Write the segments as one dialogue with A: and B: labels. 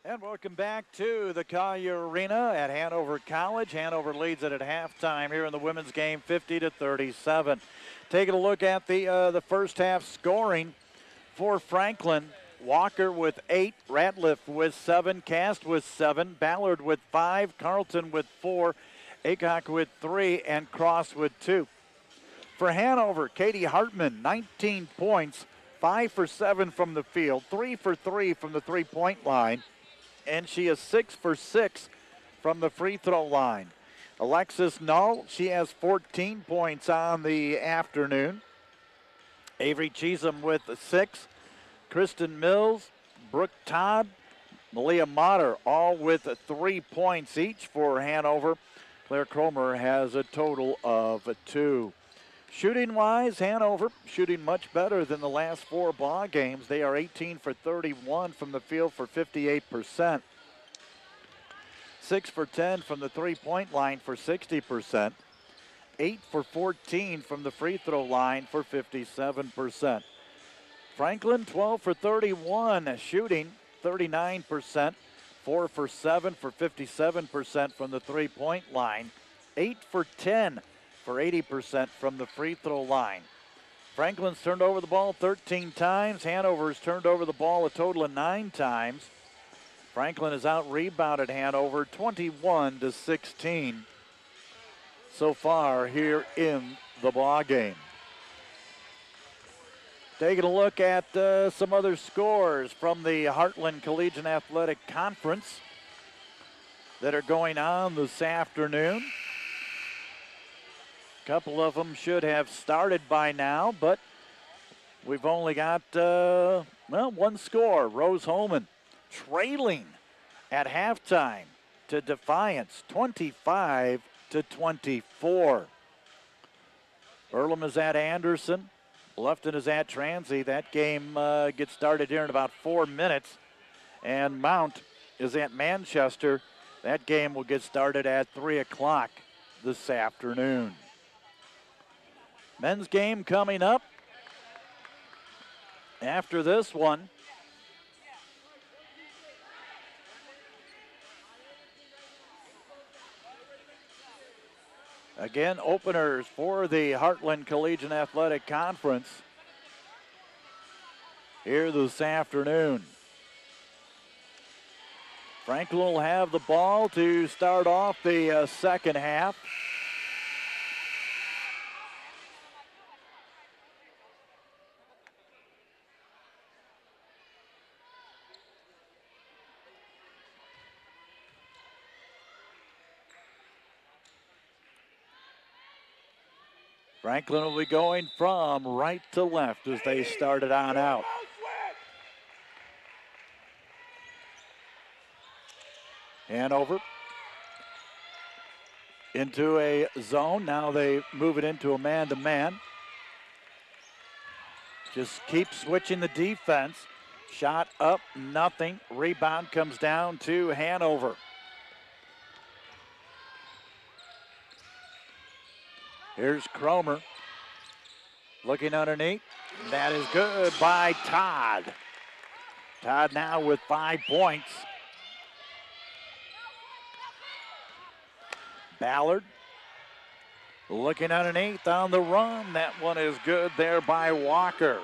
A: And welcome back to the Collier Arena at Hanover College. Hanover leads it at halftime here in the women's game, 50-37. Taking a look at the first half scoring for Franklin. Walker with 8, Ratliff with 7, Cast with 7, Ballard with 5, Carlton with 4, Aycock with 3, and Cross with 2. For Hanover, Katie Hartman, 19 points, 5 for 7 from the field, 3 for 3 from the three-point line, and she is 6 for 6 from the free throw line. Alexis Null, she has 14 points on the afternoon. Avery Cheesem with 6. Kristen Mills, Brooke Todd, Malia Motter, all with 3 points each for Hanover. Claire Cromer has a total of 2. Shooting-wise, Hanover shooting much better than the last 4 ball games. They are 18 for 31 from the field for 58%. 6 for 10 from the three-point line for 60%. 8 for 14 from the free throw line for 57%. Franklin, 12 for 31 shooting, 39%. 4 for 7 for 57% from the three-point line. 8 for 10 for 80% from the free throw line. Franklin's turned over the ball 13 times. Hanover's turned over the ball a total of 9 times. Franklin has out-rebounded Hanover 21-16 so far here in the ball game. Taking a look at some other scores from the Heartland Collegiate Athletic Conference that are going on this afternoon. A couple of them should have started by now, but we've only got, one score. Rose Holman trailing at halftime to Defiance, 25-24. Earlham is at Anderson. Lufton is at Transy. That game gets started here in about 4 minutes. And Mount is at Manchester. That game will get started at 3 o'clock this afternoon. Men's game coming up after this one. Again, openers for the Heartland Collegiate Athletic Conference here this afternoon. Franklin will have the ball to start off the second half. Franklin will be going from right to left as they started on out. Hanover into a zone. Now they move it into a man-to-man. Just keep switching the defense. Shot up, nothing. Rebound comes down to Hanover. Here's Cromer looking underneath. That is good by Todd. Todd now with 5 points. Ballard looking underneath on the run. That one is good there by Walker.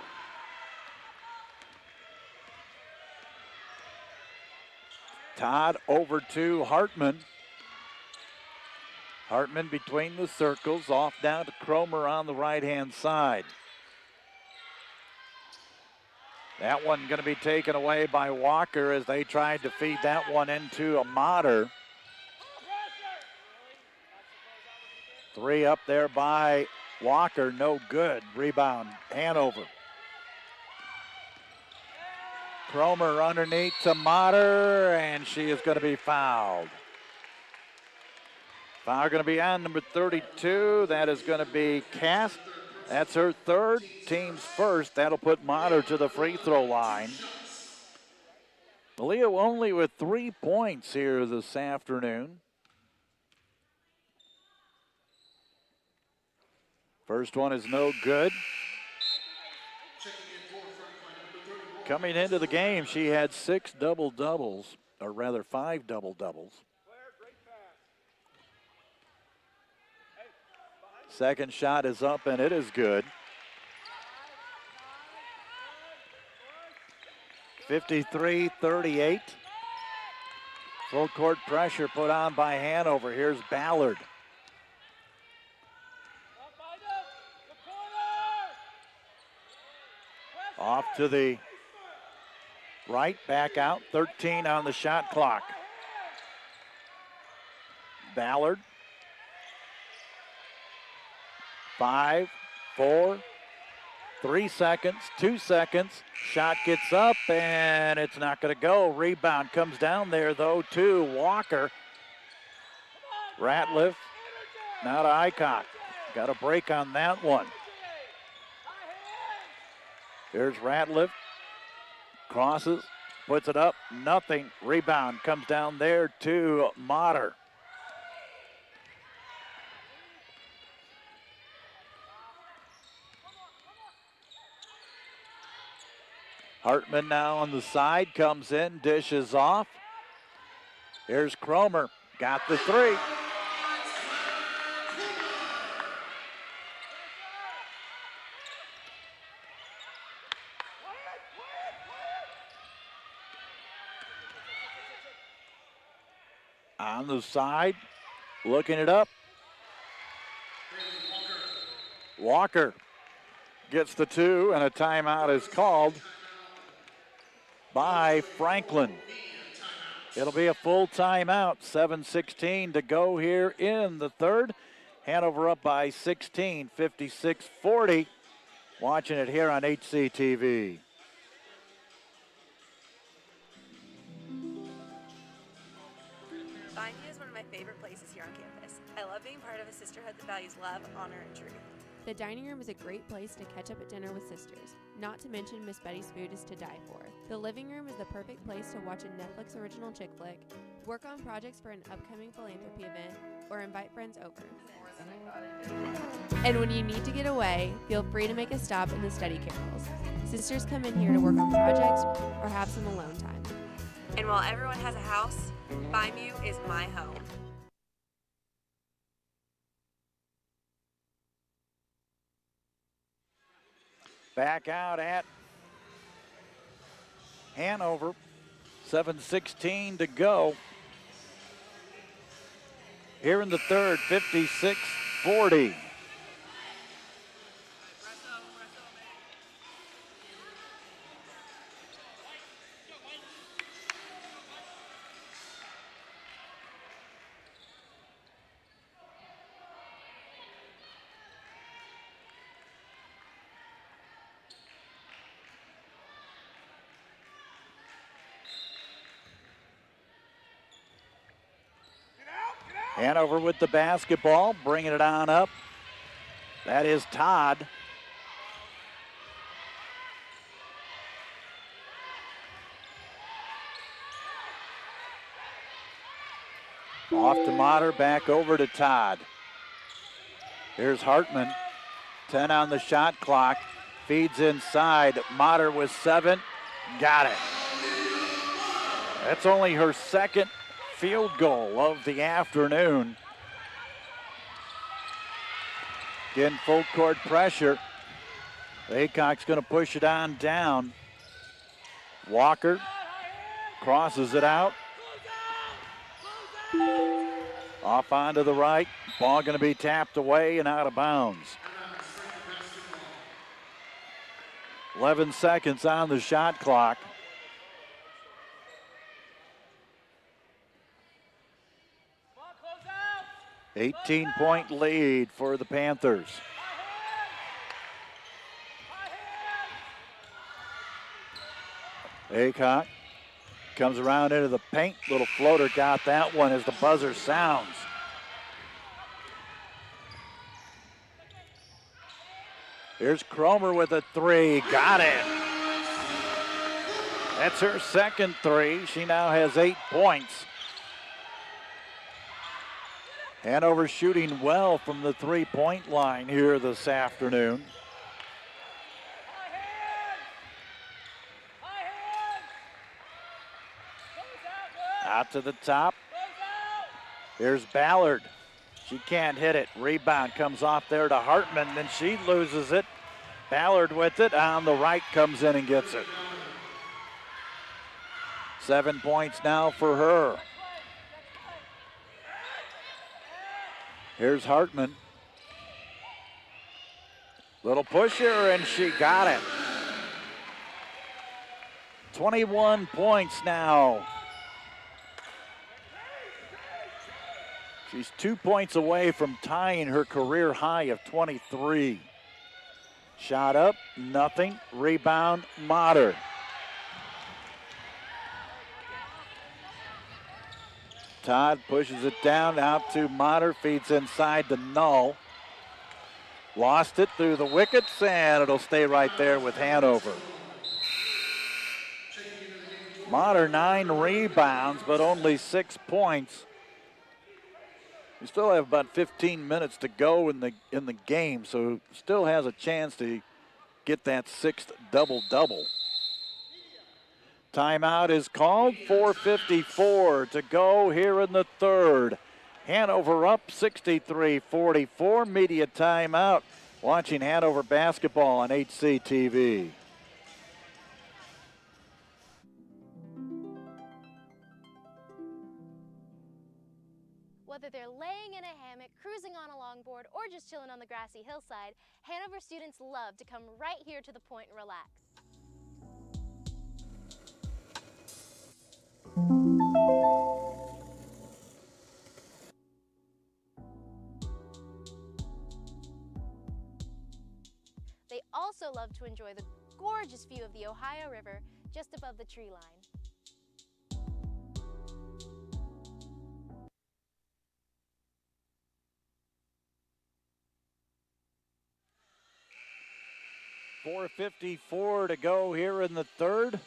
A: Todd over to Hartman. Hartman between the circles, off down to Cromer on the right-hand side. That one going to be taken away by Walker as they tried to feed that one into a Motter. 3 up there by Walker, no good. Rebound, Hanover. Cromer underneath to Motter, and she is going to be fouled. Foul going to be on number 32. That is going to be Cast. That's her third, team's first. That'll put Motter to the free throw line. Leo only with 3 points here this afternoon. First one is no good. Coming into the game, she had 6 double-doubles. or rather 5 double-doubles. Second shot is up, and it is good. 53-38. Full court pressure put on by Hanover. Here's Ballard. Off to the right, back out, 13 on the shot clock. Ballard. 5, 4, 3 seconds, 2 seconds. Shot gets up, and it's not going to go. Rebound comes down there, though, to Walker. Ratliff, now to Aycock. Got a break on that one. Here's Ratliff. Crosses, puts it up, nothing. Rebound comes down there to Motter. Hartman now on the side, comes in, dishes off. Here's Cromer, got the 3. On the side, looking it up. Walker gets the 2, and a timeout is called by Franklin. It'll be a full timeout. 7:16 to go here in the third. Hanover up by 16, 56-40. Watching it here on HCTV.
B: Binding is one of my favorite places here on campus. I love being part of a sisterhood that values love, honor, and truth.
C: The dining room is a great place to catch up at dinner with sisters. Not to mention Miss Betty's food is to die for. The living room is the perfect place to watch a Netflix original chick flick, work on projects for an upcoming philanthropy event, or invite friends over. And when you need to get away, feel free to make a stop in the study carrels. Sisters come in here to work on projects or have some alone time.
B: And while everyone has a house, BuyMu is my home.
A: Back out at Hanover. 7:16 to go. Here in the third, 56-40. Hanover with the basketball, bringing it on up. That is Todd. Off to Motter, back over to Todd. Here's Hartman, 10 on the shot clock. Feeds inside, Motter with 7, got it. That's only her second field goal of the afternoon. Again, full court pressure. Aycock's going to push it on down. Walker crosses it out. Off onto the right. Ball going to be tapped away and out of bounds. 11 seconds on the shot clock. 18-point lead for the Panthers. Aycock comes around into the paint. Little floater got that one as the buzzer sounds. Here's Cromer with a 3. Got it. That's her second 3. She now has 8 points. Hanover shooting well from the three-point line here this afternoon. Out to the top. Here's Ballard. She can't hit it. Rebound comes off there to Hartman, then she loses it. Ballard with it. On the right comes in and gets it. 7 points now for her. Here's Hartman. Little pusher, and she got it. 21 points now. She's 2 points away from tying her career high of 23. Shot up, nothing. Rebound, Motter. Todd pushes it down, out to Motter, feeds inside to Null. Lost it through the wickets, and it'll stay right there with Hanover. Motter 9 rebounds, but only 6 points. We still have about 15 minutes to go in the game, so still has a chance to get that 6th double-double. Timeout is called. 4:54 to go here in the third. Hanover up 63-44. Media timeout. Watching Hanover basketball on HCTV.
D: Whether they're laying in a hammock, cruising on a longboard, or just chilling on the grassy hillside, Hanover students love to come right here to the point and relax. They also love to enjoy the gorgeous view of the Ohio River just above the tree line.
A: .454 to go here in the third.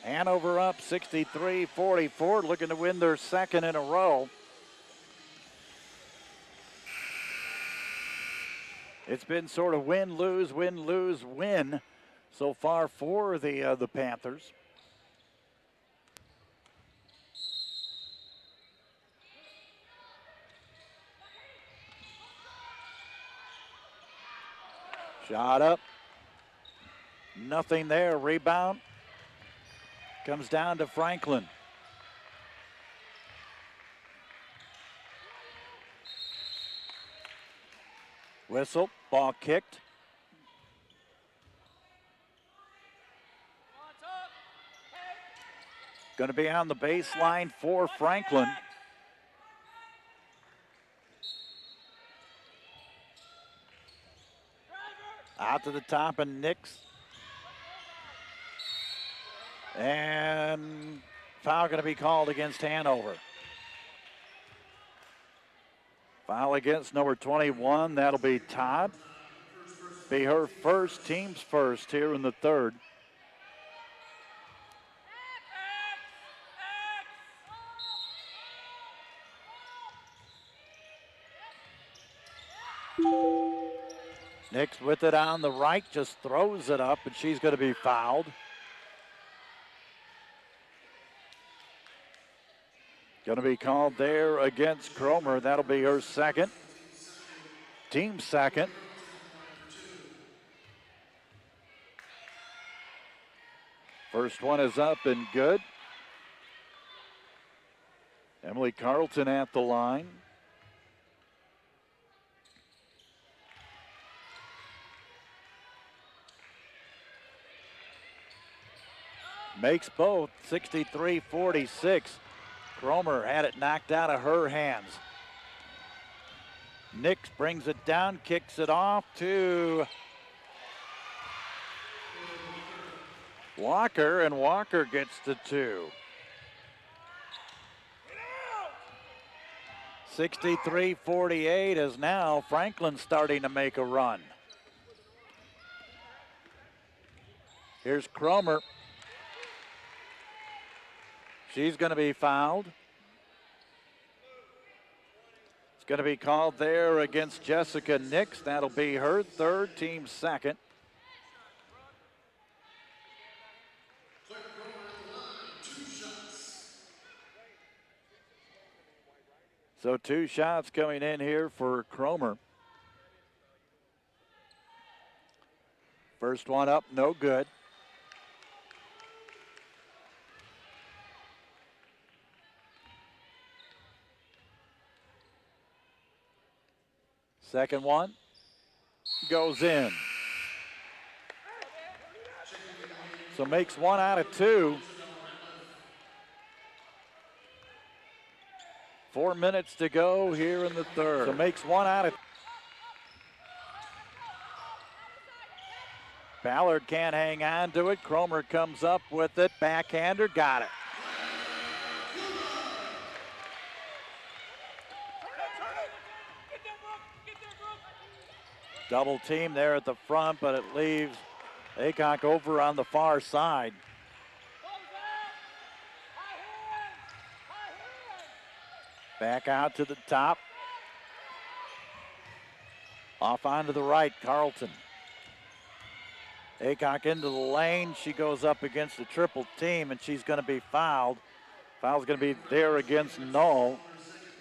A: Hanover up 63-44, looking to win their second in a row. It's been sort of win, lose, win so far for the Panthers. Shot up. Nothing there. Rebound. Comes down to Franklin. Whistle. Ball kicked. Going to be on the baseline for Franklin. Out to the top and Nix. And foul going to be called against Hanover. Foul against number 21. That'll be Todd. Be her first, team's first here in the third. Nix with it on the right, just throws it up, and she's going to be fouled. Going to be called there against Cromer. That'll be her second. Team second. First one is up and good. Emily Carlton at the line. Makes both, 63-46. Cromer had it knocked out of her hands. Nix brings it down, kicks it off to Walker, and Walker gets the two. 63-48 is now Franklin starting to make a run. Here's Cromer. She's going to be fouled. It's going to be called there against Jessica Nix. That'll be her third, team second. So 2 shots coming in here for Cromer. First one up, no good. Second one goes in. So makes 1 out of 2. 4 minutes to go here in the third. So makes 1 out of. Ballard can't hang on to it. Cromer comes up with it. Backhander, got it. Double team there at the front, but it leaves Aycock over on the far side. Back out to the top. Off onto the right, Carlton. Aycock into the lane. She goes up against a triple team, and she's going to be fouled. Foul's going to be there against Null.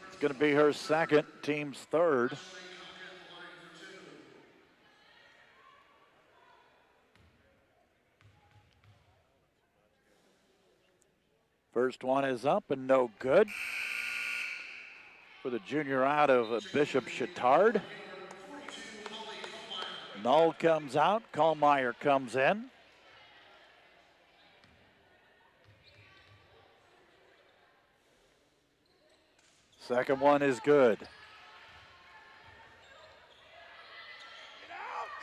A: It's going to be her second, team's third. First one is up and no good for the junior out of Bishop Chittard. Null comes out, Kallmeyer comes in. Second one is good.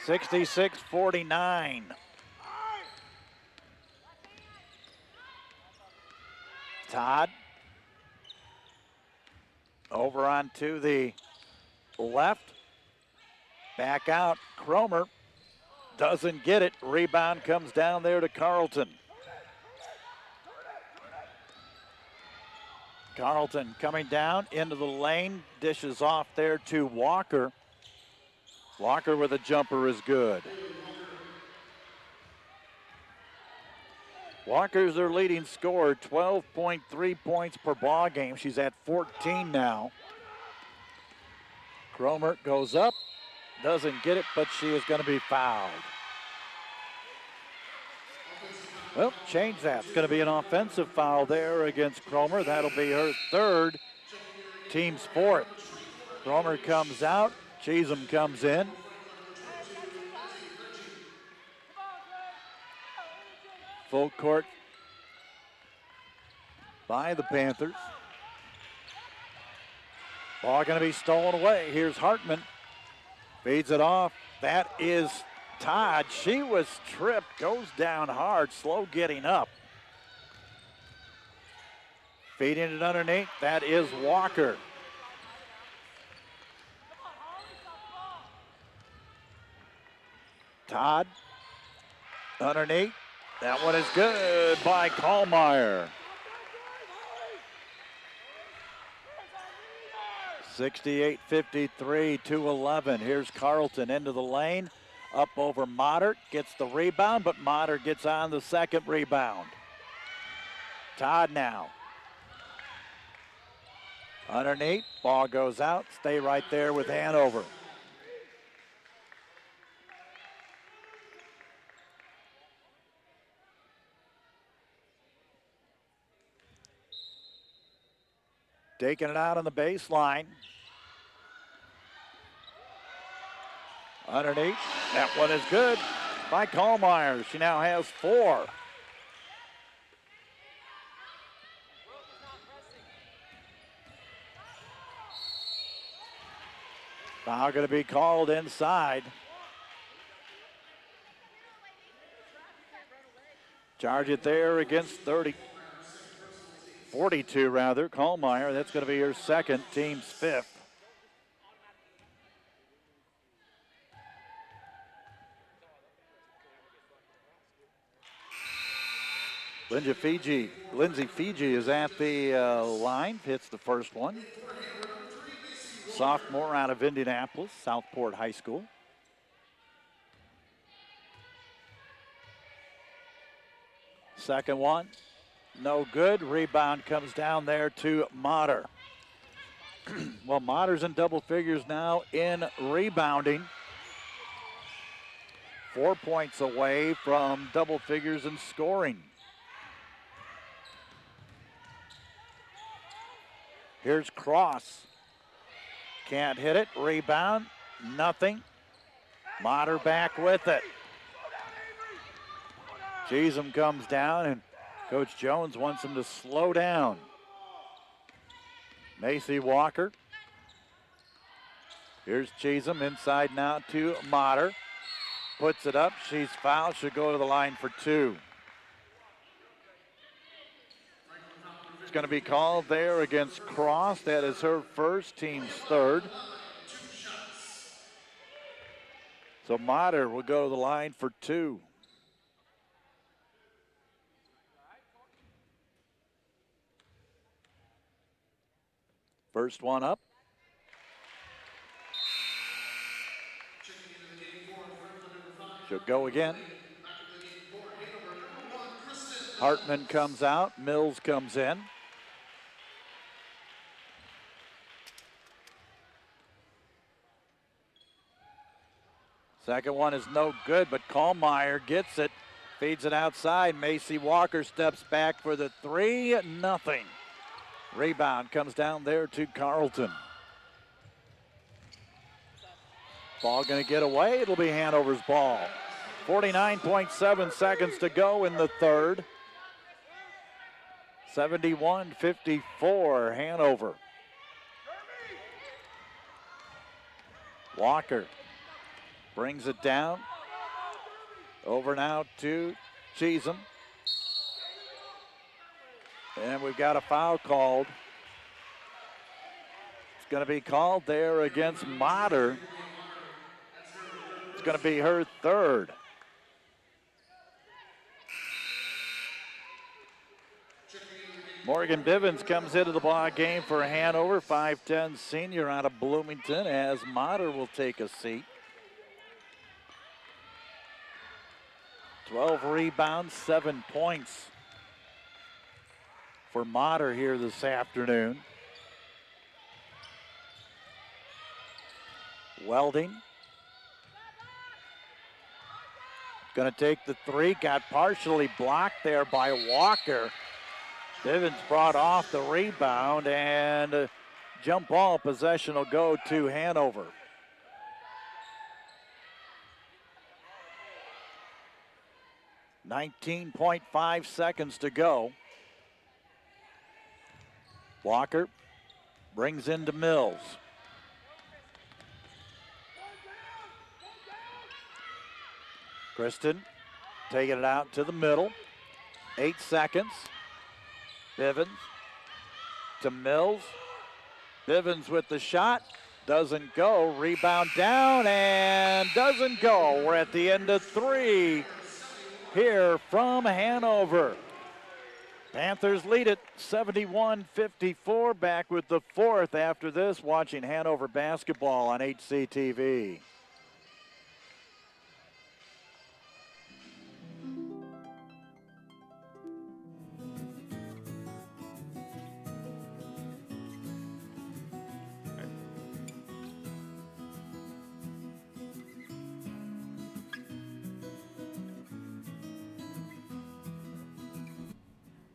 A: 66-49. Todd over onto the left. Back out, Cromer doesn't get it. Rebound comes down there to Carlton. Carlton coming down into the lane, dishes off there to Walker. Walker with a jumper is good. Walker's their leading scorer, 12.3 points per ball game. She's at 14 now. Cromer goes up, doesn't get it, but she is going to be fouled. Well, change that. It's going to be an offensive foul there against Cromer. That'll be her third, team's fourth. Cromer comes out, Cheatham comes in. Full court by the Panthers. Ball going to be stolen away. Here's Hartman. Feeds it off. That is Todd. She was tripped. Goes down hard. Slow getting up. Feeding it underneath. That is Walker. Todd. Underneath. That one is good by Kallmeyer. 68-53, 2-11. Here's Carlton into the lane. Up over Motter. Gets the rebound, but Motter gets on the second rebound. Todd now. Underneath. Ball goes out. Stay right there with Hanover. Taking it out on the baseline. Underneath. That one is good by Kallmeyer. She now has 4. Foul going to be called inside. Charge it there against 42 rather, Kallmeyer. That's going to be her second, team's 5th. Lindsay Fiji is at the line, hits the first one. Sophomore out of Indianapolis, Southport High School. Second one. No good. Rebound comes down there to Motter. Well, Matter's in double figures now in rebounding. 4 points away from double figures in scoring. Here's Cross. Can't hit it. Rebound. Nothing. Mater back with it. Cheatham comes down, and Coach Jones wants him to slow down. Macy Walker. Here's Cheatham inside now to Mater. Puts it up. She's fouled. She'll go to the line for two. It's going to be called there against Cross. That is her first, team's third. So Mater will go to the line for two. First one up. She'll go again. Hartman comes out. Mills comes in. Second one is no good, but Kallmeyer gets it. Feeds it outside. Macy Walker steps back for the three. Nothing. Rebound comes down there to Carlton. Ball going to get away. It'll be Hanover's ball. 49.7 seconds to go in the third. 71-54 Hanover. Walker brings it down. Over now to Cheatham. And we've got a foul called. It's going to be called there against Mater. It's going to be her third. Morgan Bivens comes into the ball game for Hanover, 5'10" senior out of Bloomington, as Mater will take a seat. 12 rebounds, 7 points for Mater here this afternoon. Welding. Going to take the three, got partially blocked there by Walker. Bivens brought off the rebound, and jump ball possession will go to Hanover. .5 seconds to go. Walker brings into Mills. Kristen taking it out to the middle. 8 seconds. Bivens to Mills. Bivens with the shot. Doesn't go. Rebound down and doesn't go. We're at the end of three here from Hanover. Panthers lead it 71-54. Back with the fourth after this, watching Hanover basketball on HCTV.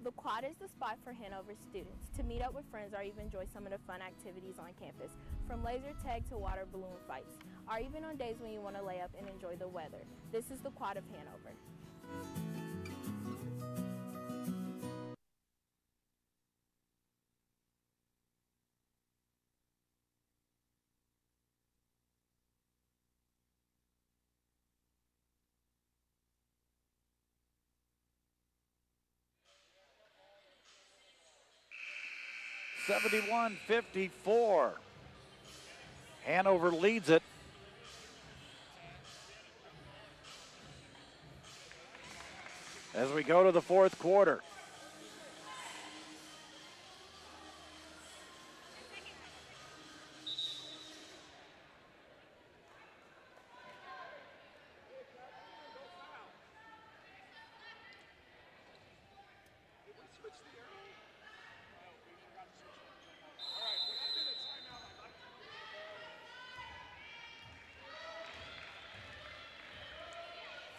E: The quad is the spot for Hanover students to meet up with friends or even enjoy some of the fun activities on campus, from laser tag to water balloon fights, or even on days when you want to lay up and enjoy the weather. This is the quad of Hanover.
A: (71-54). Hanover leads it. As we go to the fourth quarter.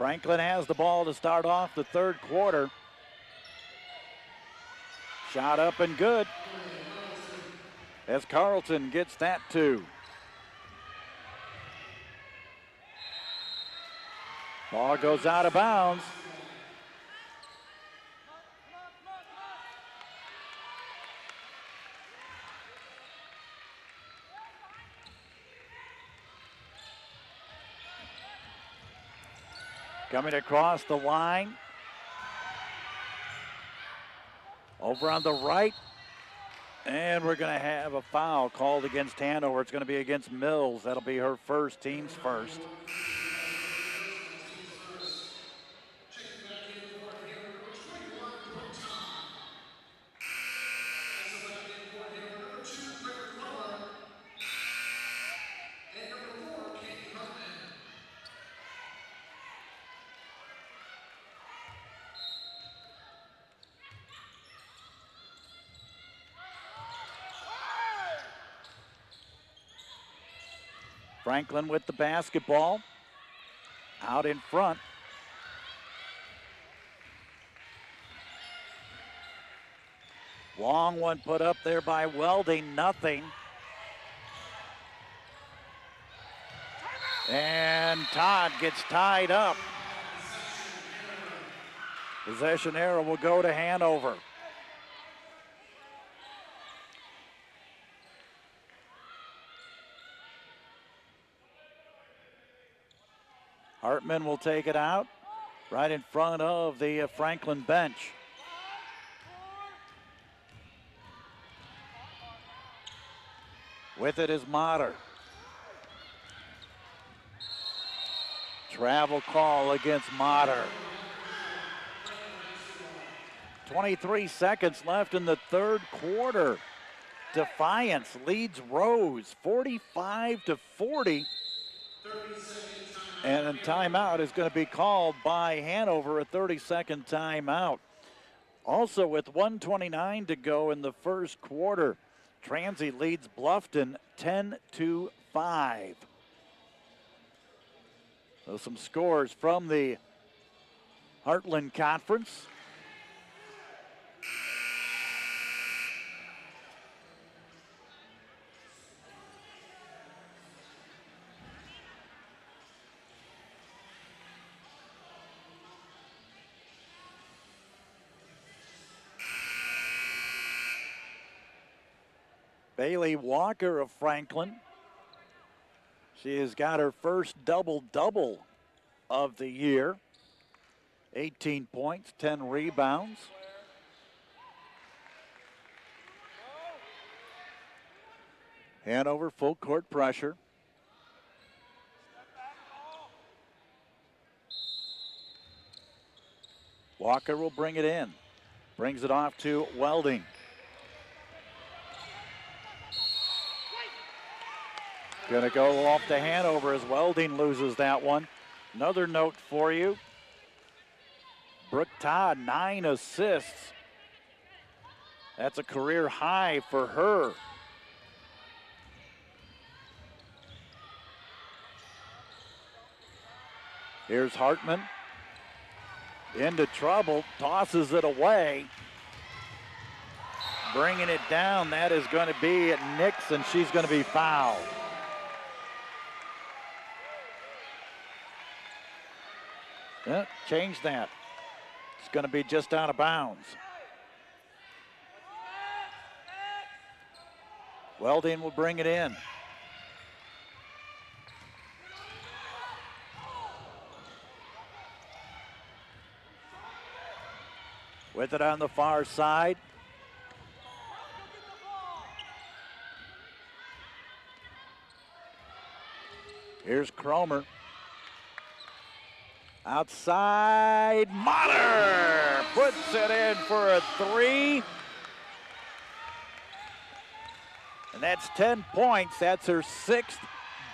A: Franklin has the ball to start off the third quarter. Shot up and good as Carlton gets that two. Ball goes out of bounds. Coming across the line. Over on the right. And we're going to have a foul called against Hanover. It's going to be against Mills. That'll be her first, team's first. Franklin with the basketball. Out in front. Long one put up there by Welding, nothing. And Todd gets tied up. Possession arrow will go to Hanover. Hartman will take it out right in front of the Franklin bench. With it is Motter. Travel call against Motter. 23 seconds left in the third quarter. Defiance leads Rose 45-40. And a timeout is going to be called by Hanover, a 30-second timeout. Also with 1:29 to go in the first quarter, Transy leads Bluffton 10-5. So some scores from the Heartland Conference. Bailey Walker of Franklin. She has got her first double-double of the year. 18 points, 10 rebounds. Hanover full court pressure. Walker will bring it in. Brings it off to Welding. Going to go off to Hanover as Welding loses that one. Another note for you. Brooke Todd, 9 assists. That's a career high for her. Here's Hartman. Into trouble, tosses it away. Bringing it down, that is going to be Nix, and she's going to be fouled. Yeah, change that. It's going to be just out of bounds. Welding will bring it in. With it on the far side. Here's Cromer. Outside, Motter puts it in for a three. And that's 10 points. That's her 6th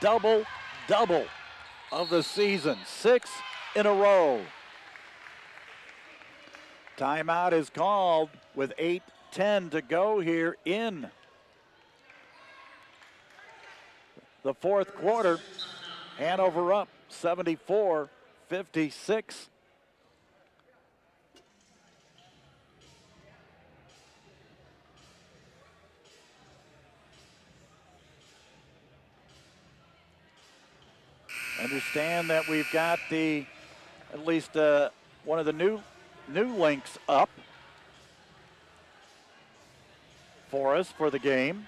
A: double-double of the season. 6 in a row. Timeout is called with 8:10 to go here in the fourth quarter. Hanover up 74-56. 56. Understand that we've got at least one of the new links up for us for the game.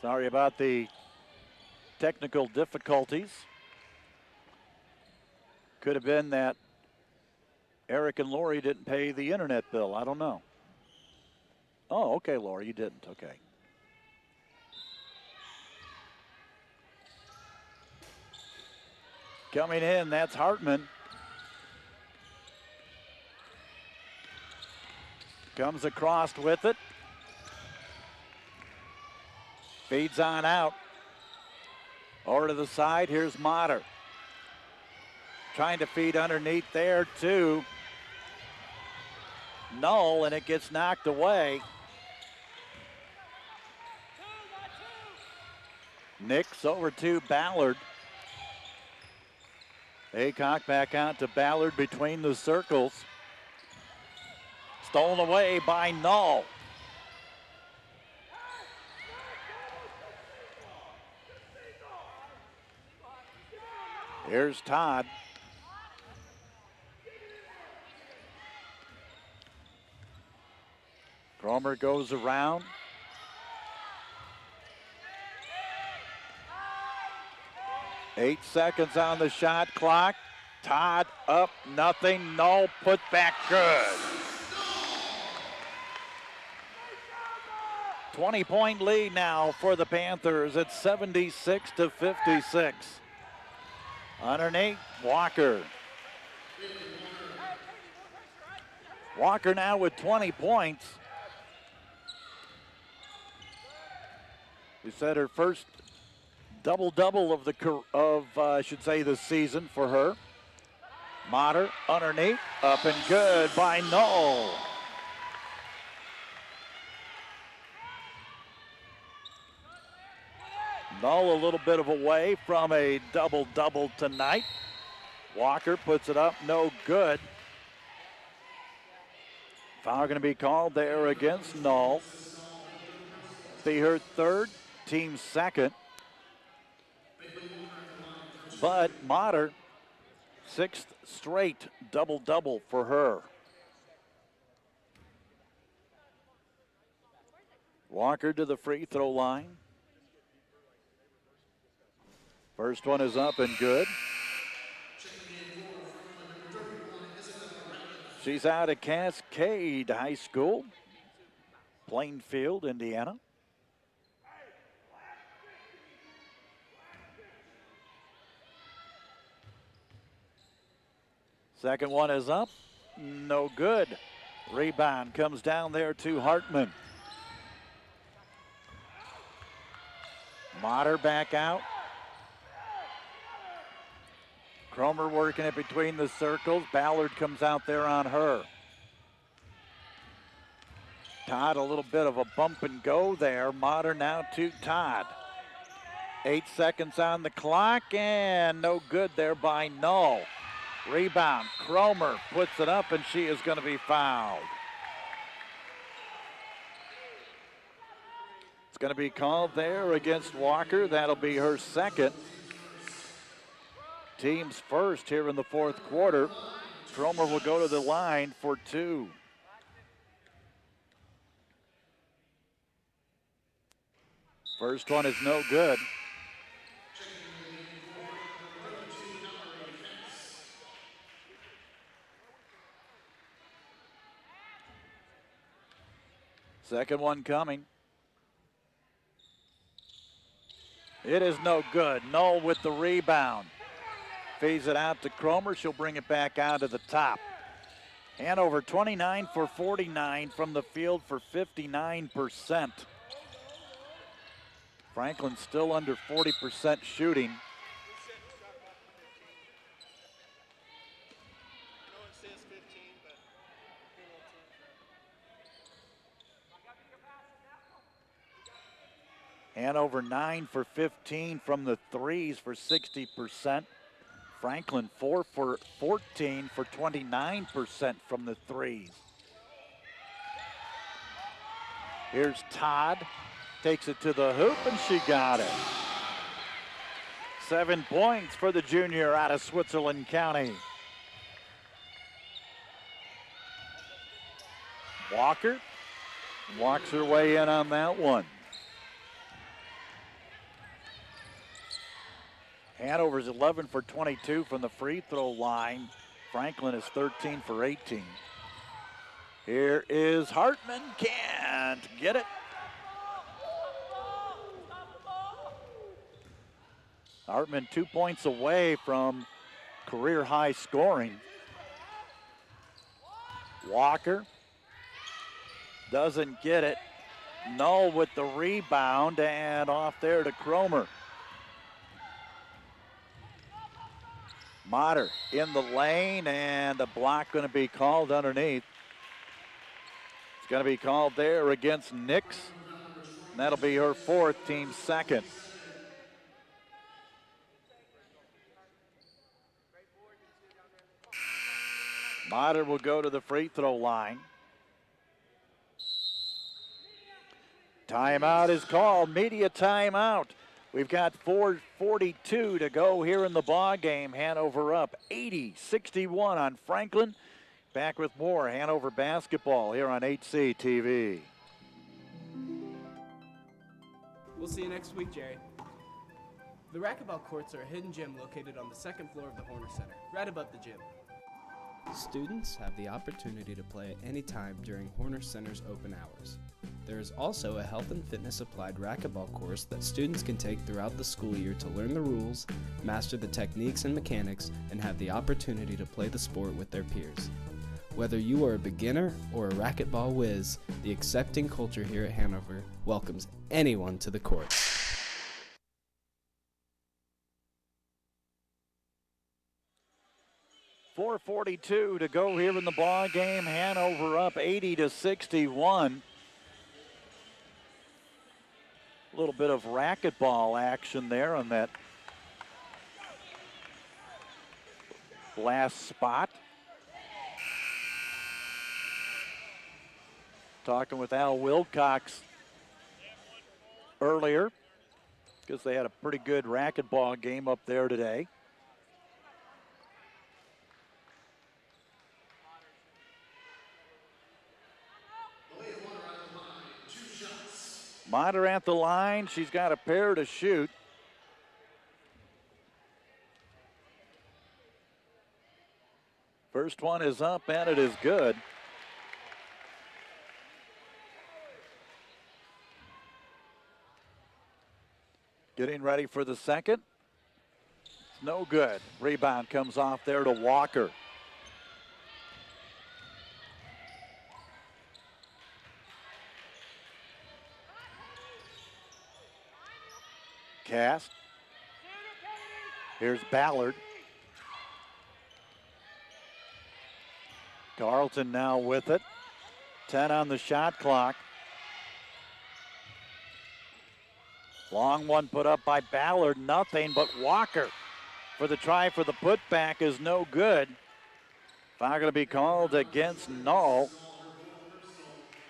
A: Sorry about the technical difficulties. Could have been that Eric and Lori didn't pay the internet bill. I don't know. Oh, okay, Lori, you didn't. Okay. Coming in, that's Hartman. Comes across with it. Feeds on out. Over to the side, here's Motter. Trying to feed underneath there to Null, and it gets knocked away. Nix over to Ballard. Aycock back out to Ballard between the circles. Stolen away by Null. Here's Todd. Cromer goes around. Eight seconds on the shot clock. Todd up, nothing, no, put back good. 20-point lead now for the Panthers at 76-56. Underneath, Walker. Walker now with 20 points. We said her first double-double of the season for her. Motter underneath, up and good by Null. Null a little bit of away from a double-double tonight. Walker puts it up, no good. Foul going to be called there against Null. Be her third, team second. But Motter, sixth straight double-double for her. Walker to the free throw line. First one is up and good. She's out of Cascade High School, Plainfield, Indiana. Second one is up, no good. Rebound comes down there to Hartman. Motter back out. Cromer working it between the circles. Ballard comes out there on her. Todd, a little bit of a bump and go there. Motter now to Todd. 8 seconds on the clock, and no good there by Null. Rebound, Cromer puts it up, and she is going to be fouled. It's going to be called there against Walker. That'll be her second. Team's first here in the fourth quarter. Cromer will go to the line for two. First one is no good. Second one coming. It is no good. Null with the rebound. Feeds it out to Cromer. She'll bring it back out to the top. Hanover 29 for 49 from the field for 59%. Franklin still under 40% shooting. Hanover 9 for 15 from the threes for 60%. Franklin 4 for 14 for 29% from the threes. Here's Todd, takes it to the hoop and she got it. 7 points for the junior out of Switzerland County. Walker walks her way in on that one. Hanover's 11 for 22 from the free throw line. Franklin is 13 for 18. Here is Hartman, can't get it. Hartman 2 points away from career high scoring. Walker doesn't get it. Null with the rebound and off there to Cromer. Motter in the lane and a block going to be called underneath. It's going to be called there against Nix. And that'll be her fourth, team second. Motter will go to the free throw line. Timeout is called, media timeout. We've got 4:42 to go here in the ball game. Hanover up 80-61 on Franklin. Back with more Hanover basketball here on HCTV.
F: We'll see you next week, Jerry. The racquetball courts are a hidden gem located on the second floor of the Horner Center, right above the gym.
G: Students have the opportunity to play at any time during Horner Center's open hours. There is also a health and fitness applied racquetball course that students can take throughout the school year to learn the rules, master the techniques and mechanics, and have the opportunity to play the sport with their peers. Whether you are a beginner or a racquetball whiz, the accepting culture here at Hanover welcomes anyone to the court.
A: 4:42 to go here in the ball game. Hanover up 80-61. A little bit of racquetball action there on that last spot. Talking with Al Wilcox earlier because they had a pretty good racquetball game up there today. Motter at the line. She's got a pair to shoot. First one is up and it is good. Getting ready for the second. It's no good. Rebound comes off there to Walker. Cast. Here's Ballard. Carlton now with it. 10 on the shot clock. Long one put up by Ballard, nothing but Walker for the try for the putback is no good. Foul going to be called against Null.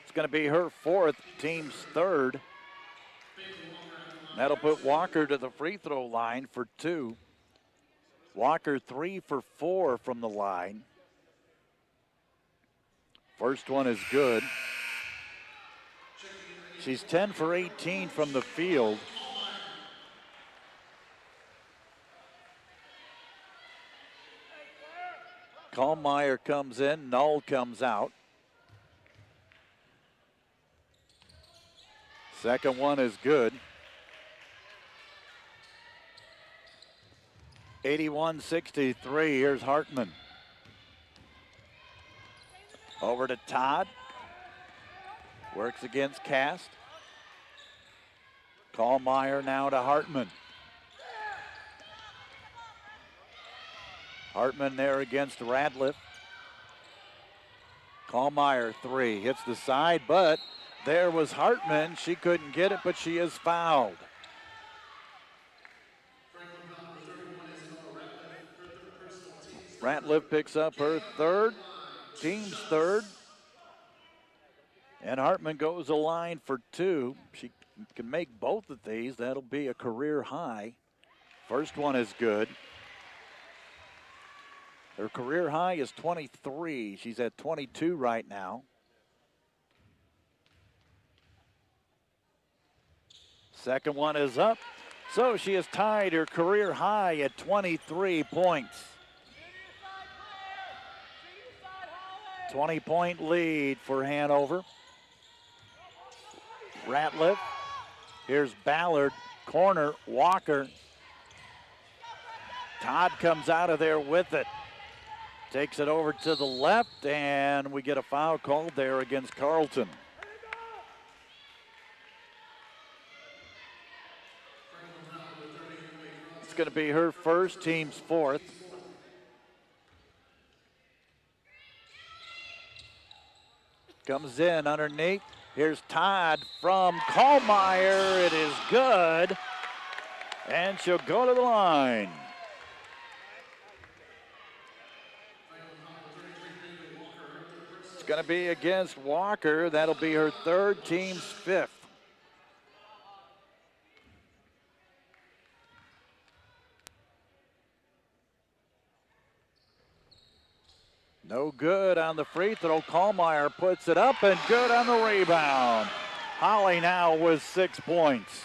A: It's going to be her fourth, team's third. That'll put Walker to the free throw line for 2. Walker 3 for 4 from the line. First one is good. She's 10 for 18 from the field. Kallmeyer comes in, Null comes out. Second one is good. 81-63, here's Hartman. Over to Todd. Works against Cast. Kallmeyer now to Hartman. Hartman there against Radliff. Kallmeyer 3, hits the side, but There was Hartman. She couldn't get it, but she is fouled. Ratliff picks up her third, team's third. And Hartman goes a line for 2. She can make both of these. That'll be a career high. First one is good. Her career high is 23. She's at 22 right now. Second one is up. So she has tied her career high at 23 points. 20-point lead for Hanover. Ratliff. Here's Ballard. Corner. Walker. Todd comes out of there with it. Takes it over to the left, and we get a foul called there against Carlton. It's going to be her first, team's fourth. Comes in underneath. Here's Todd from Kallmeyer. It is good. And she'll go to the line. It's going to be against Walker. That'll be her third, team's fifth. No good on the free throw. Kallmeyer puts it up and good on the rebound. Holly now with 6 points.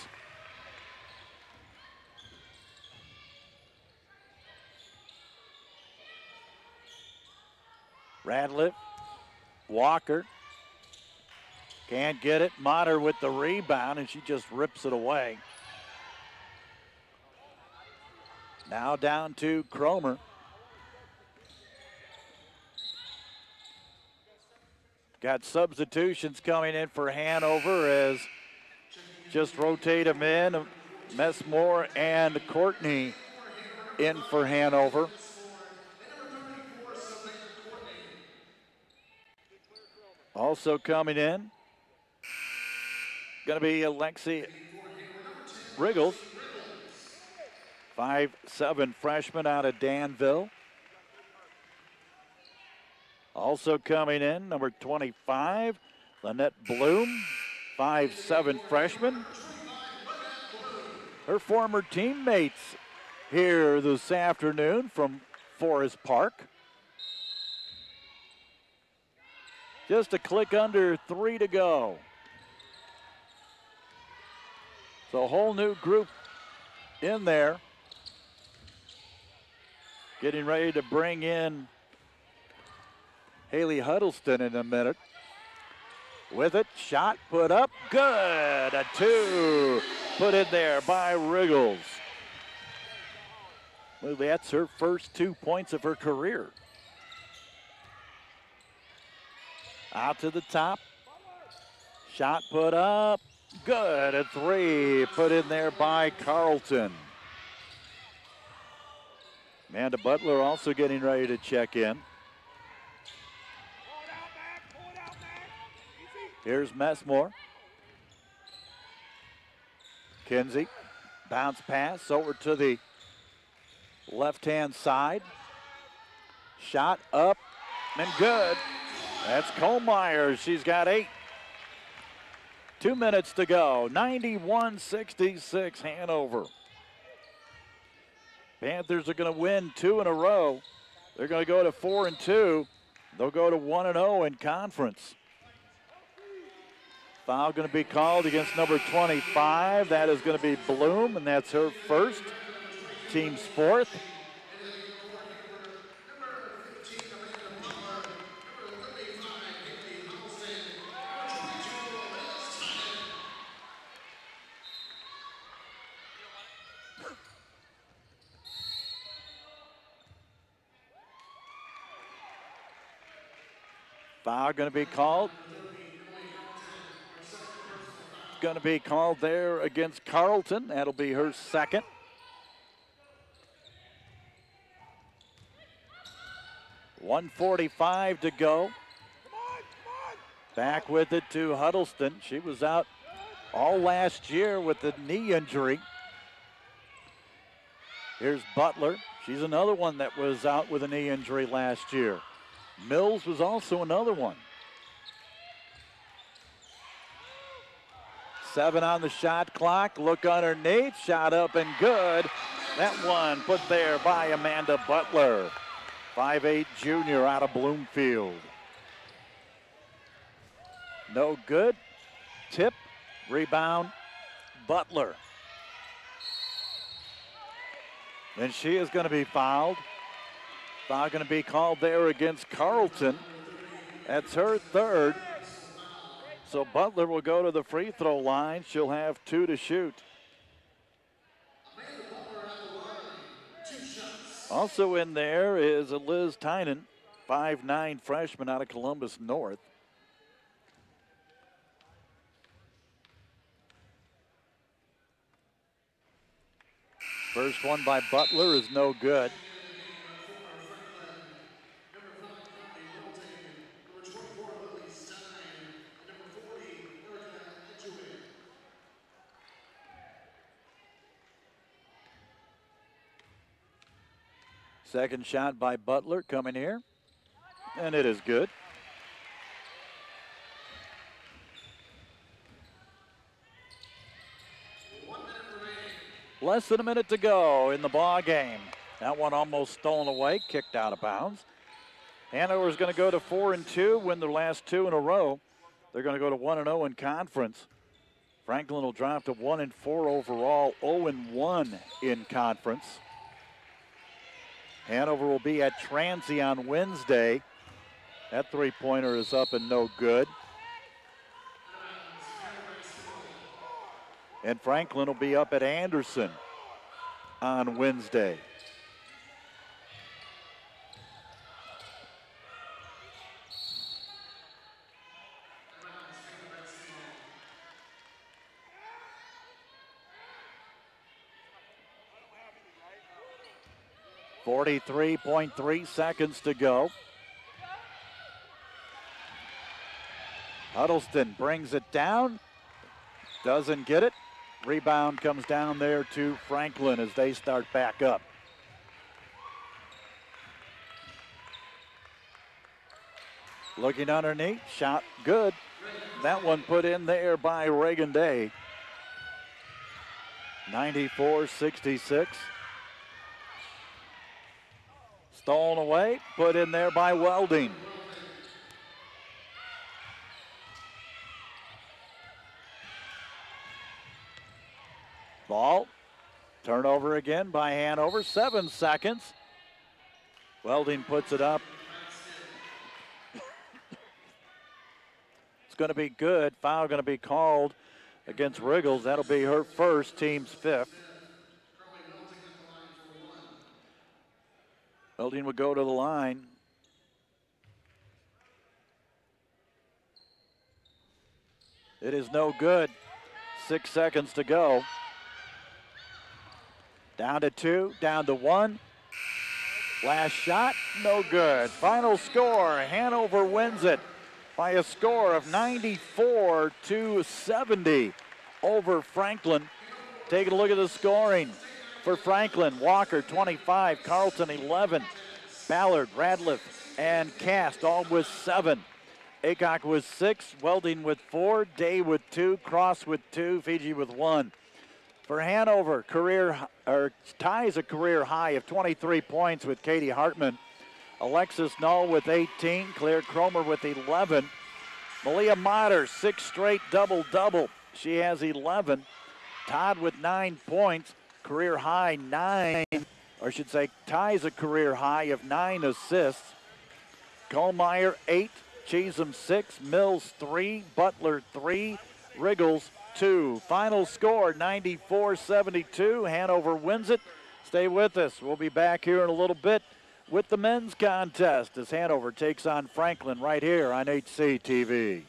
A: Ratliff, Walker, can't get it. Motter with the rebound, and she just rips it away. Now down to Cromer. Got substitutions coming in for Hanover as just rotate them in. Messmore and Courtney in for Hanover. Also coming in, going to be Alexi Riggles, 5'7" freshman out of Danville. Also coming in, number 25, Lynette Bloom, 5'7" freshman. Her former teammates here this afternoon from Forest Park. Just a click under 3 to go. So a whole new group in there. Getting ready to bring in Haley Huddleston in a minute. With it, shot put up, good. A 2 put in there by Riggles. Well, that's her first 2 points of her career. Out to the top. Shot put up, good. A 3 put in there by Carlton. Amanda Butler also getting ready to check in. Here's Messmore. Kinsey, bounce pass over to the left-hand side. Shot up and good. That's Kallmeyer. She's got 8. 2 minutes to go. 91-66 Hanover. Panthers are going to win 2 in a row. They're going to go to 4-2. They'll go to 1-0 in conference. Foul going to be called against number 25. That is going to be Bloom, and that's her first. Team's fourth. Foul going to be called. Going to be called there against Carlton. That'll be her second. .145 to go. Back with it to Huddleston. She was out all last year with the knee injury. Here's Butler. She's another one that was out with a knee injury last year. Mills was also another one. 7 on the shot clock. Look underneath. Shot up and good. That one put there by Amanda Butler. 5'8" junior out of Bloomfield. No good. Tip. Rebound. Butler. And she is going to be fouled. Foul going to be called there against Carlton. That's her third. So Butler will go to the free throw line. She'll have 2 to shoot. Also in there is Liz Tynan, 5'9" freshman out of Columbus North. First one by Butler is no good. Second shot by Butler coming here, and it is good. Less than a minute to go in the ball game. That one almost stolen away, kicked out of bounds. Hanover is going to go to 4-2, win their last 2 in a row. They're going to go to 1-0 in conference. Franklin will drop to 1-4 overall, 0-1 in conference. Hanover will be at Transy on Wednesday. That three-pointer is up and no good. And Franklin will be up at Anderson on Wednesday. .3 seconds to go. Huddleston brings it down. Doesn't get it. Rebound comes down there to Franklin as they start back up. Looking underneath, shot good. That one put in there by Reagan Day. 94-66. Stolen away, put in there by Welding. Ball, turnover again by Hanover, 7 seconds. Welding puts it up. It's going to be good. Foul going to be called against Riggles. That'll be her first, team's 5th. Welding would go to the line. It is no good. 6 seconds to go. Down to 2, down to 1. Last shot, no good. Final score, Hanover wins it by a score of 94-70 over Franklin. Taking a look at the scoring. For Franklin, Walker 25, Carlton 11, Ballard, Radliff, and Cast all with 7. Aycock with 6, Welding with 4, Day with 2, Cross with 2, Fiji with 1. For Hanover, ties a career high of 23 points with Katie Hartman. Alexis Null with 18, Claire Cromer with 11. Malia Motter, 6 straight double-double. She has 11. Todd with 9 points. Career high 9, or I should say ties a career high of 9 assists. Kohlmeyer 8, Cheesem 6, Mills 3, Butler 3, Riggles 2. Final score 94-72. Hanover wins it. Stay with us. We'll be back here in a little bit with the men's contest as Hanover takes on Franklin right here on HCTV.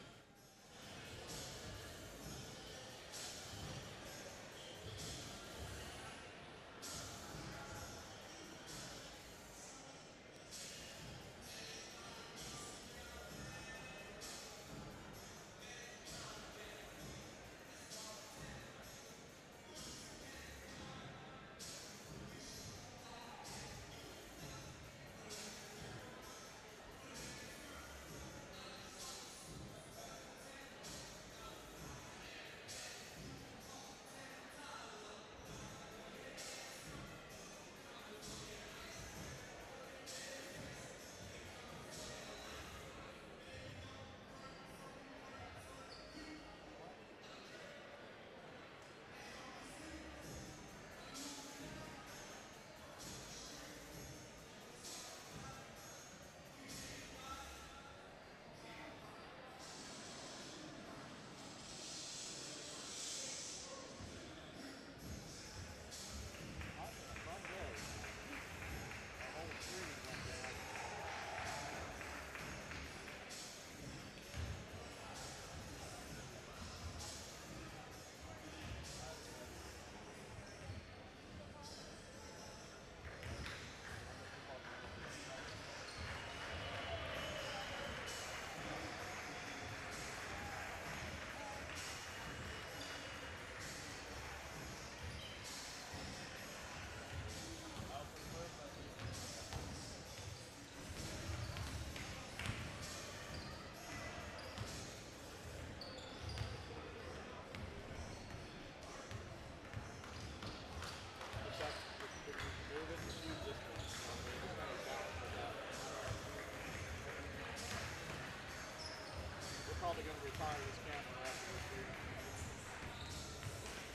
H: retire this camera after this year.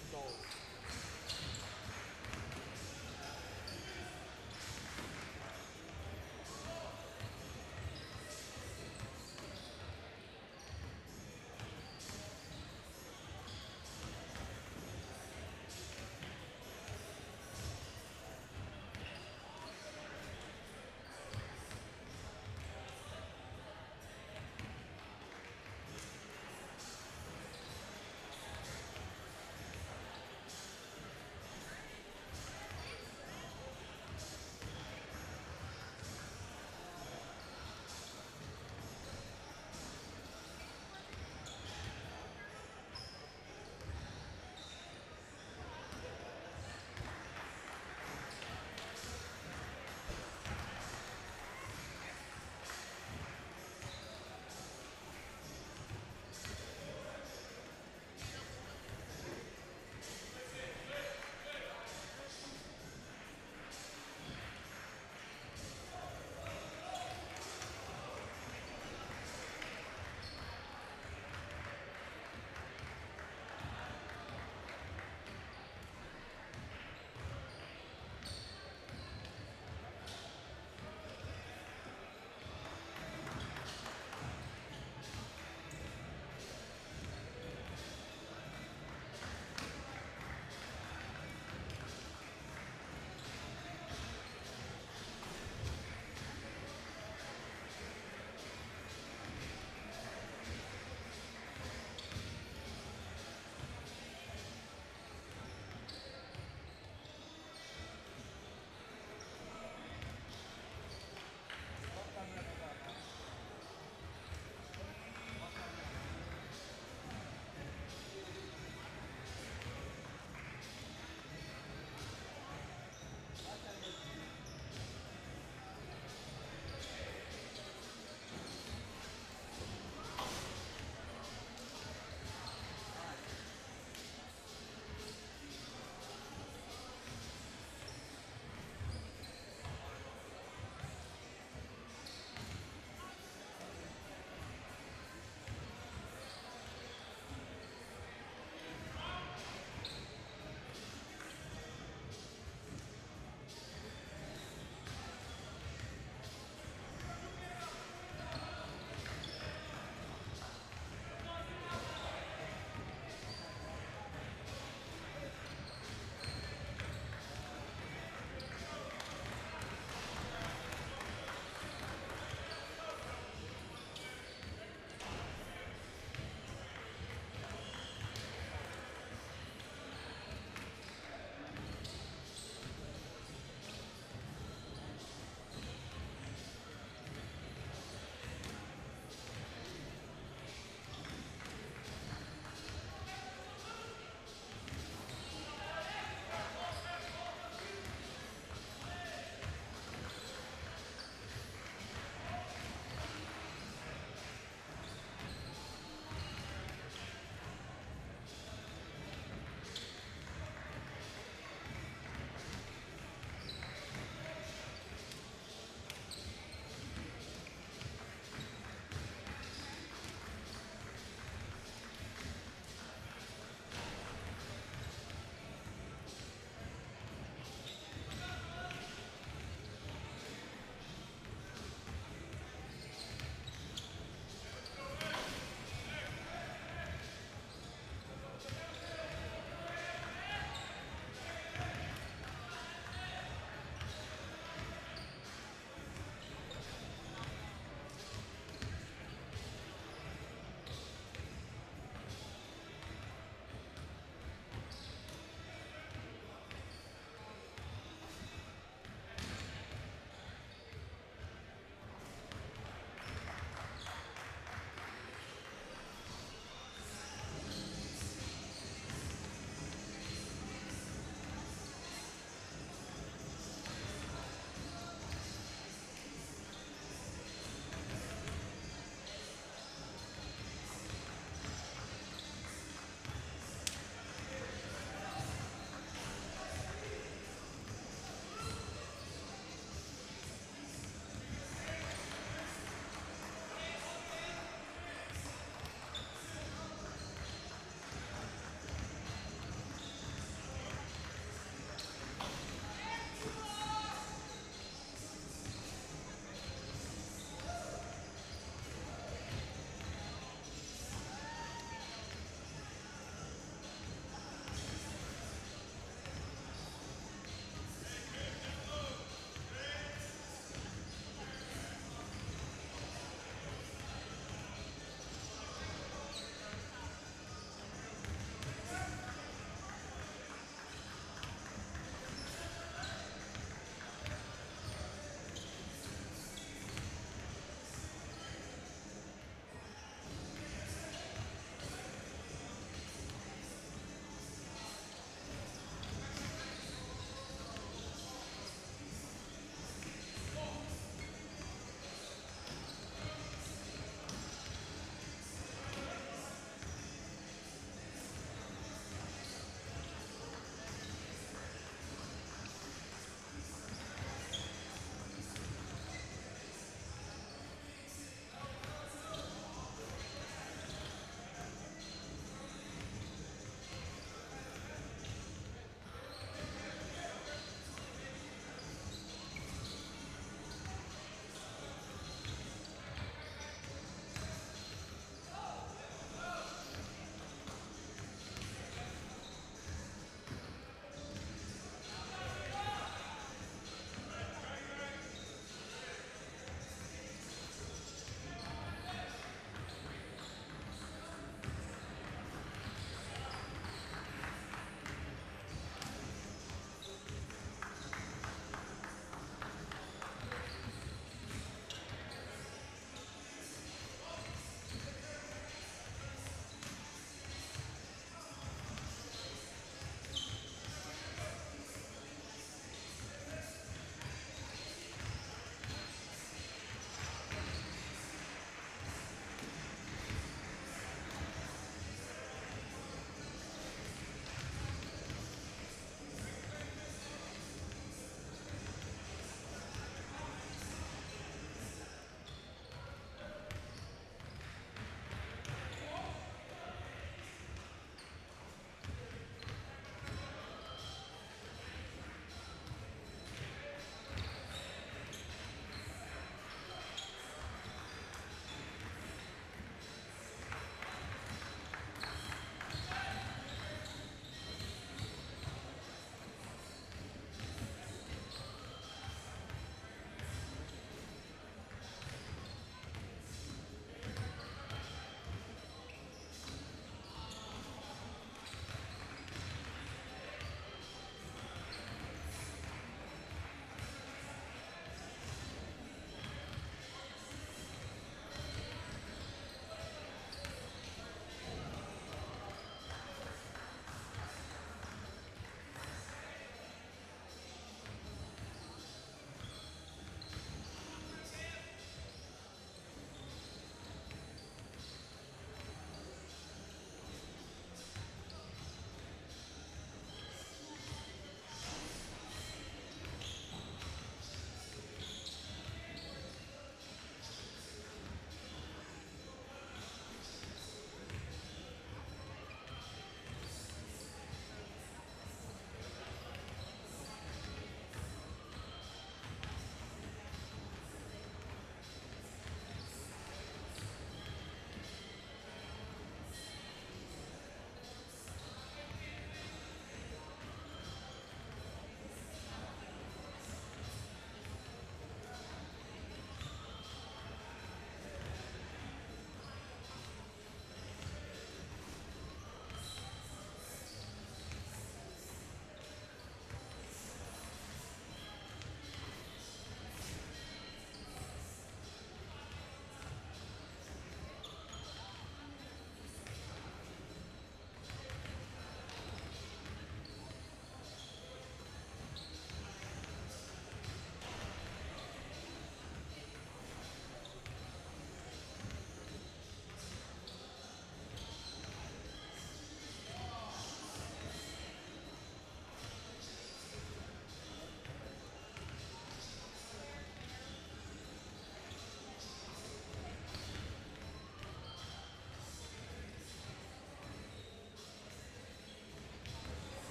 H: It's old.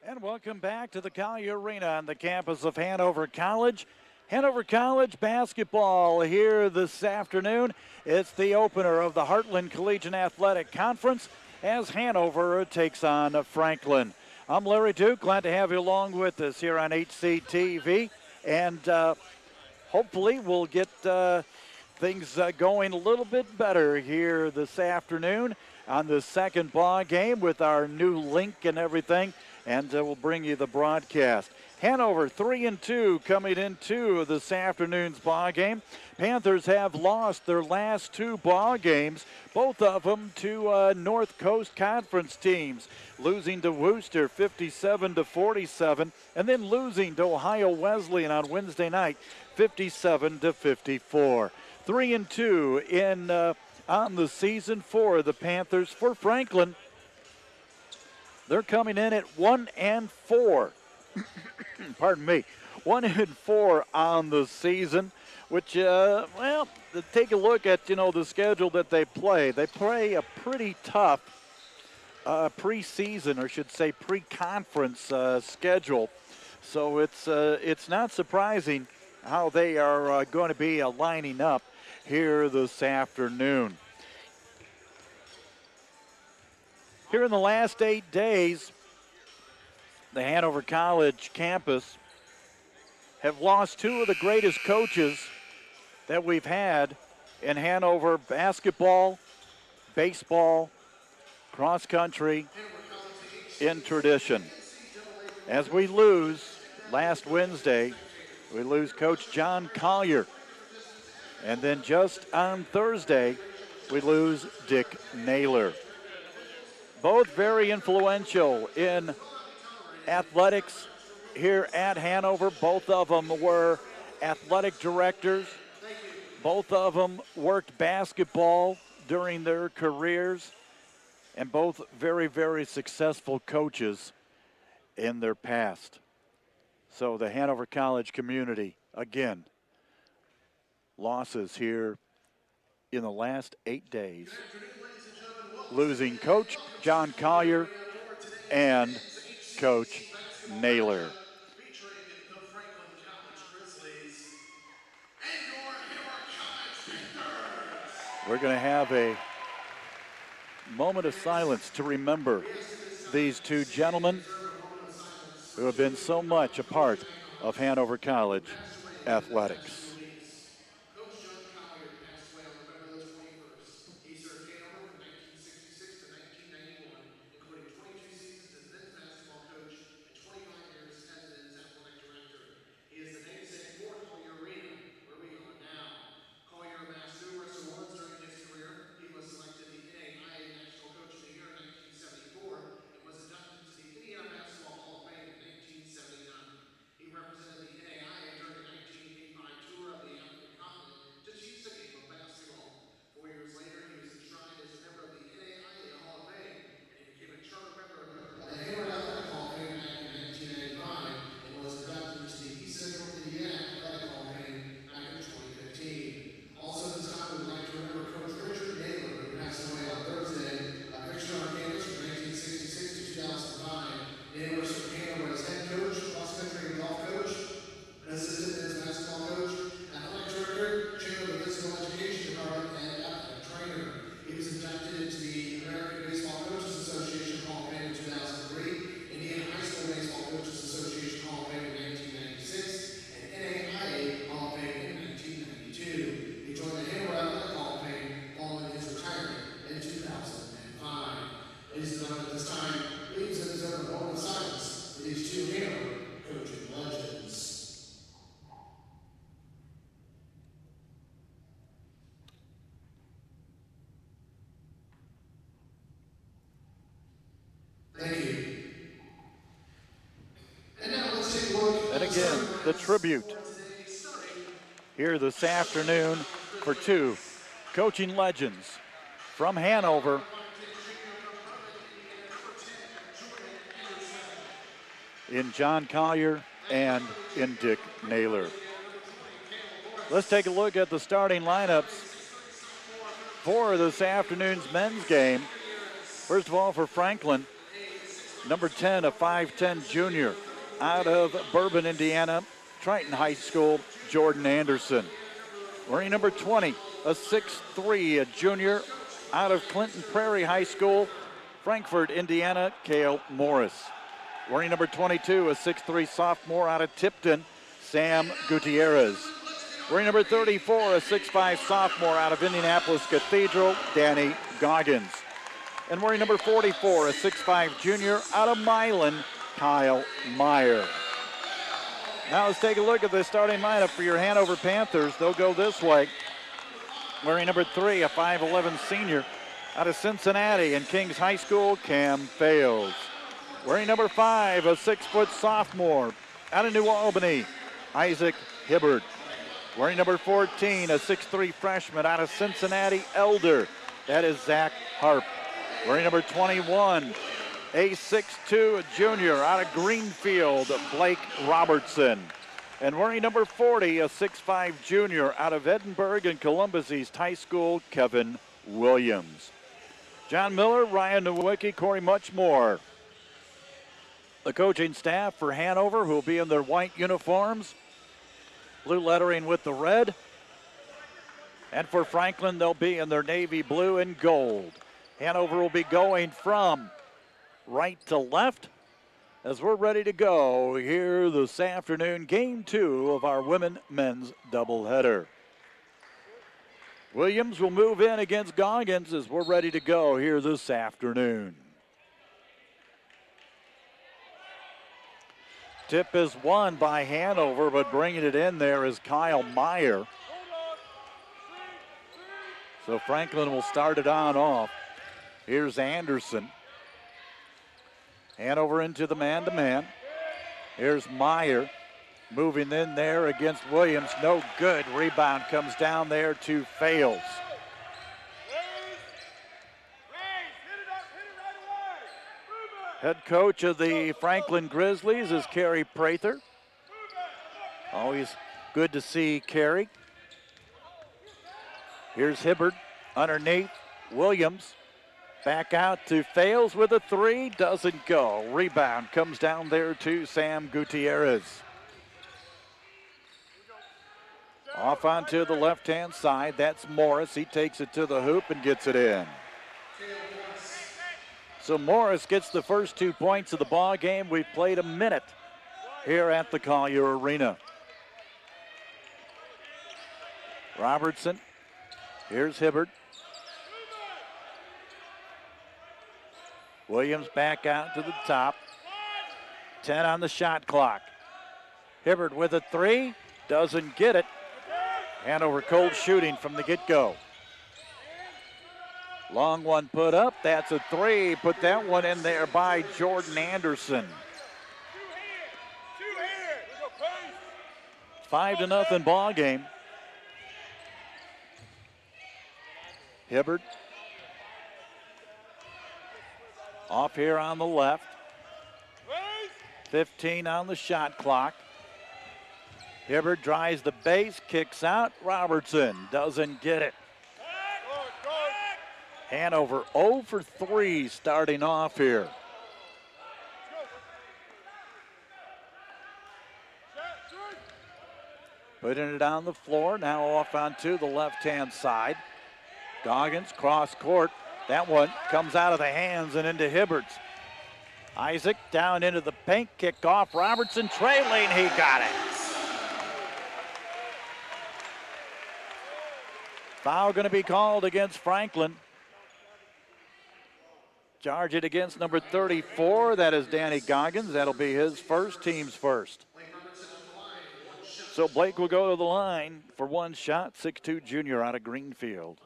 A: And welcome back to the Collier Arena on the campus of Hanover College. Hanover College basketball here this afternoon. It's the opener of the Heartland Collegiate Athletic Conference as Hanover takes on Franklin. I'm Larry Duke. Glad to have you along with us here on HCTV. And hopefully we'll get things going a little bit better here this afternoon on the second ball game with our new link and everything. And we'll bring you the broadcast. Hanover 3-2 coming into this afternoon's ball game. Panthers have lost their last two ball games, both of them to North Coast Conference teams, losing to Worcester 57-47, and then losing to Ohio Wesleyan on Wednesday night 57-54. 3-2 in on the season for the Panthers. For Franklin, they're coming in at 1-4. Pardon me. 1-4 on the season, which, well, take a look at, the schedule that they play. They play a pretty tough preseason, or should say pre-conference schedule. So it's not surprising how they are going to be lining up here this afternoon. Here in the last 8 days, the Hanover College campus have lost two of the greatest coaches that we've had in Hanover basketball, baseball, cross country, in tradition. As we lose last Wednesday, we lose Coach John Collier. And then just on Thursday, we lose Dick Naylor. Both very influential in athletics here at Hanover. Both of them were athletic directors. Both of them worked basketball during their careers. And both very, very successful coaches in their past. So the Hanover College community, again, losses here in the last 8 days. Losing Coach John Collier and Coach Naylor. We're going to have a moment of silence to remember these two gentlemen who have been so much a part of Hanover College athletics. The tribute here this afternoon for two coaching legends from Hanover. In John Collier and in Dick Naylor. Let's take a look at the starting lineups for this afternoon's men's game. First of all, for Franklin, Number 10, a 5'10 junior out of Bourbon, Indiana, Triton High School, Jordan Anderson. Wearing number 20, a 6'3", a junior out of Clinton Prairie High School, Frankfort, Indiana, Cale Morris. Wearing number 22, a 6'3" sophomore out of Tipton, Sam Gutierrez. Wearing number 34, a 6'5" sophomore out of Indianapolis Cathedral, Danny Goggins. And wearing number 44, a 6'5" junior out of Milan, Kyle Meyer. Now let's take a look at the starting lineup for your Hanover Panthers. They'll go this way. Wearing number 3, a 5'11" senior out of Cincinnati and Kings High School, Cam Fales. Wearing number 5, a 6-foot sophomore out of New Albany, Isaac Hibbard. Wearing number 14, a 6'3" freshman out of Cincinnati Elder, that is Zach Harp. Wearing number 21, a 6'2", junior out of Greenfield, Blake Robertson. And wearing number 40, a 6'5" junior out of Edinburgh and Columbus East High School, Kevin Williams. John Miller, Ryan Nowicki, Corey Muchmore. The coaching staff for Hanover, who will be in their white uniforms, blue lettering with the red. And for Franklin, they'll be in their navy blue and gold. Hanover will be going from right to left as we're ready to go here this afternoon, game 2 of our women-men's doubleheader. Williams will move in against Goggins as we're ready to go here this afternoon. Tip is won by Hanover, but bringing it in there is Kyle Meyer. So Franklin will start it on off. Here's Anderson. Hanover into the man-to-man. Here's Meyer moving in there against Williams. No good. Rebound comes down there to Fales. Head coach of the Franklin Grizzlies is Kerry Prather. Always good to see Kerry. Here's Hibbard underneath Williams. Back out to Fales with a 3, doesn't go. Rebound comes down there to Sam Gutierrez. Off onto the left-hand side, that's Morris. He takes it to the hoop and gets it in. So Morris gets the first 2 points of the ball game. We've played a minute here at the Collier Arena. Robertson, here's Hibbard. Williams back out to the top. 10 on the shot clock. Hibbard with a 3, doesn't get it. Hanover cold shooting from the get-go. Long one put up, that's a 3. Put that one in there by Jordan Anderson. 5-0 ball game. Hibbard off here on the left. 15 on the shot clock. Hibbard drives the base, kicks out. Robertson doesn't get it. Hanover 0 for 3 starting off here. Putting it on the floor, now off onto the left-hand side. Goggins, cross court. That one comes out of the hands and into Hibbard's. Isaac down into the paint, kick off. Robertson trailing, he got it. Foul going to be called against Franklin. Charge it against number 34, that is Danny Goggins. That'll be his first, team's first. So Blake will go to the line for one shot, 6'2" junior out of Greenfield.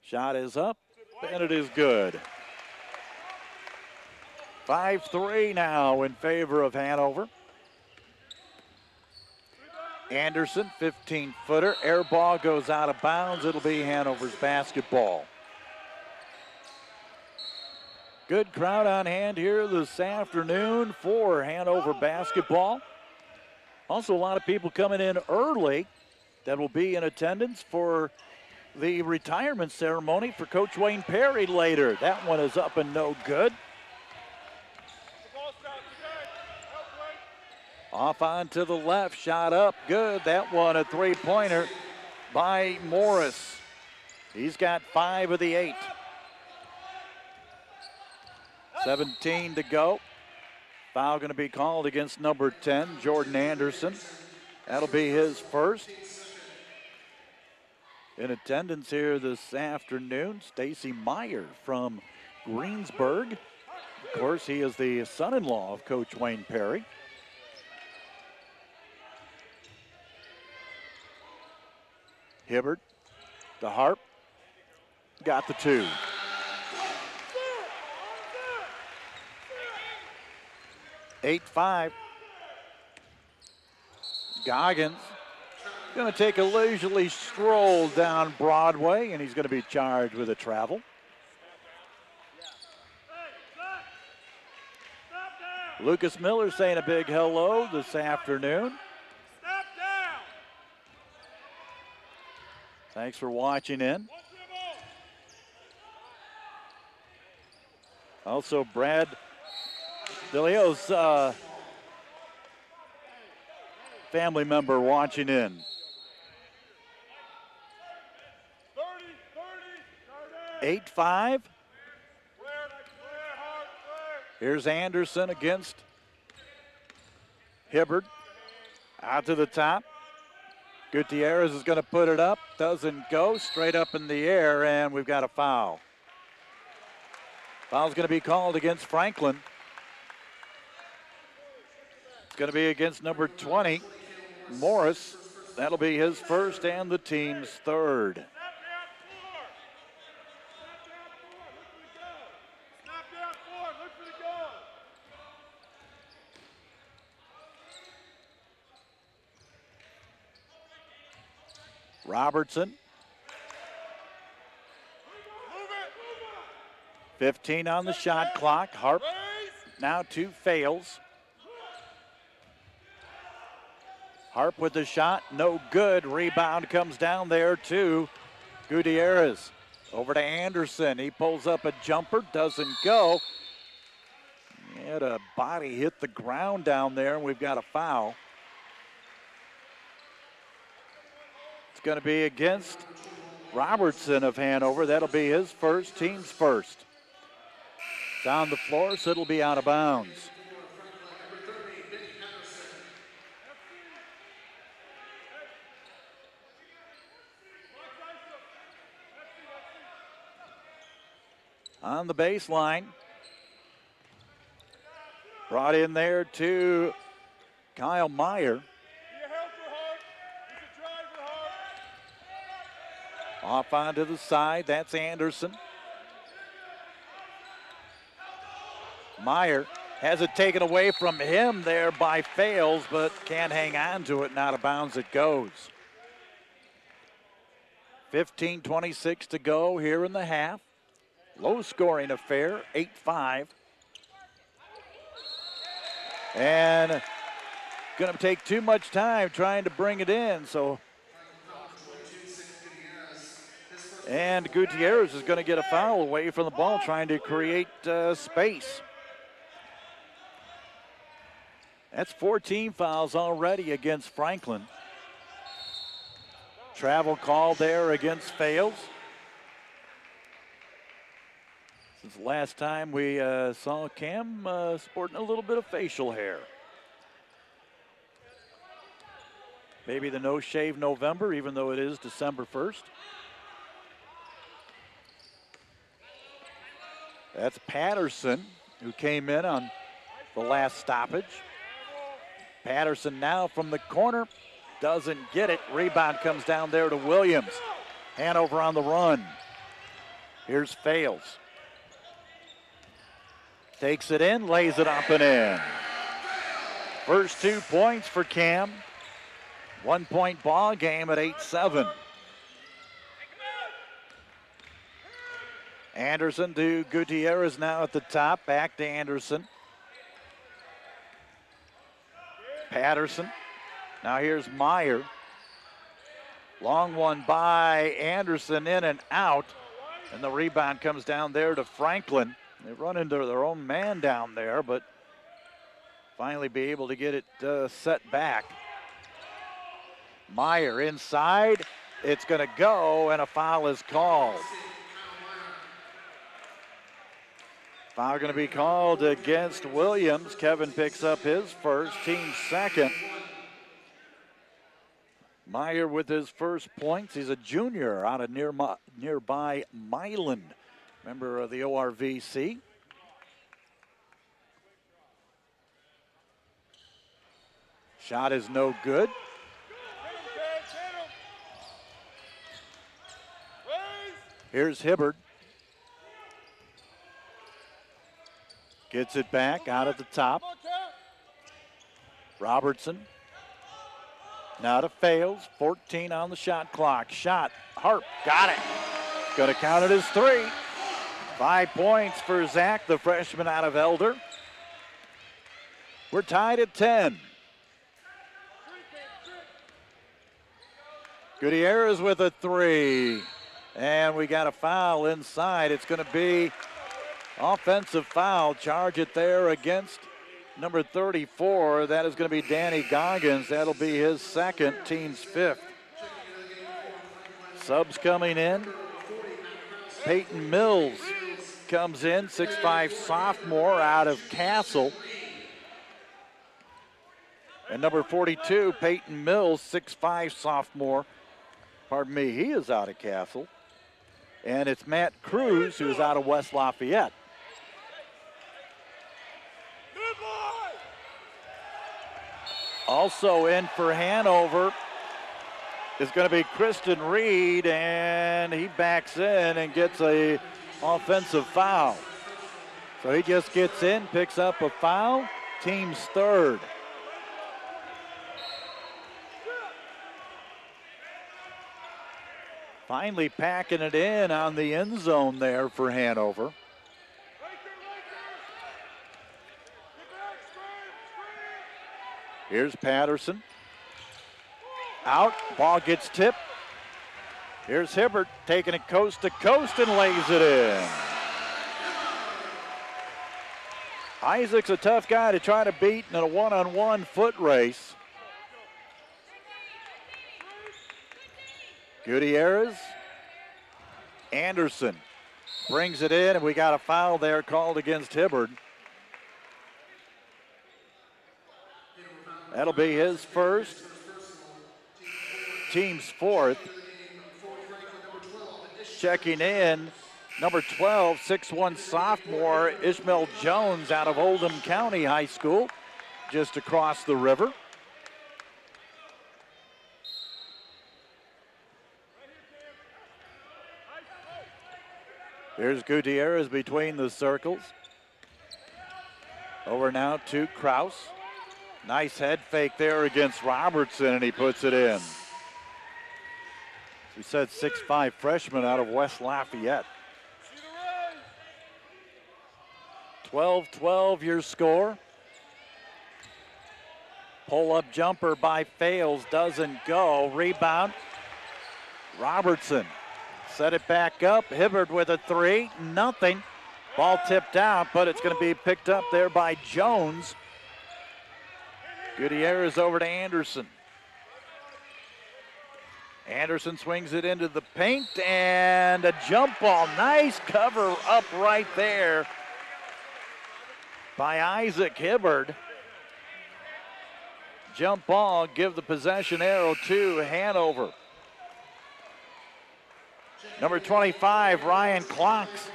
A: Shot is up, and it is good. 5-3 now in favor of Hanover. Anderson, 15-footer. Air ball goes out of bounds. It'll be Hanover's basketball. Good crowd on hand here this afternoon for Hanover basketball. Also, a lot of people coming in early that will be in attendance for the retirement ceremony for Coach Wayne Perry later. That one is up and no good. Off on to the left, shot up, good. That one a three-pointer by Morris. He's got 5 of the 8. 17 to go. Foul going to be called against number 10, Jordan Anderson. That'll be his first. In attendance here this afternoon, Stacy Meyer from Greensburg. Of course, he is the son-in-law of Coach Wayne Perry. Hibbert to Harp. Got the 2. Eight-5. Goggins going to take a leisurely stroll down Broadway, and he's going to be charged with a travel. Lucas Miller saying a big hello this afternoon. Thanks for watching in. Also, Brad DeLeo's family member watching in. 8-5. Here's Anderson against Hibbert. Out to the top. Gutierrez is going to put it up. Doesn't go. Straight up in the air, and we've got a foul. Foul's going to be called against Franklin. It's going to be against number 20, Morris. That'll be his first and the team's third. Robertson. 15 on the shot clock. Harp now 2 fails. Harp with the shot, no good. Rebound comes down there to Gutierrez. Over to Anderson. He pulls up a jumper, doesn't go. He had a body hit the ground down there, and we've got a foul. It's going to be against Robertson of Hanover. That'll be his first, team's first. It's on the floor, so it'll be out of bounds. On the baseline. Brought in there to Kyle Meyer. Off onto the side, that's Anderson. Meyer has it taken away from him there by Fails, but can't hang on to it, and out of bounds it goes. 15:26 to go here in the half. Low scoring affair, 8-5. And going to take too much time trying to bring it in, so. And Gutierrez is going to get a foul away from the ball, trying to create space. That's 14 fouls already against Franklin. Travel call there against Fails. Since the last time we saw Cam sporting a little bit of facial hair. Maybe the no shave November, even though it is December 1st. That's Patterson, who came in on the last stoppage. Patterson now from the corner, doesn't get it. Rebound comes down there to Williams. Hanover on the run. Here's Fails. Takes it in, lays it up and in. First 2 points for Cam. 1 point ball game at 8-7. Anderson to Gutierrez now at the top. Back to Anderson. Patterson. Now here's Meyer. Long one by Anderson, in and out. And the rebound comes down there to Franklin. They run into their own man down there, but finally be able to get it set back. Meyer inside. It's going to go, and a foul is called. Foul going to be called against Williams. Kevin picks up his first, team second. Meyer with his first points. He's a junior out of nearby Milan, member of the ORVC. Shot is no good. Here's Hibbard. Gets it back out at the top. Robertson. Now to Fails. 14 on the shot clock. Shot. Harp. Got it. Going to count it as 3. 5 points for Zach, the freshman out of Elder. We're tied at 10. Gutierrez with a 3. And we got a foul inside. It's going to be offensive foul. Charge it there against number 34. That is going to be Danny Goggins. That'll be his second, team's 5th. Subs coming in. Peyton Mills comes in, 6'5" sophomore out of Castle. And number 42, Peyton Mills, 6'5" sophomore. Pardon me, he is out of Castle. And it's Matt Cruz, who's out of West Lafayette. Also in for Hanover is going to be Kristen Reed, and he backs in and gets a offensive foul. So he just gets in, picks up a foul, team's 3rd. Finally packing it in on the end zone there for Hanover. Here's Patterson. Out, ball gets tipped. Here's Hibbert taking it coast to coast and lays it in. Isaac's a tough guy to try to beat in a one-on-one foot race. Gutierrez. Anderson brings it in, and we got a foul there called against Hibbard. That'll be his first, team's 4th. Checking in, number 12, 6'1" sophomore, Ishmael Jones out of Oldham County High School, just across the river. Here's Gutierrez between the circles. Over now to Kraus. Nice head fake there against Robertson, and he puts it in. We said 6'5" freshman out of West Lafayette. 12-12 your score. Pull-up jumper by Fails doesn't go. Rebound. Robertson set it back up. Hibbard with a 3. Nothing. Ball tipped out, but it's going to be picked up there by Jones. Gutierrez over to Anderson. Anderson swings it into the paint, and a jump ball. Nice cover up right there by Isaac Hibbard. Jump ball, give the possession arrow to Hanover. Number 25, Ryan Clocks,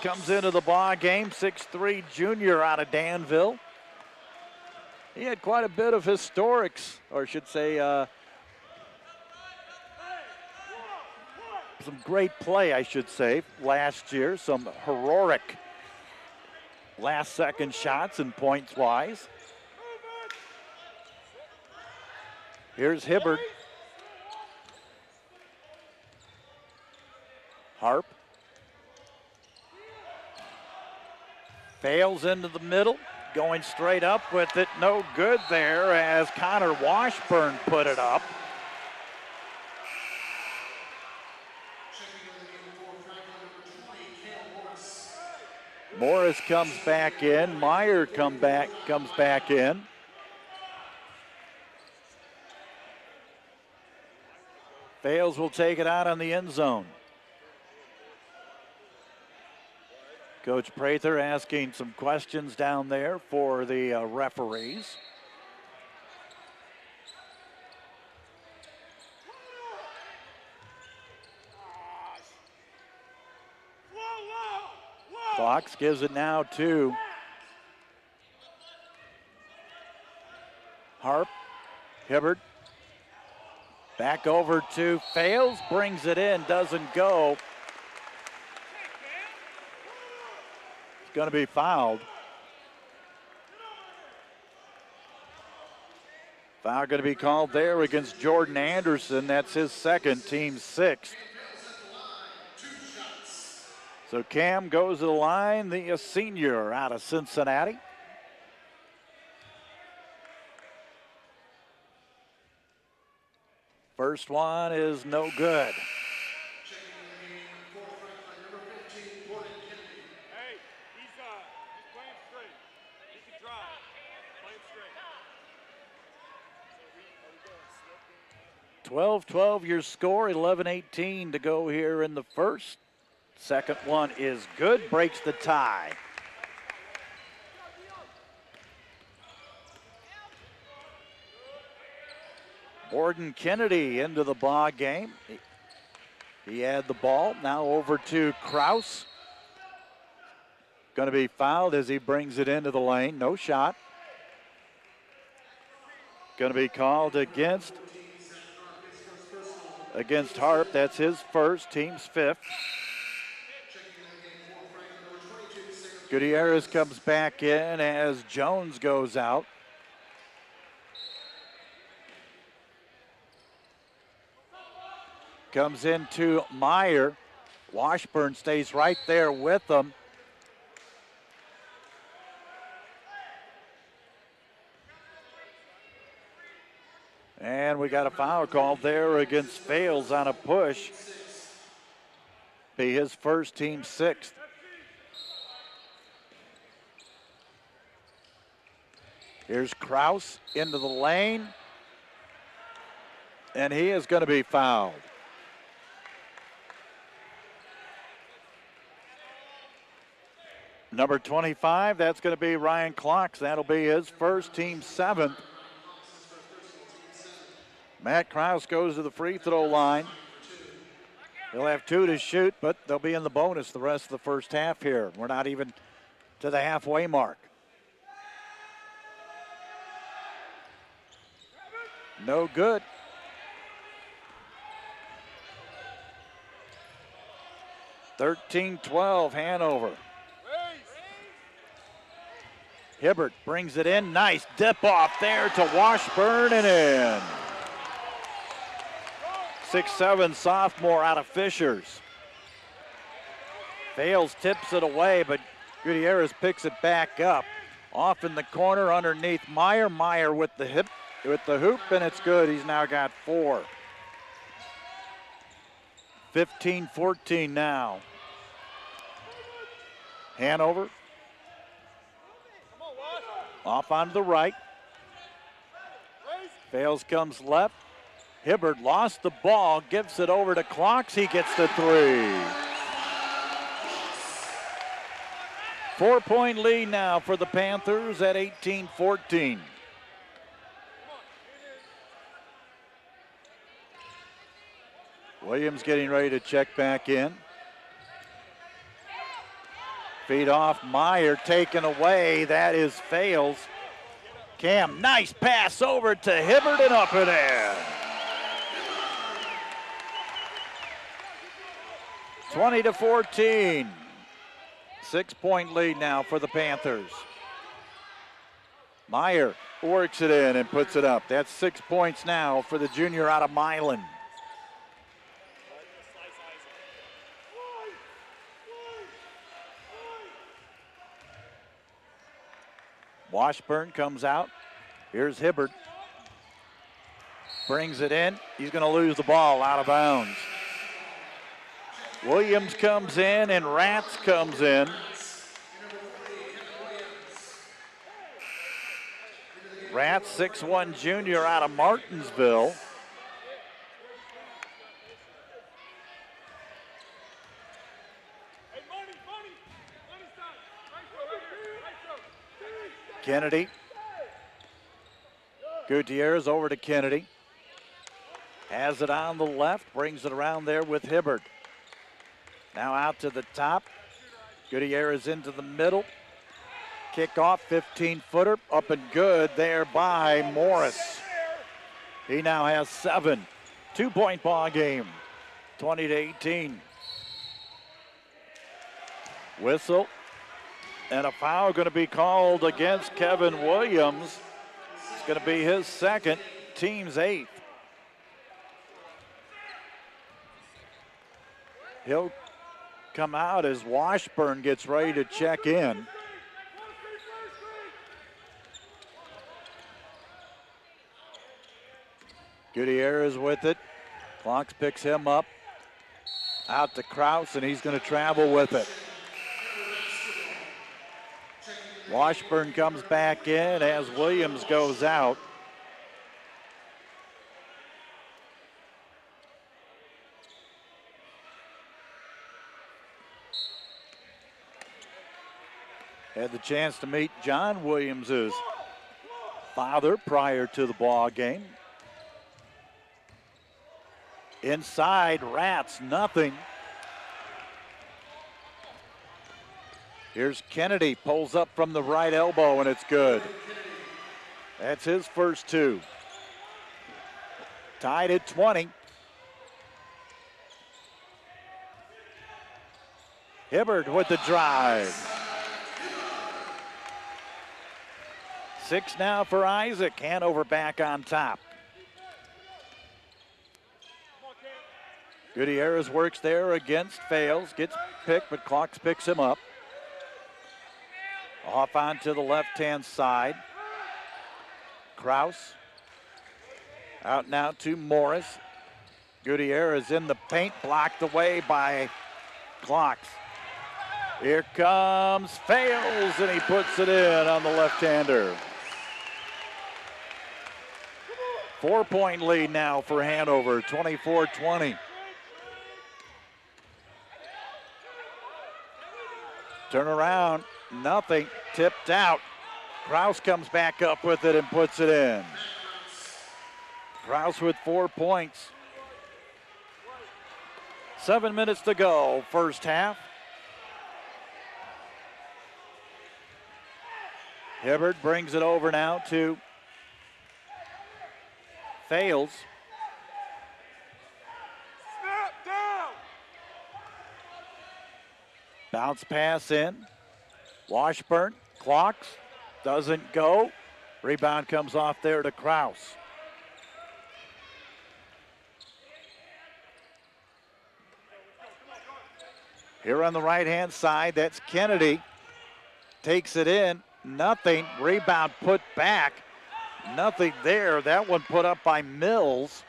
A: comes into the ball game, 6'3" junior out of Danville. He had quite a bit of historics, or I should say, some great play, I should say, last year. Some heroic last-second shots and points-wise. Here's Hibbard. Harp. Fails into the middle. Going straight up with it. No good there as Connor Washburn put it up. Morris comes back in. Meyer comes back in. Fales will take it out on the end zone. Coach Prather asking some questions down there for the referees. Fox gives it now to Harp. Hibbert. Back over to Fales, brings it in, doesn't go. It's going to be fouled. Foul going to be called there against Jordan Anderson. That's his second, team sixth. So Cam goes to the line, the senior out of Cincinnati. First one is no good.
H: Hey, he's playing straight. He can drive. Play him straight.
A: 12-12 your score, 11-18 to go here in the first. Second one is good, breaks the tie. Borden Kennedy into the ball game. He had the ball. Now over to Kraus. Going to be fouled as he brings it into the lane. No shot. Going to be called against Harp. That's his first, team's fifth. Gutierrez comes back in as Jones goes out. Comes into Meyer. Washburn stays right there with them. And we got a foul called there against Fales on a push. Be his first, team sixth. Here's Kraus into the lane. And he is going to be fouled. Number 25, that's going to be Ryan Clocks. That'll be his first, team seventh. Matt Kraus goes to the free throw line. He'll have two to shoot, but they'll be in the bonus the rest of the first half here. We're not even to the halfway mark. No good. (13-12) Hanover. Hibbert brings it in. Nice dip off there to Washburn and in. 6'7" sophomore out of Fishers. Fales, tips it away, but Gutierrez picks it back up. Off in the corner underneath Meyer. Meyer with the hoop, and it's good. He's now got four. 15-14 now. Hanover. Off onto the right. Fales comes left. Hibbert lost the ball, gives it over to Clocks. He gets the three. 4-point lead now for the Panthers at 18-14. Williams getting ready to check back in. Feed off Meyer, taken away. That is Fales. Cam, nice pass over to Hibbert and up and in. 20-14. 6-point lead now for the Panthers. Meyer works it in and puts it up. That's 6 points now for the junior out of Milan. Washburn comes out. Here's Hibbert. Brings it in. He's going to lose the ball out of bounds. Williams comes in and Ratz comes in. Rat, 6'1" junior out of Martinsville. Kennedy. Gutierrez over to Kennedy. Has it on the left, brings it around there with Hibbard. Now out to the top. Gutierrez into the middle. Kickoff, 15-footer, up and good there by Morris. He now has 7. 2-point ball game, 20-18. Whistle, and a foul going to be called against Kevin Williams. It's going to be his second, team's 8th. He'll come out as Washburn gets ready to check in. Gutierrez with it. Clocks picks him up. Out to Kraus, and he's going to travel with it. Washburn comes back in as Williams goes out. Had the chance to meet John Williams's father prior to the ball game. Inside, Rats, nothing. Here's Kennedy, pulls up from the right elbow, and it's good. That's his first 2. Tied at 20. Hibbard with the drive. 6 now for Isaac. Hanover back on top. Gutierrez works there against, fails, gets picked, but Clocks picks him up. Off onto the left-hand side. Kraus. Out now to Morris. Gutierrez in the paint, blocked away by Clocks. Here comes Fails, and he puts it in on the left-hander. 4-point lead now for Hanover, 24-20. Turn around, nothing, tipped out. Kraus comes back up with it and puts it in. Kraus with 4 points. 7 minutes to go, first half. Hibbard brings it over now to Fails. Bounce pass in. Washburn, Clocks, doesn't go. Rebound comes off there to Kraus. Here on the right-hand side, that's Kennedy. Takes it in, nothing. Rebound put back, nothing there. That one put up by Mills.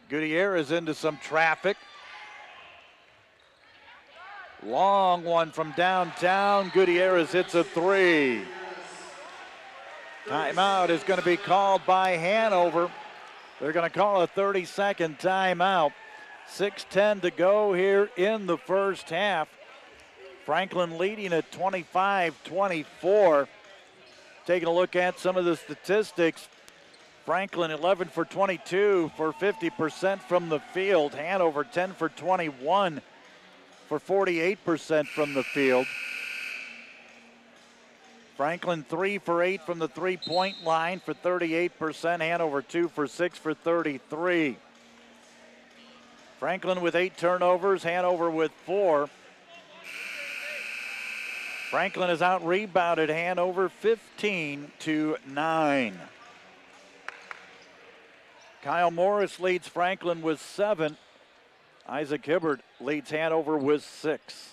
A: Gutierrez into some traffic. Long one from downtown. Gutierrez hits a 3. Timeout is going to be called by Hanover. They're going to call a 30-second timeout. 6:10 to go here in the first half. Franklin leading at 25-24. Taking a look at some of the statistics. Franklin 11 for 22 for 50% from the field. Hanover 10 for 21 for 48% from the field. Franklin 3 for 8 from the three-point line for 38%. Hanover 2 for 6 for 33. Franklin with 8 turnovers, Hanover with 4. Franklin has out-rebounded Hanover 15-9. Kyle Morris leads Franklin with 7. Isaac Hibbard leads Hanover with 6.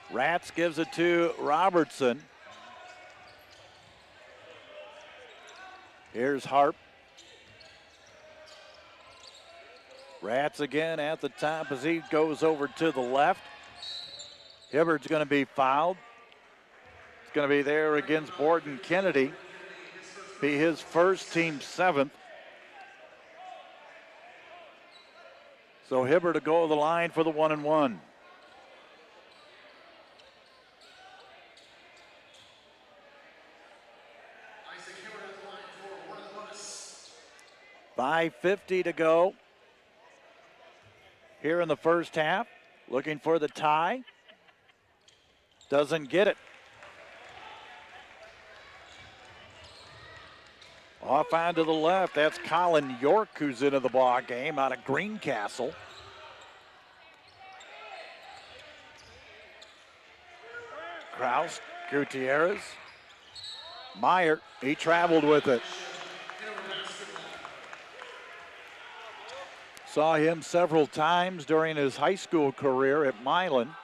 A: Rats gives it to Robertson. Here's Harp. Rats again at the top as he goes over to the left. Hibbard's going to be fouled. It's going to be there against Borden Kennedy. Be his first, team 7th. So Hibbard to go to the line for the 1-and-1. .550 to go here in the first half. Looking for the tie. Doesn't get it. Off onto the left, that's Colin York who's into the ball game out of Greencastle. Kraus, Gutierrez, Meyer, he traveled with it. Saw him several times during his high school career at Milan.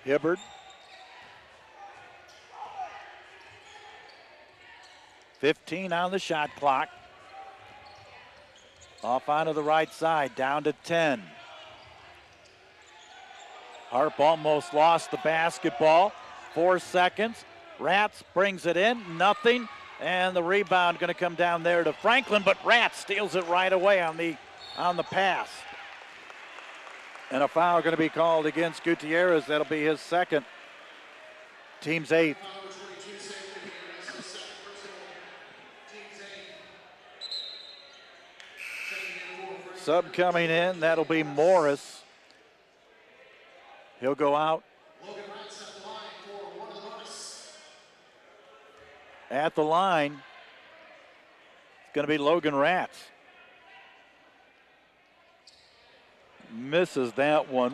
A: Hibbard. 15 on the shot clock. Off onto the right side, down to 10. Harp almost lost the basketball. 4 seconds. Rats brings it in, nothing. And the rebound going to come down there to Franklin, but Rats steals it right away on the pass. And a foul going to be called against Gutierrez. That'll be his second. Team's 8th. Sub coming in, that'll be Morris. He'll go out. At the line, it's going to be Logan Rats. Misses that one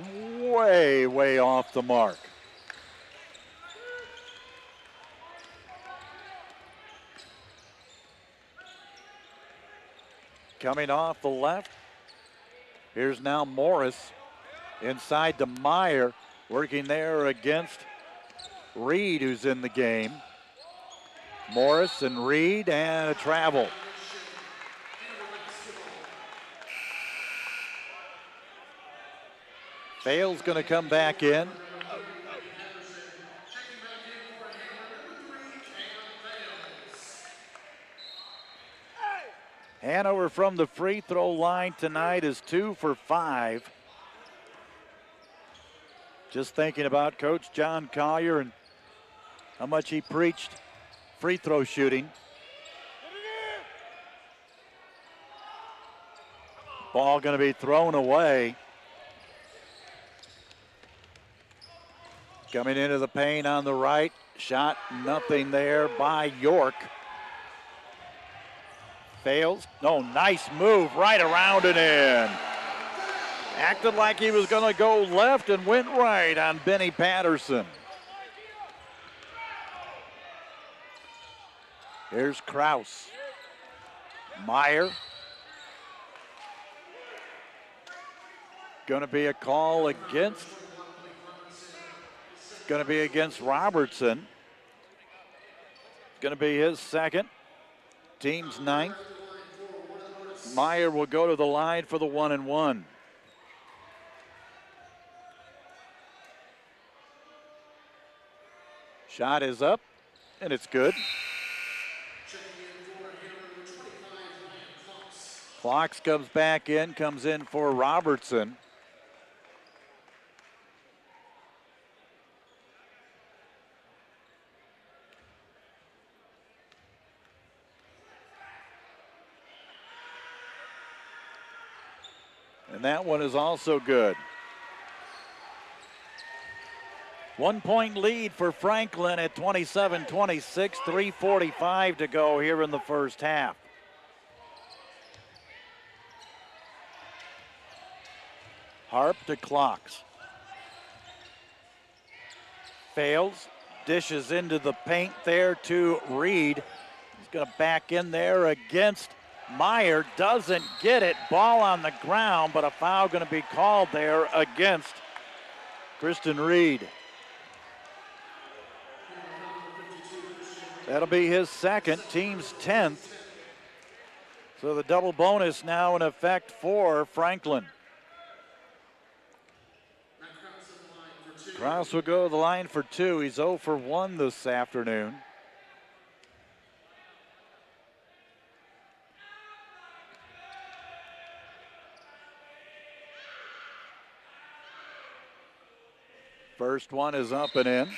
A: way, way off the mark. Coming off the left. Here's now Morris inside to Meyer, working there against Reed, who's in the game. Morris and Reed, and a travel. Bale's going to come back in. Hanover from the free throw line tonight is 2 for 5. Just thinking about Coach John Collier and how much he preached free throw shooting. Ball going to be thrown away. Coming into the paint on the right. Shot nothing there by York. Fails. No, nice move right around and in. Acted like he was going to go left and went right on Benny Patterson. Here's Kraus. Meyer. Going to be a call against. Going to be against Robertson. Going to be his second. Team's 9th. Meyer will go to the line for the 1-and-1. Shot is up, and it's good. Fox comes back in, comes in for Robertson. And that one is also good. 1 point lead for Franklin at 27-26, 3:45 to go here in the first half. Harp to Clocks. Fails, dishes into the paint there to Reed. He's going to back in there against Meyer, doesn't get it. Ball on the ground, but a foul going to be called there against Kristen Reed. That'll be his second, team's 10th. So the double bonus now in effect for Franklin. Krause will go to the line for 2. He's 0 for 1 this afternoon. First one is up and in.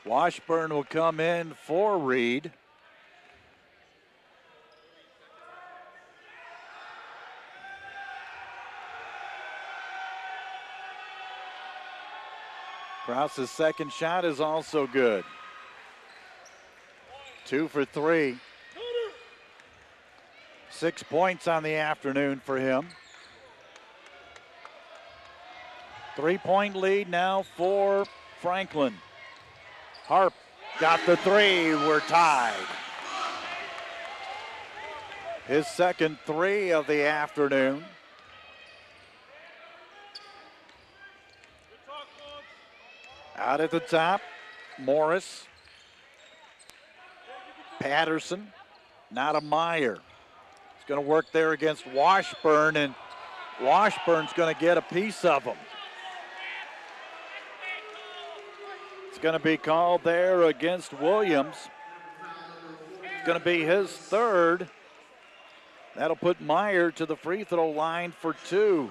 A: Washburn will come in for Reed. Krause's second shot is also good. 2 for 3. 6 points on the afternoon for him. 3-point lead now for Franklin. Harp got the 3. We're tied. His second 3 of the afternoon. Out at the top, Morris. Patterson, not a Meyer. He's going to work there against Washburn, and Washburn's going to get a piece of him. It's going to be called there against Williams. It's going to be his third. That'll put Meyer to the free throw line for 2.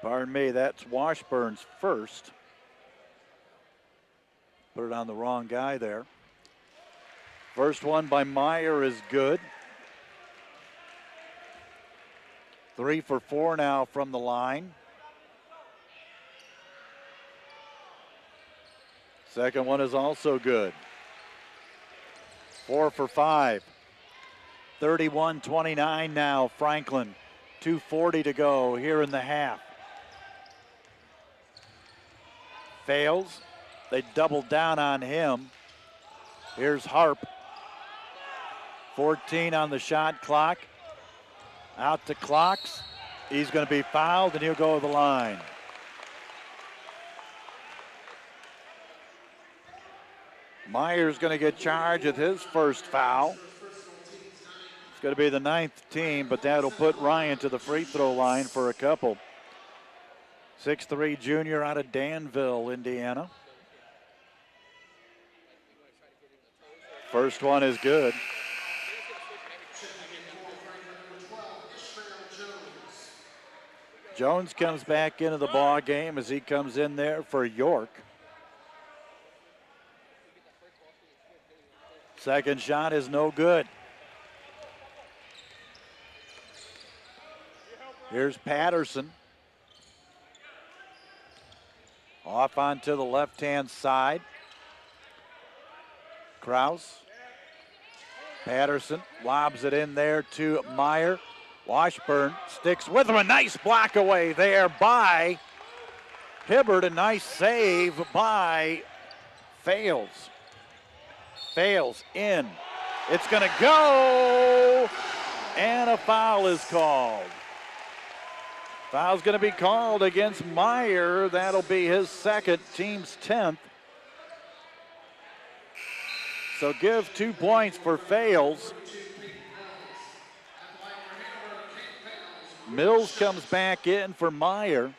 A: Pardon me, that's Washburn's first. Put it on the wrong guy there. First one by Meyer is good. 3 for 4 now from the line. Second one is also good. 4 for 5. 31-29 now, Franklin. 2:40 to go here in the half. Fails. They doubled down on him. Here's Harp. 14 on the shot clock. Out to Clocks. He's going to be fouled, and he'll go to the line. Meyer's going to get charged with his first foul. It's going to be the 9th team, but that'll put Ryan to the free throw line for a couple. 6'3" junior out of Danville, Indiana. First one is good. Jones comes back into the ball game as he comes in there for York. Second shot is no good. Here's Patterson. Off onto the left-hand side. Krause. Patterson lobs it in there to Meyer. Washburn sticks with him. A nice block away there by Hibbert. A nice save by Fails. Fails in. It's going to go, and a foul is called. Foul's going to be called against Meyer. That'll be his second, team's 10th. So give 2 points for Fails. Mills comes back in for Meyer.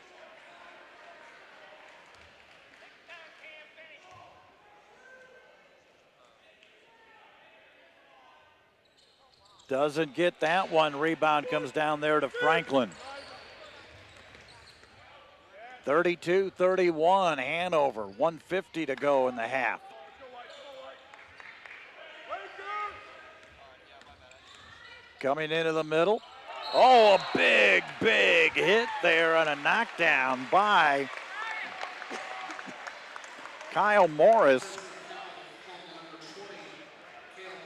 A: Doesn't get that one. Rebound comes down there to Franklin. 32-31, Hanover. 1:50 to go in the half. Coming into the middle. Oh, a big, big hit there on a knockdown by Kyle Morris.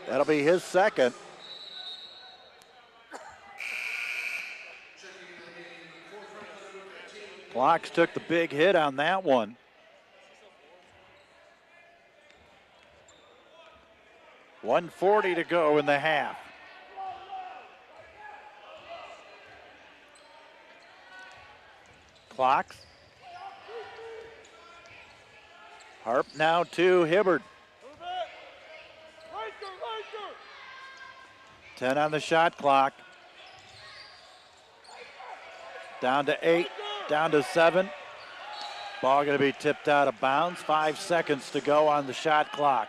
A: That'll be his second. Clocks took the big hit on that one. $1:40 to go in the half. clocks. Harp now to Hibbard. 10 on the shot clock. Down to 8, down to 7. Ball going to be tipped out of bounds. 5 seconds to go on the shot clock.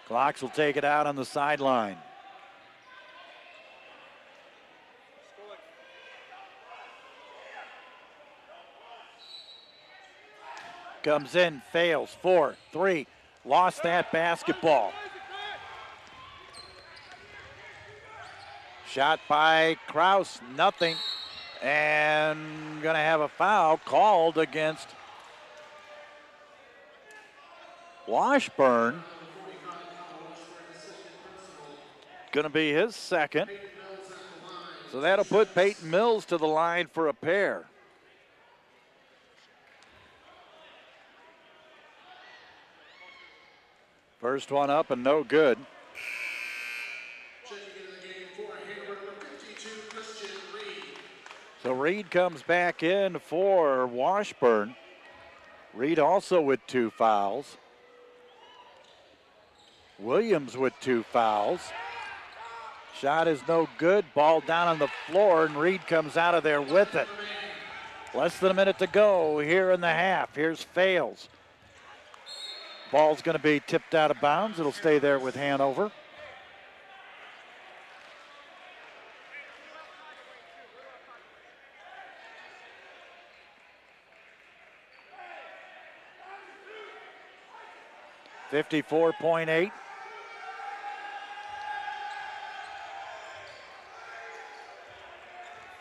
A: Clocks will take it out on the sideline. Comes in, fails, 4, 3. Lost that basketball. Shot by Kraus, nothing. And going to have a foul called against Washburn. Going to be his second. So that'll put Peyton Mills to the line for a pair. First one up and no good. So Reed comes back in for Washburn. Reed also with 2 fouls. Williams with 2 fouls. Shot is no good. Ball down on the floor, and Reed comes out of there with it. Less than a minute to go here in the half. Here's Fales. Ball's going to be tipped out of bounds. It'll stay there with Hanover. .8.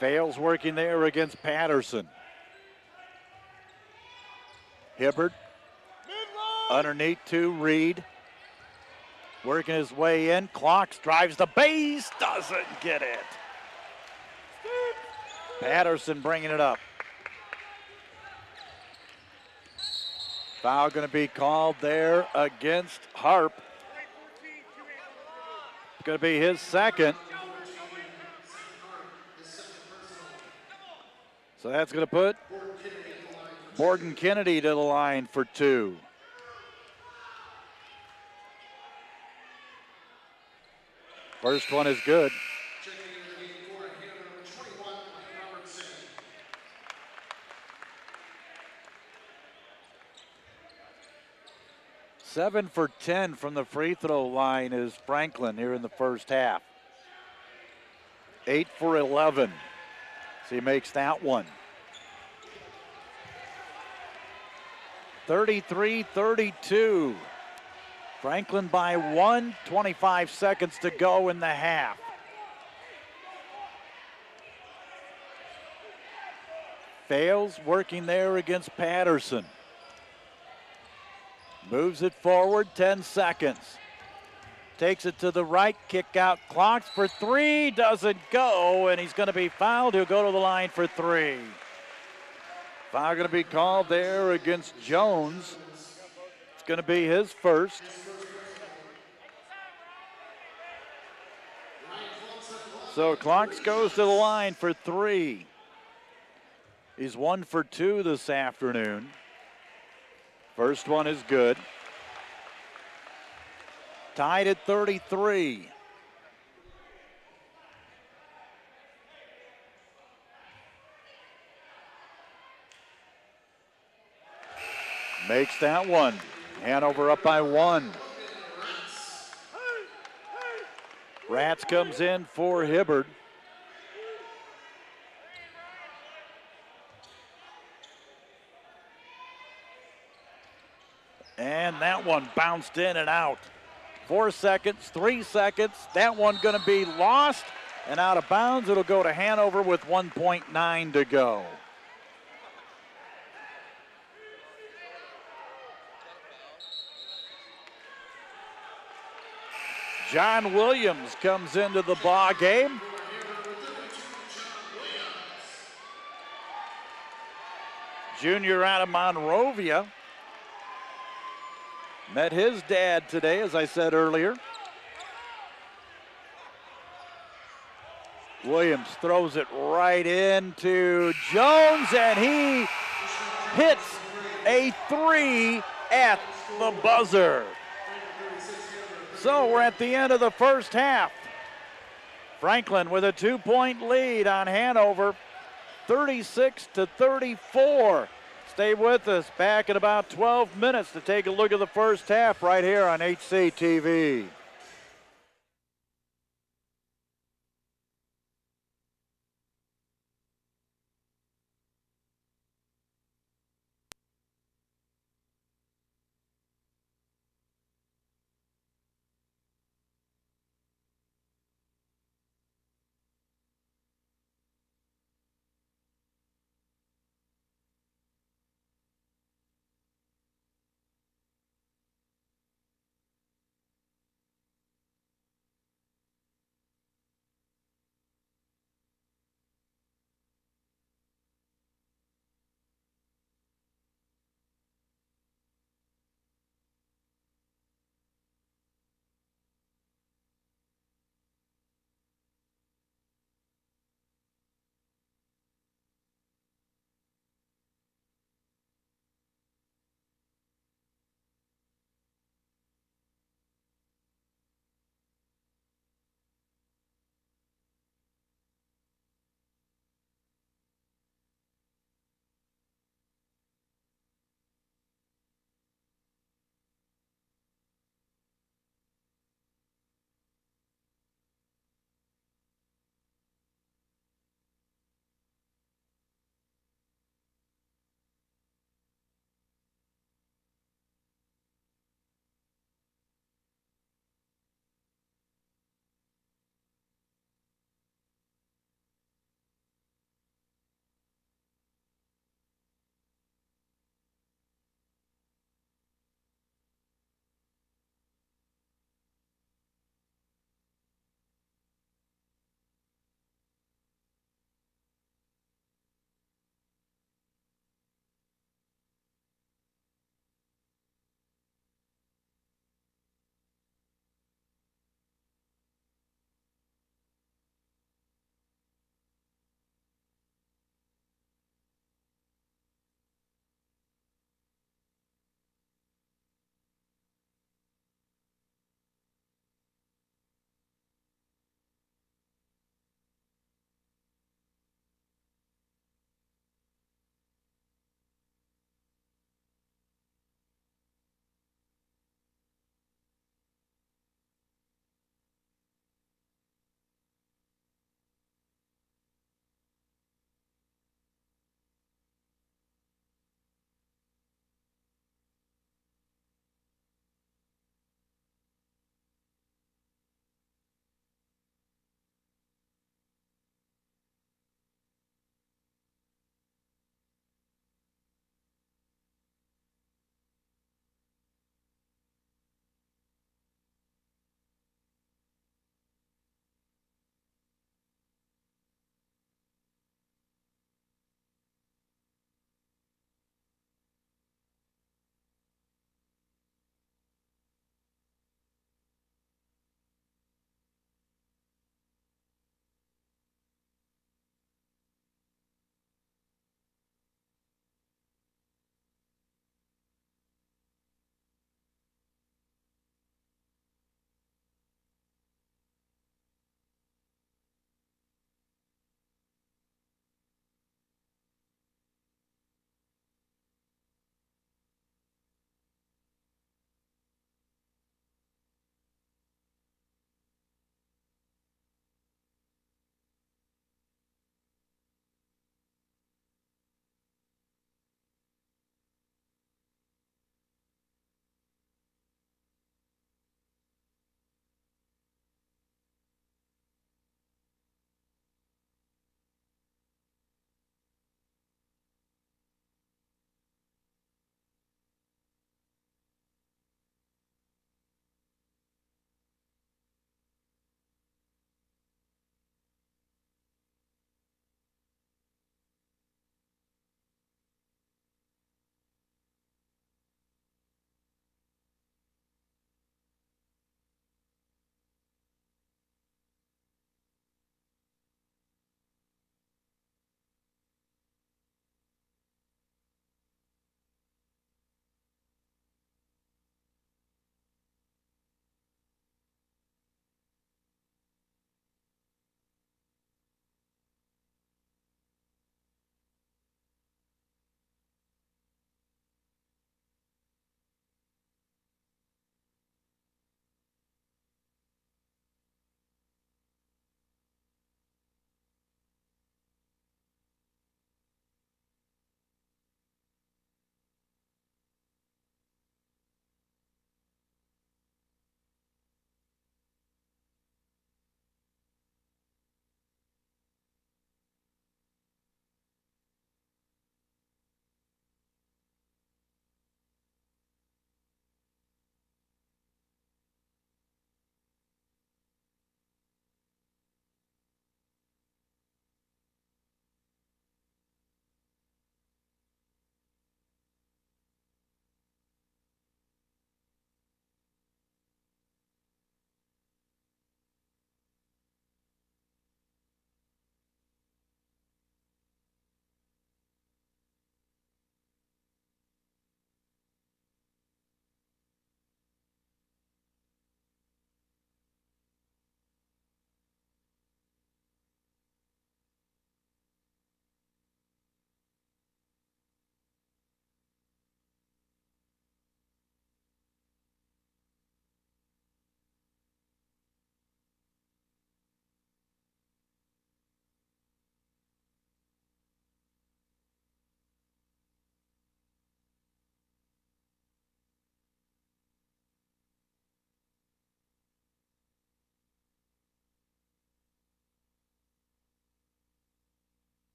A: Fales working there against Patterson. Hibbard underneath to Reed. Working his way in. Clocks drives the base. Doesn't get it. Patterson bringing it up. Foul going to be called there against Harp. It's going to be his second. So that's going to put Borden Kennedy to the line for 2. First one is good. Seven for 10 from the free throw line is Franklin here in the first half. 8 for 11. So he makes that one. 33-32. Franklin by 1, 25 seconds to go in the half. Fales working there against Patterson. Moves it forward, 10 seconds. Takes it to the right, kick out, clocks for 3, doesn't go, and he's going to be fouled. He'll go to the line for 3. Foul going to be called there against Jones. It's going to be his first. So Clocks goes to the line for 3. He's 1 for 2 this afternoon. First one is good. Tied at 33. Makes that one. Hanover up by 1. Rats comes in for Hibbard. And that one bounced in and out. 4 seconds, 3 seconds. That one going to be lost and out of bounds. It'll go to Hanover with 1.9 to go. John Williams comes into the ball game. Junior out of Monrovia. Met his dad today, as I said earlier. Williams throws it right into Jones, and he hits a 3 at the buzzer. So we're at the end of the first half. Franklin with a 2-point lead on Hanover, 36-34. Stay with us. Back in about 12 minutes to take a look at the first half right here on HCTV.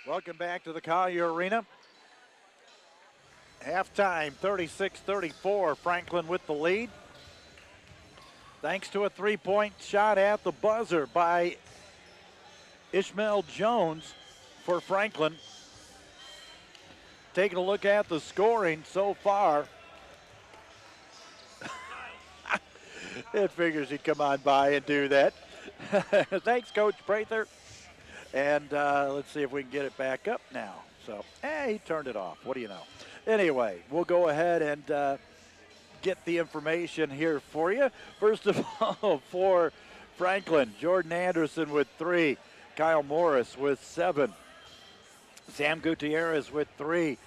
A: Welcome back to the Collier Arena. Halftime, 36-34, Franklin with the lead. Thanks to a three-point shot at the buzzer by Ishmael Jones for Franklin. Taking a look at the scoring so far. It figures he'd come on by and do that. Thanks, Coach Prather. And let's see if we can get it back up now. So, he turned it off. What do you know? Anyway, we'll go ahead and get the information here for you. First of all, for Franklin, Jordan Anderson with 3. Kyle Morris with 7. Sam Gutierrez with 3.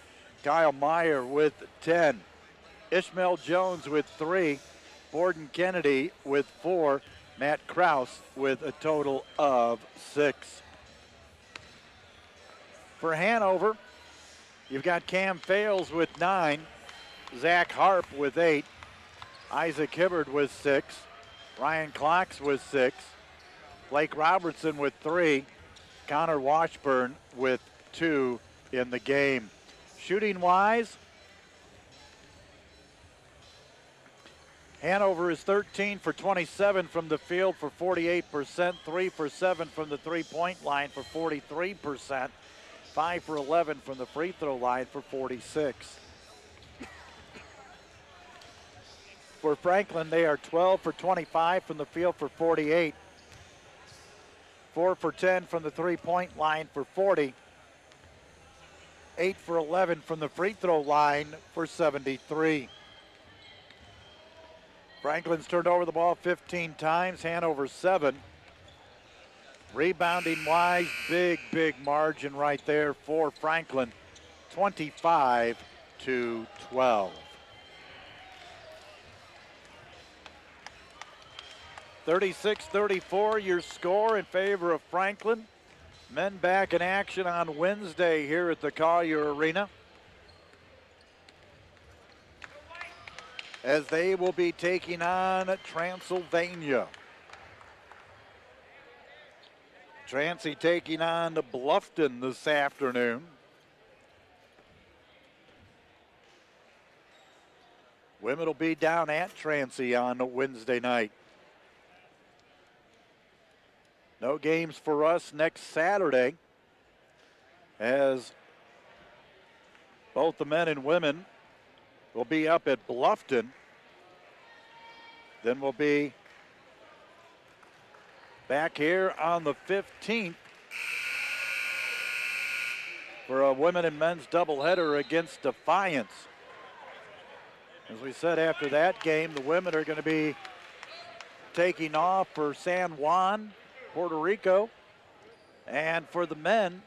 A: Kyle Meyer with 10. Ishmael Jones with 3. Borden Kennedy with 4. Matt Kraus with a total of 6. For Hanover, you've got Cam Fales with 9. Zach Harp with 8. Isaac Hibbard with 6. Ryan Clocks with 6. Blake Robertson with 3. Connor Washburn with 2 in the game. Shooting-wise, Hanover is 13 for 27 from the field for 48%, 3 for 7 from the three-point line for 43%, 5 for 11 from the free throw line for 46. For Franklin, they are 12 for 25 from the field for 48, 4 for 10 from the three-point line for 40, 8 for 11 from the free throw line for 73. Franklin's turned over the ball 15 times, Hanover 7. Rebounding-wise, big margin right there for Franklin, 25-12. 36-34, your score in favor of Franklin. Men back in action on Wednesday here at the Collier Arena, as they will be taking on Transylvania. Transy taking on Bluffton this afternoon. Women will be down at Transy on Wednesday night. No games for us next Saturday, as both the men and women will be up at Bluffton. Then we'll be back here on the 15th for a women and men's doubleheader against Defiance. As we said, after that game, the women are going to be taking off for San Juan, Puerto Rico. And for the men,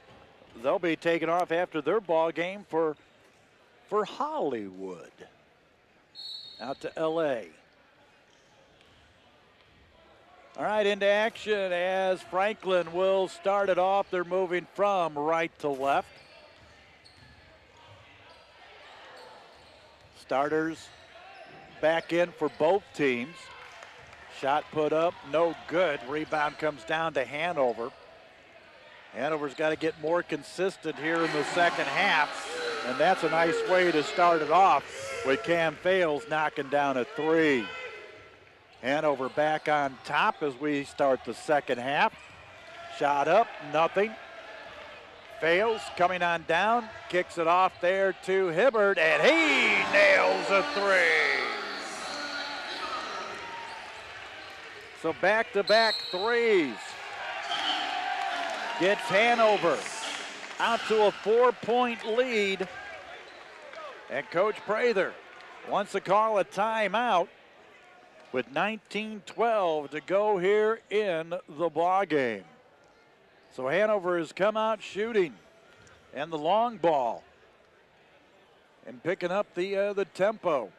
A: they'll be taking off after their ball game for Hollywood, out to LA. All right, into action as Franklin will start it off. They're moving from right to left. Starters back in for both teams. Shot put up, no good. Rebound comes down to Hanover. Hanover's got to get more consistent here in the second half, and that's a nice way to start it off with Cam Fales knocking down a 3. Hanover back on top as we start the second half. Shot up, nothing. Fales coming on down, kicks it off there to Hibbard, and he nails a 3. So back-to-back threes. Gets Hanover out to a 4-point lead. And Coach Prather wants to call a timeout with 19-12 to go here in the ball game. So Hanover has come out shooting and the long ball and picking up the tempo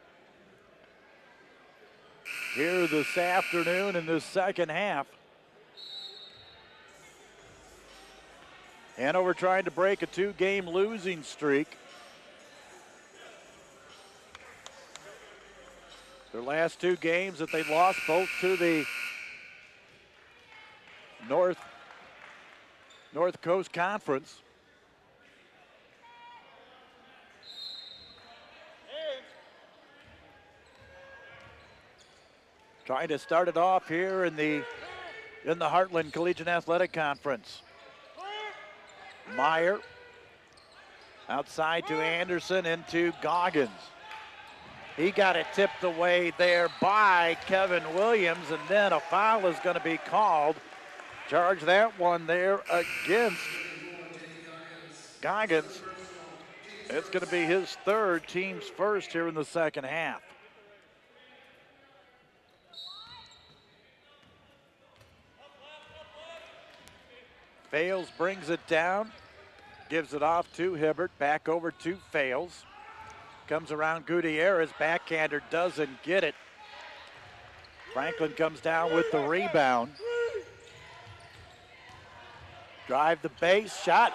A: here this afternoon in this second half. Hanover trying to break a 2-game losing streak. Their last 2 games that they lost, both to the North Coast Conference. Trying to start it off here in the Heartland Collegiate Athletic Conference. Meyer outside to Anderson, into Goggins. He got it tipped away there by Kevin Williams, and then a foul is going to be called. Charge that one there against Goggins. It's going to be his third, team's first here in the second half. Fales brings it down, gives it off to Hibbert, back over to Fales. Comes around Gutierrez, backhander doesn't get it. Franklin comes down with the rebound. Drive the base, shot,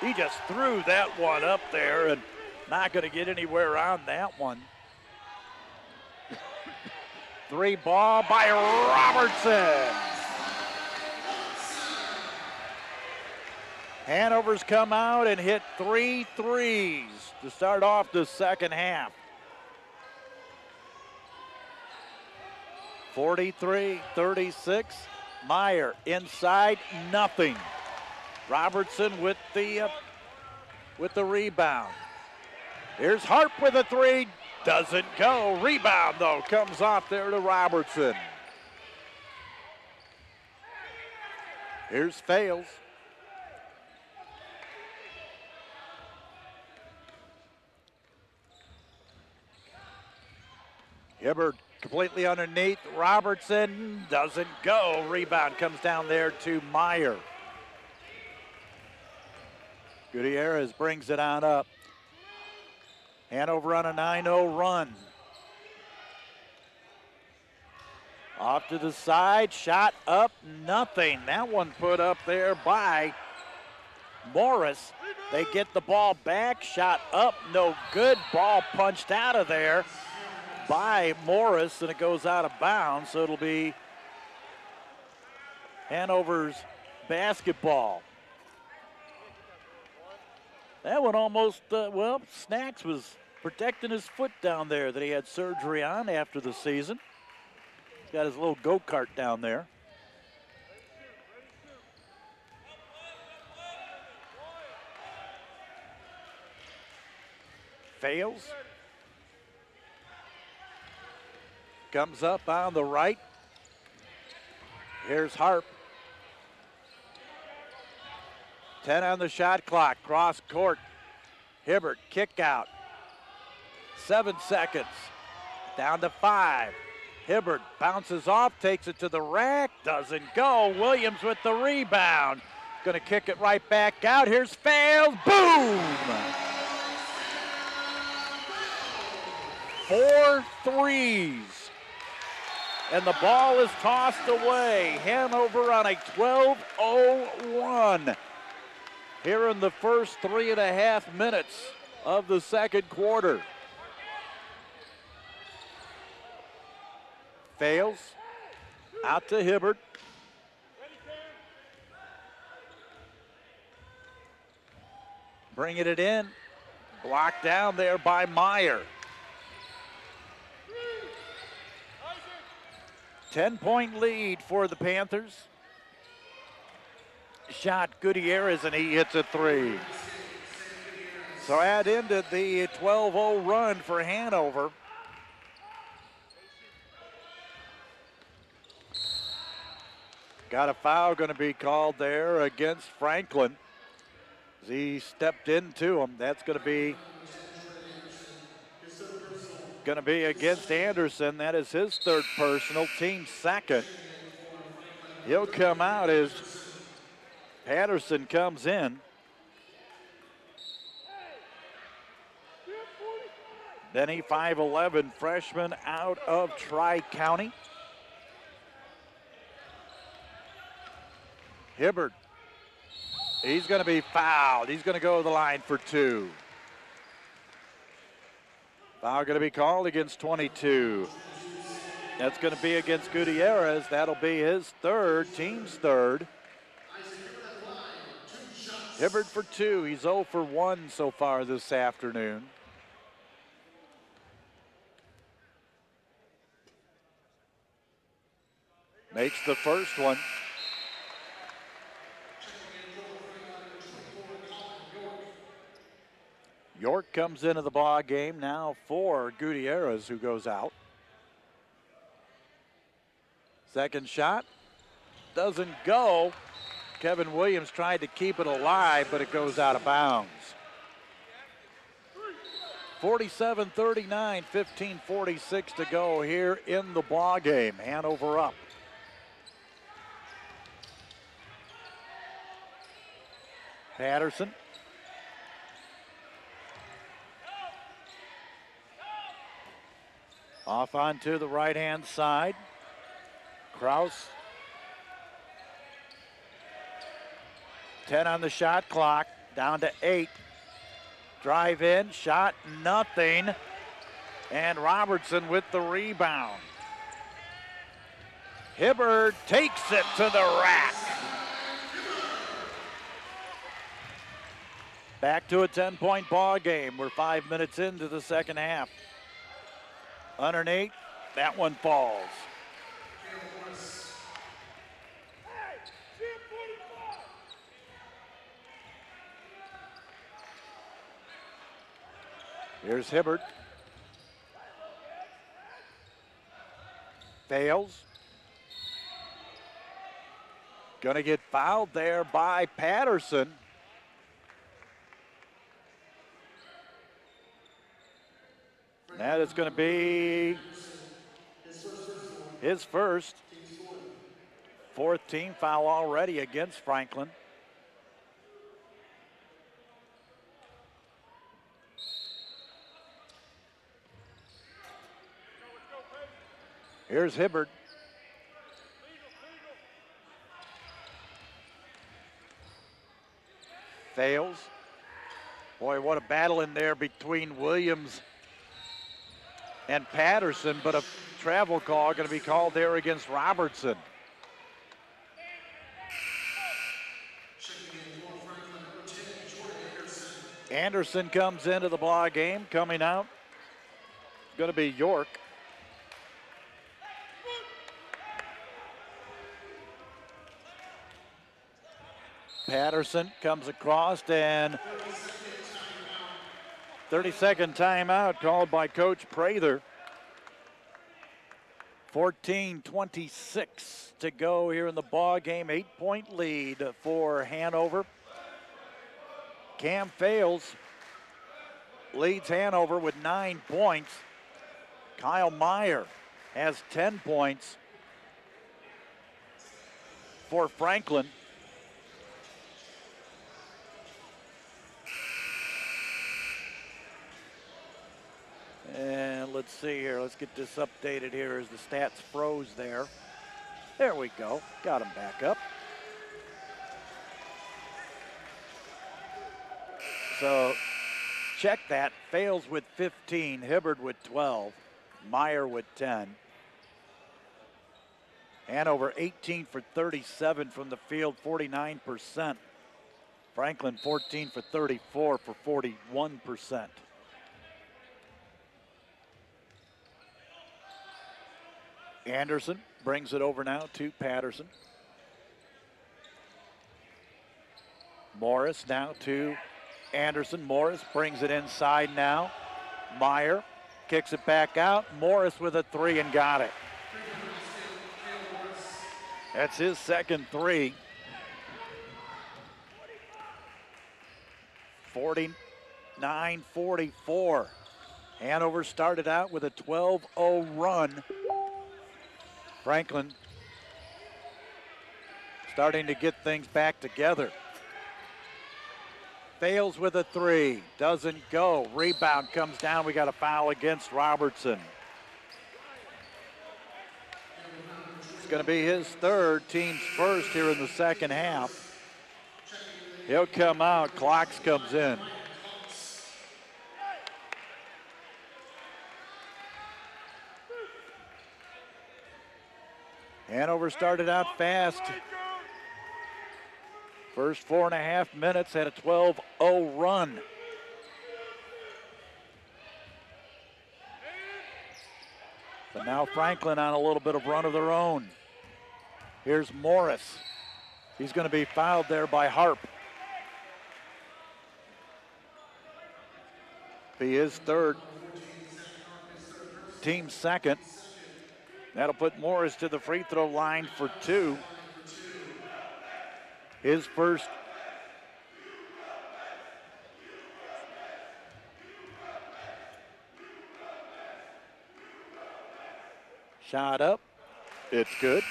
A: he just threw that one up there and not gonna get anywhere on that one. 3 ball by Robertson. Hanover's come out and hit 3 threes to start off the second half. 43-36. Meyer inside, nothing. Robertson with the rebound. Here's Harp with a 3, doesn't go. Rebound though comes off there to Robertson. Here's Fales. Hibbert completely underneath. Robertson doesn't go. Rebound comes down there to Meyer. Gutierrez brings it on up. Hanover on a 9-0 run. Off to the side, shot up, nothing. That one put up there by Morris. They get the ball back, shot up, no good. Ball punched out of there by Morris, and it goes out of bounds, so it'll be Hanover's basketball. That one almost, Snacks was protecting his foot down there that he had surgery on after the season. He's got his little go-kart down there. Fails. Comes up on the right. Here's Harp. 10 on the shot clock. Cross court. Hibbert, kick out. 7 seconds. Down to 5. Hibbert bounces off, takes it to the rack. Doesn't go. Williams with the rebound. Going to kick it right back out. Here's Fales. Boom! 4 threes. And the ball is tossed away. Hanover on a 12-0 run here in the first 3.5 minutes of the second quarter. Fails. Out to Hibbert. Bringing it in. Blocked down there by Meyer. 10-point lead for the Panthers. Shot Gutierrez, and he hits a 3. So that ended the 12-0 run for Hanover. Got a foul going to be called there against Franklin as he stepped into him. That's going to be against Anderson. That is his third personal, team second. He'll come out as Patterson comes in. Benny, 5'11", freshman out of Tri-County. Hibbert, he's going to be fouled. He's going to go to the line for 2. Foul going to be called against 22. That's going to be against Gutierrez. That'll be his third, team's third. Hibbert for 2. He's 0 for 1 so far this afternoon. Makes the first one. York comes into the ball game now for Gutierrez, who goes out. Second shot doesn't go. Kevin Williams tried to keep it alive, but it goes out of bounds. 47-39, 15:46 to go here in the ball game. Hanover up. Patterson. Off onto the right-hand side. Kraus. 10 on the shot clock, down to 8. Drive in, shot, nothing. And Robertson with the rebound. Hibbard takes it to the rack. Back to a 10-point ball game. We're 5 minutes into the second half. Underneath, that one falls. Here's Hibbert. Fails. Gonna get fouled there by Patterson. That is gonna be his first. Fourth team foul already against Franklin. Here's Hibbard. Fails. Boy, what a battle in there between Williams and Patterson, but a travel call going to be called there against Robertson. Anderson comes into the ball game. Coming out, going to be York. Patterson comes across, and 30-second timeout called by Coach Prather. 14:26 to go here in the ball game. 8-point lead for Hanover. Cam Fales leads Hanover with 9 points. Kyle Meyer has 10 points for Franklin. And let's see here. Let's get this updated here as the stats froze there. There we go. Got him back up. So check that. Fails with 15. Hibbard with 12. Meyer with 10. Hanover 18 for 37 from the field, 49%. Franklin 14 for 34 for 41%. Anderson brings it over now to Patterson. Morris now to Anderson. Morris brings it inside now. Meyer kicks it back out. Morris with a three and got it. That's his second three. 49-44. Hanover started out with a 12-0 run. Franklin starting to get things back together. Fails with a three, doesn't go. Rebound comes down. We got a foul against Robertson. It's going to be his third, team's first here in the second half. He'll come out, Clocks comes in. Hanover started out fast. First 4.5 minutes had a 12-0 run. But now Franklin on a little bit of run of their own. Here's Morris. He's going to be fouled there by Harp. He is third. Team second. That'll put Morris to the free throw line for 2. His first. Shot up. It's good.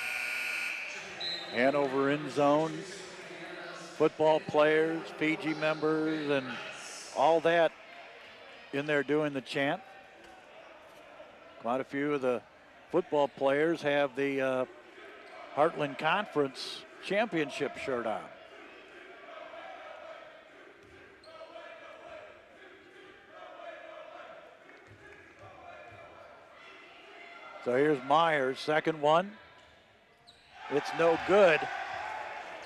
A: Hanover in zone. Football players, Fiji members, and all that in there doing the chant. Quite a few of the football players have the Heartland Conference championship shirt on. So here's Myers, second one. It's no good.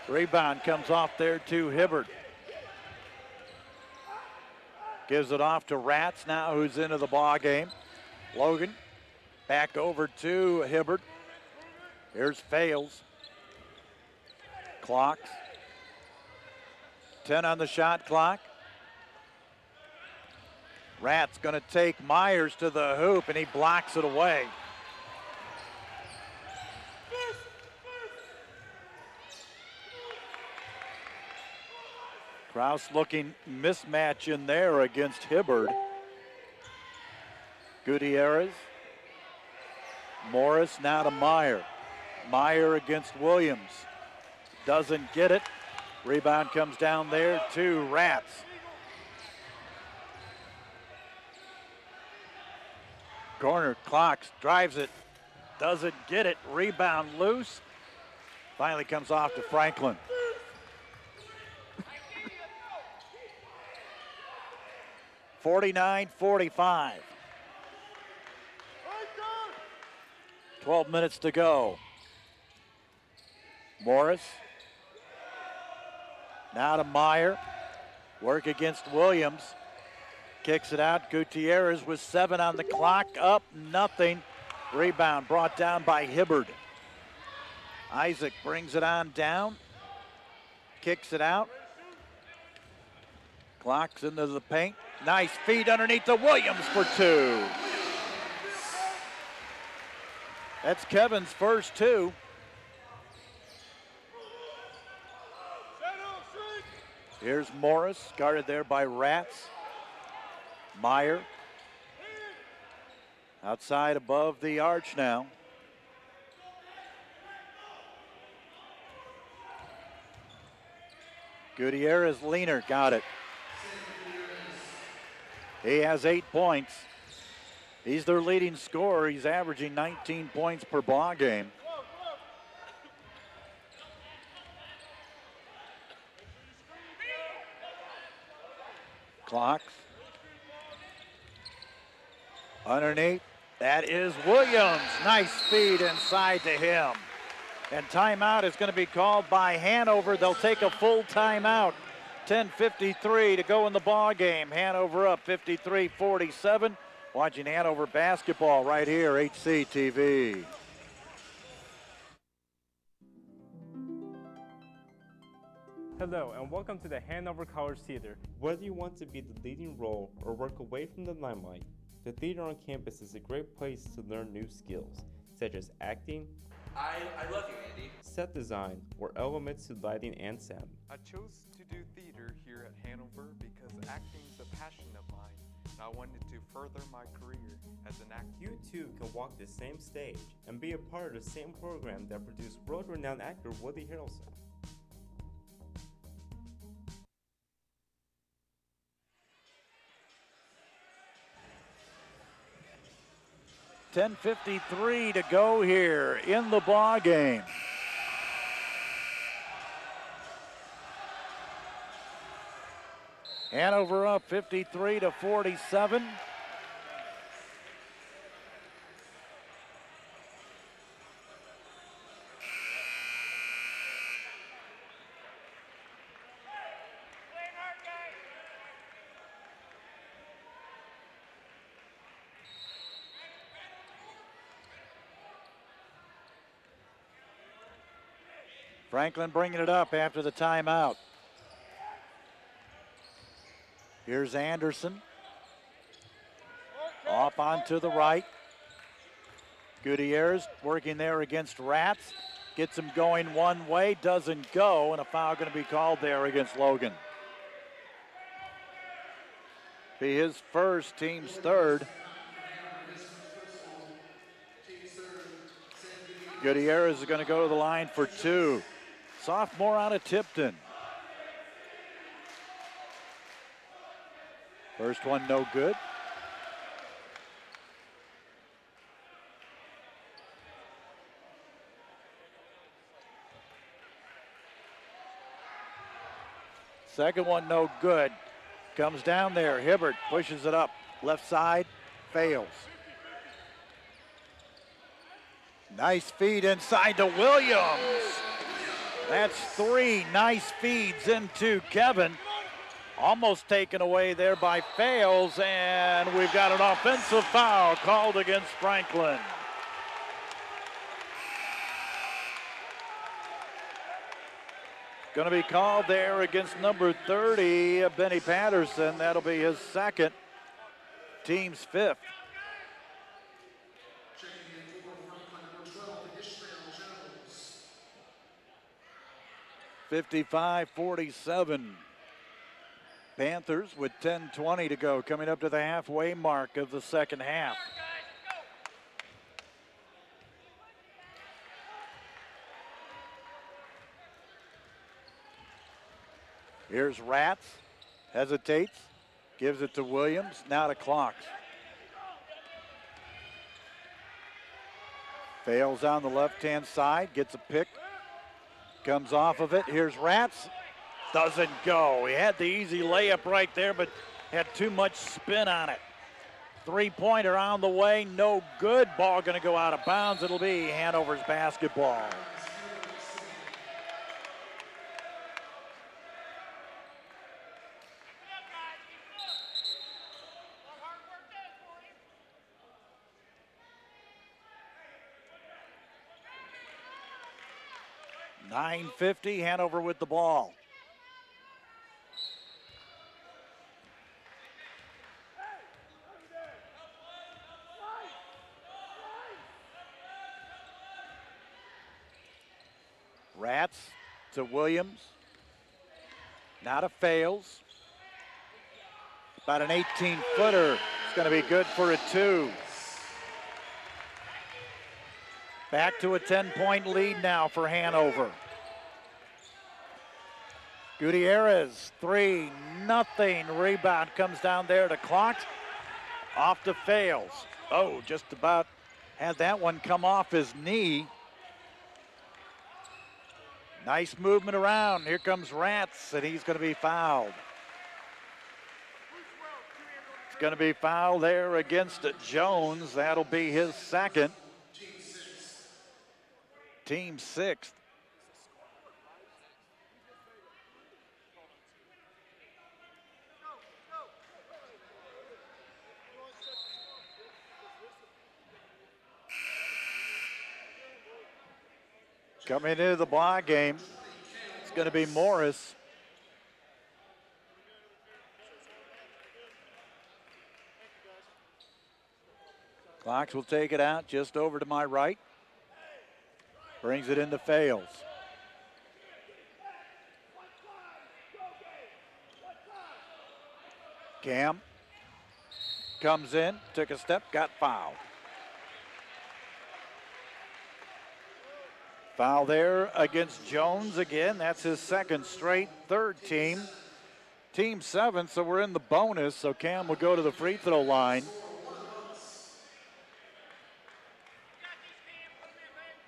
A: Rebound comes off there to Hibbert. Gives it off to Rats now, who's into the ball game. Logan back over to Hibbert. Here's Fales. Clocks. 10 on the shot clock. Rats going to take Myers to the hoop, and he blocks it away. Kraus looking mismatch in there against Hibbert. Gutierrez. Morris now to Meyer. Meyer against Williams. Doesn't get it. Rebound comes down there to Rats. Corner, Clocks drives it. Doesn't get it. Rebound loose. Finally comes off to Franklin. 49-45. 12 minutes to go. Morris. Now to Meyer. Work against Williams. Kicks it out. Gutierrez with 7 on the clock. Up, nothing. Rebound brought down by Hibbert. Isaac brings it on down. Kicks it out. Clocks into the paint. Nice feed underneath to Williams for 2. That's Kevin's first 2. Here's Morris, guarded there by Rats. Meyer. Outside above the arch now. Gutierrez, leaner, got it. He has 8 points. He's their leading scorer. He's averaging 19 points per ball game. Clocks. Underneath, that is Williams. Nice feed inside to him. And timeout is going to be called by Hanover. They'll take a full timeout. 10:53 to go in the ball game. Hanover up 53-47. Watching Hanover basketball right here, HCTV.
I: Hello and welcome to the Hanover College Theater.
J: Whether you want to be the leading role or work away from the limelight, the theater on campus is a great place to learn new skills, such as acting,
K: I love you, Andy.
J: set design, or elements to lighting and sound.
L: I chose to do theater here at Hanover because acting is a passion of mine, and I wanted to further my career as an actor.
J: You too can walk the same stage and be a part of the same program that produced world-renowned actor Woody Harrelson.
A: $10:53 to go here in the ball game. Hanover up 53-47. Franklin bringing it up after the timeout. Here's Anderson. Off onto the right. Gutierrez working there against Rats. Gets him going one way, doesn't go, and a foul going to be called there against Logan. Be his first, team's third. Gutierrez is going to go to the line for two. Sophomore out of Tipton. First one no good. Second one no good. Comes down there. Hibbert pushes it up. Left side, fails. Nice feed inside to Williams. That's three nice feeds into Kevin. Almost taken away there by Fales, and we've got an offensive foul called against Franklin. Going to be called there against number 30, Benny Patterson. That'll be his second, team's fifth. 55-47. Panthers with 10:20 to go, coming up to the halfway mark of the second half. Here's Rats, hesitates, gives it to Williams, now to Clocks. Fails on the left-hand side, gets a pick, comes off of it. Here's Rats, doesn't go. He had the easy layup right there, but had too much spin on it. Three-pointer on the way, no good. Ball going to go out of bounds. It'll be Hanover's basketball. .950, Hanover with the ball. Rats to Williams. Now to Fales. About an 18-footer. It's going to be good for a two. Back to a 10-point lead now for Hanover. Gutierrez, 3-0. Rebound comes down there to Clocks. Off to Fales. Oh, just about had that one come off his knee. Nice movement around. Here comes Rats, and he's going to be fouled. It's going to be fouled there against Jones. That'll be his second. Team sixth. Coming into the ball game, it's going to be Morris. Clocks will take it out just over to my right. Brings it into Fales. Cam comes in, took a step, got fouled. Foul there against Jones again. That's his second straight, third team. Team seven, so we're in the bonus, so Cam will go to the free throw line.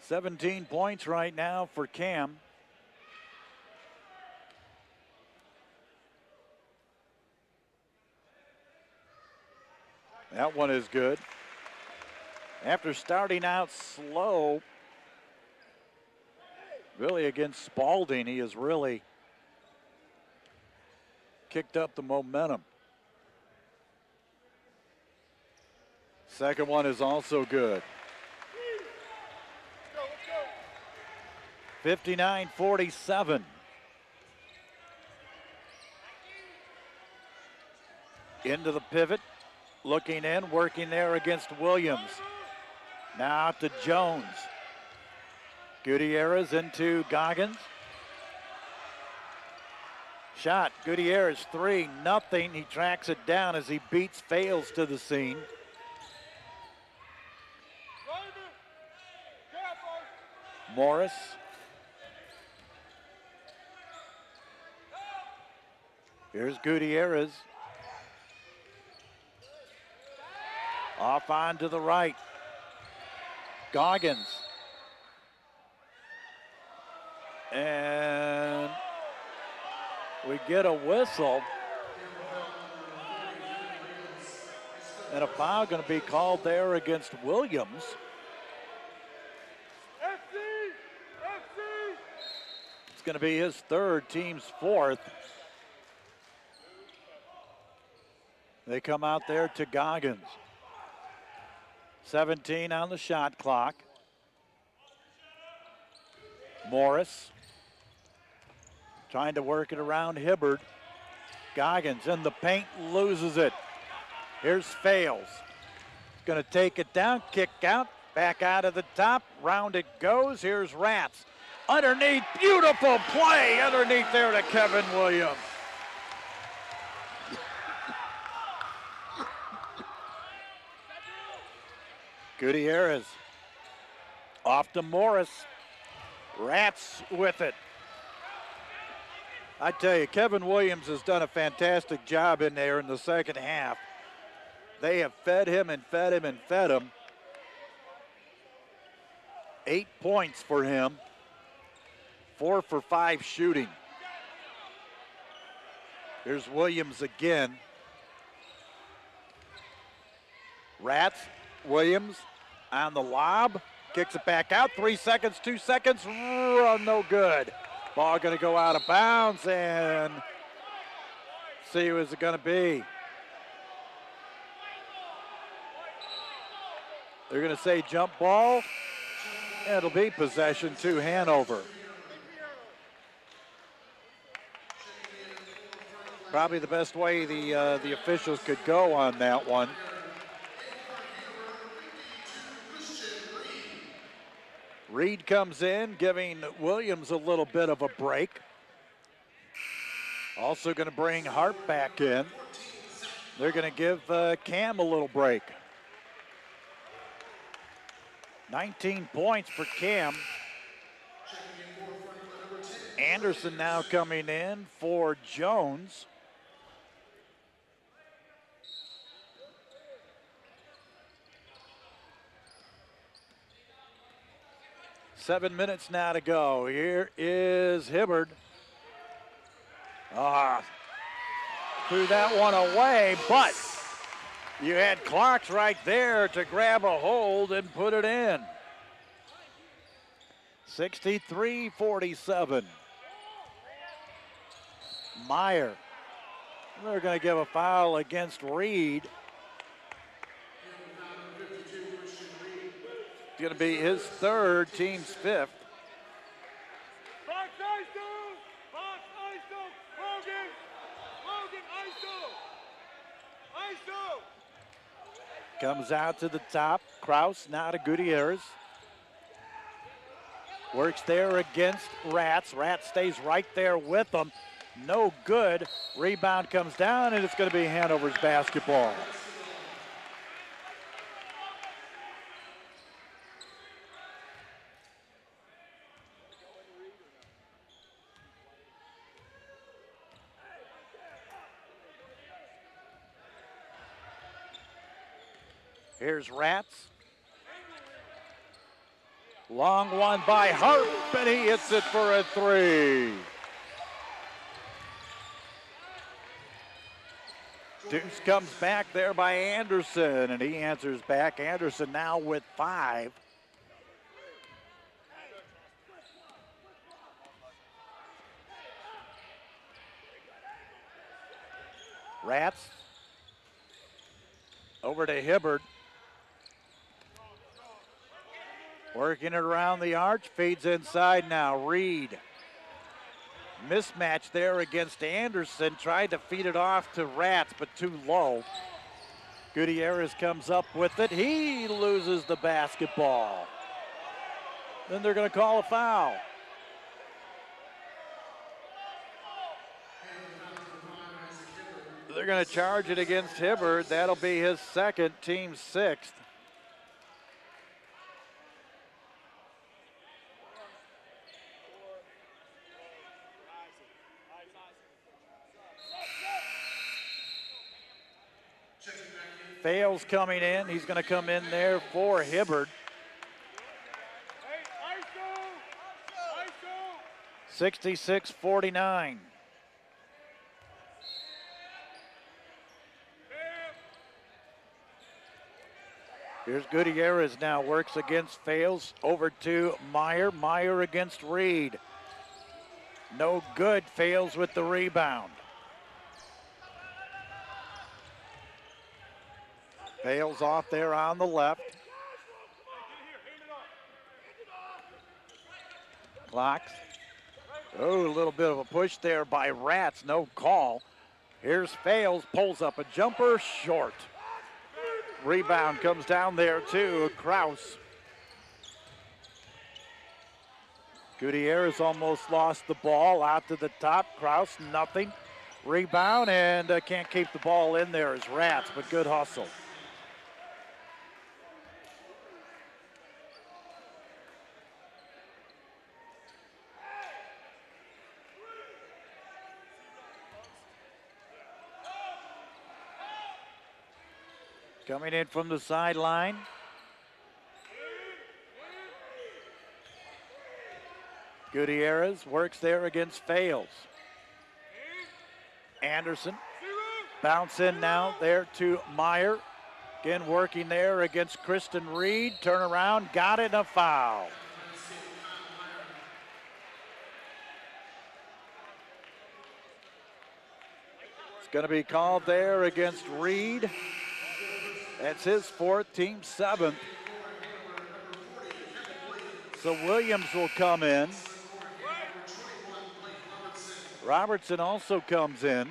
A: 17 points right now for Cam. That one is good. After starting out slow, really against Spalding, he has really kicked up the momentum. Second one is also good. 59-47. Into the pivot, looking in, working there against Williams. Now to Jones. Gutierrez into Goggins. Shot, Gutierrez 3-0. He tracks it down as he beats Fales to the scene. Morris. Here's Gutierrez. Off on to the right. Goggins. And we get a whistle. And a foul going to be called there against Williams. It's going to be his third, team's fourth. They come out there to Goggins. 17 on the shot clock. Morris trying to work it around Hibbard. Goggins in the paint, loses it. Here's Fales. Going to take it down, kick out, back out of the top, round it goes. Here's Rats. Underneath, beautiful play underneath there to Kevin Williams. Gutierrez off to Morris. Rats with it. I tell you, Kevin Williams has done a fantastic job in there in the second half. They have fed him and fed him and fed him. 8 points for him. 4 for 5 shooting. Here's Williams again. Rats, Williams on the lob. Kicks it back out. 3 seconds, 2 seconds. No good. Ball going to go out of bounds and see who is it going to be. They're going to say jump ball. It'll be possession to Hanover. Probably the best way the officials could go on that one. Reed comes in, giving Williams a little bit of a break. Also going to bring Hart back in. They're going to give Cam a little break. 19 points for Cam. Anderson now coming in for Jones. Seven minutes now to go. Here is Hibbard. Threw that one away, but you had clocks right there to grab a hold and put it in. 63-47. Meyer. They're going to give a foul against Reed. It's going to be his third, team's fifth.
H: Box ISO! Box ISO! Logan! Logan ISO! ISO!
A: Comes out to the top. Kraus now to Gutierrez. Works there against Rats. Rats stays right there with them. No good. Rebound comes down, and it's going to be Hanover's basketball. Here's Rats. Long one by Hart, and he hits it for a three. Deuce comes back there by Anderson, and he answers back. Anderson now with 5. Rats over to Hibbard. Working it around the arch, feeds inside now. Reed. Mismatch there against Anderson. Tried to feed it off to Ratz, but too low. Gutierrez comes up with it. He loses the basketball. Then they're going to call a foul. They're going to charge it against Hibbard. That'll be his second, team sixth. Fales coming in. He's going to come in there for Hibbard. 66-49. Here's Gutierrez now, works against Fales, over to Meyer. Meyer against Reed. No good, Fales with the rebound. Fales off there on the left. Clocks. Oh, a little bit of a push there by Ratz, no call. Here's Fales, pulls up a jumper, short. Rebound comes down there to Kraus. Gutierrez almost lost the ball out to the top. Kraus, nothing. Rebound, and can't keep the ball in there as Ratz, but good hustle. Coming in from the sideline. Gutierrez works there against Fales. Anderson. Bounce in now there to Meyer. Again working there against Kristen Reed. Turn around, got it, a foul. It's going to be called there against Reed. That's his fourth, team seventh. So Williams will come in. Robertson also comes in.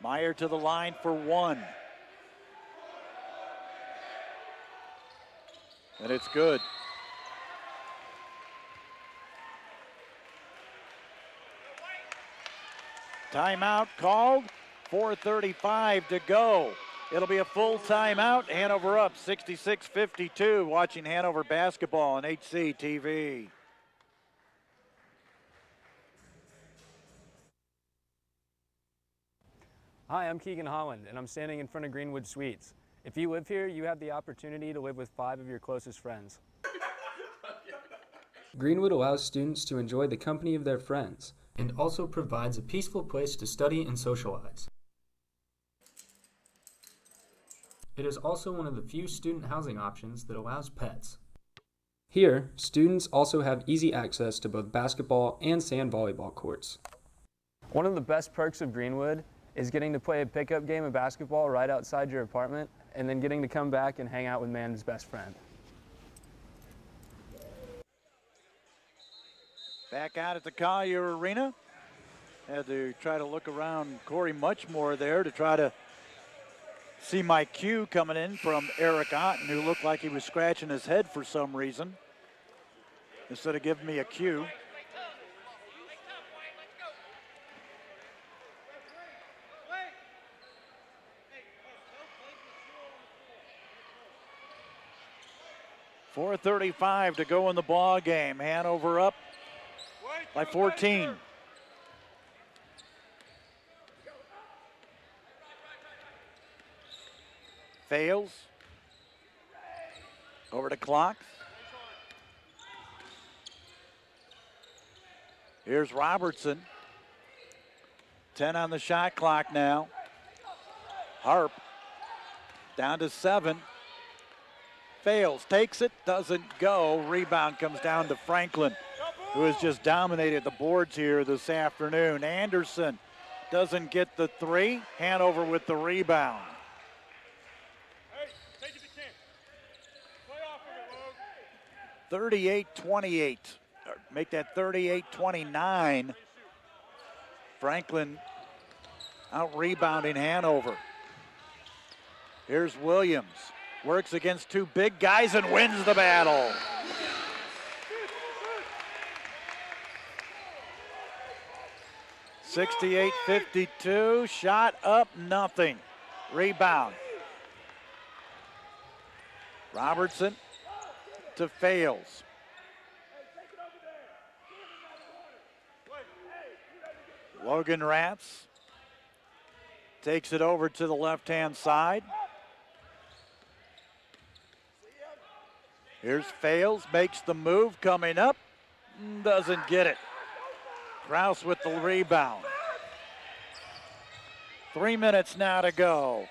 A: Meyer to the line for one. And it's good. Timeout called, 4:35 to go. It'll be a full timeout. Hanover up 66-52, watching Hanover basketball on HCTV.
M: Hi, I'm Keegan Holland, and I'm standing in front of Greenwood Suites. If you live here, you have the opportunity to live with 5 of your closest friends.
G: Greenwood allows students to enjoy the company of their friends and also provides a peaceful place to study and socialize. It is also one of the few student housing options that allows pets. Here, students also have easy access to both basketball and sand volleyball courts.
M: One of the best perks of Greenwood is getting to play a pickup game of basketball right outside your apartment and then getting to come back and hang out with man's best friend.
A: Back out at the Collier Arena. Had to try to look around Corey Muchmore there to try to see my cue coming in from Eric Otten, who looked like he was scratching his head for some reason, instead of giving me a cue. .435 to go in the ball game. Hanover up by 14. Fails. Over to Clocks. Here's Robertson. 10 on the shot clock now. Harp down to 7. Fails, takes it, doesn't go. Rebound comes down to Franklin, who has just dominated the boards here this afternoon. Anderson Doesn't get the three. Hanover with the rebound.
H: Hey, take it to King. Play off of it, Logue.
A: 38-28. Make that 38-29. Franklin out rebounding Hanover. Here's Williams. Works against two big guys and wins the battle. (68-52). Shot up, nothing. Rebound. Robertson to Fales. Logan Ratz takes it over to the left-hand side. Here's Fales, makes the move, coming up, doesn't get it. Kraus with the rebound. 3 minutes now to go.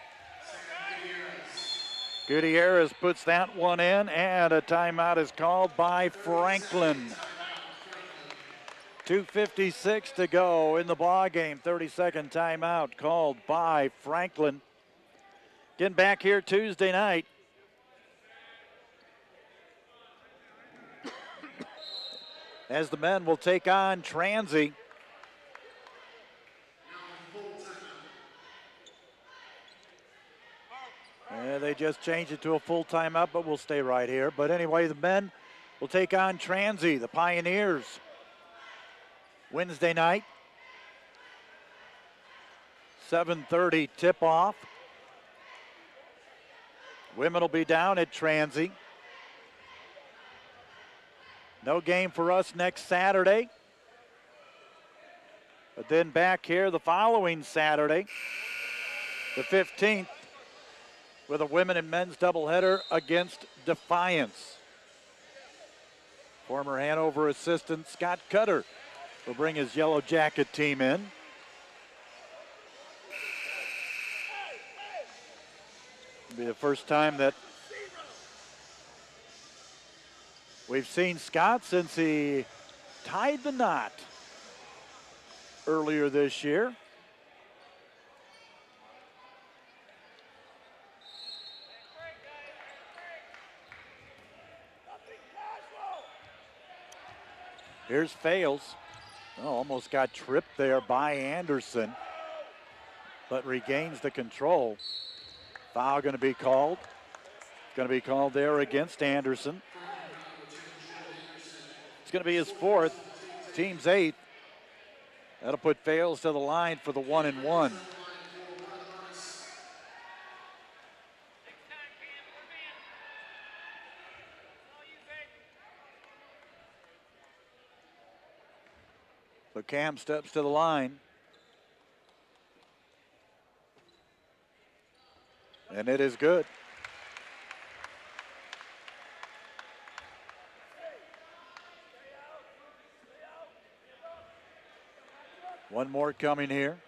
A: Gutierrez puts that one in, and a timeout is called by Franklin. 2:56 to go in the ball game. 30-second timeout called by Franklin. Getting back here Tuesday night. As the men will take on Transy. They just changed it to a full timeout, but we'll stay right here. But anyway, the men will take on Transy, the Pioneers. Wednesday night, 7:30 tip-off. Women will be down at Transy. No game for us next Saturday. But then back here the following Saturday, the 15th, with a women and men's doubleheader against Defiance. Former Hanover assistant Scott Cutter will bring his Yellow Jacket team in. It'll be the first time that we've seen Scott since he tied the knot earlier this year. Here's Fales. Oh, almost got tripped there by Anderson, but regains the control. Foul going to be called. Going to be called there against Anderson. It's going to be his fourth, team's eighth. That'll put Fales to the line for the 1-and-1. So Cam steps to the line. And it is good. One more coming here.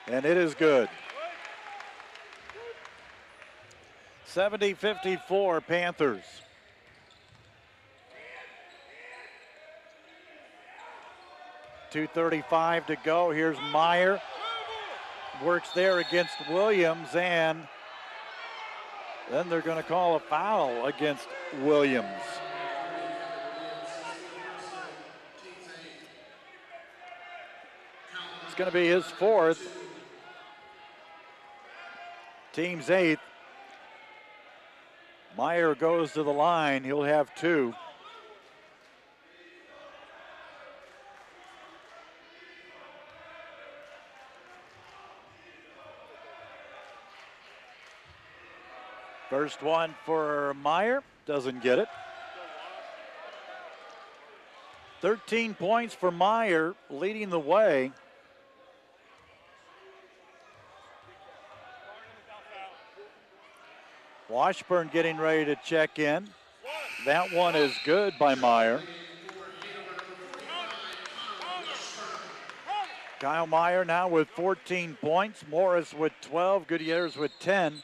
A: And it is good. 70-54 Panthers. .235 to go. Here's Meyer. Works there against Williams, and then they're going to call a foul against Williams. It's going to be his fourth. Team's eighth. Meyer goes to the line. He'll have two. First one for Meyer, doesn't get it. 13 points for Meyer, leading the way. Washburn getting ready to check in. That one is good by Meyer. Kyle Meyer now with 14 points. Morris with 12. Gutierrez with 10.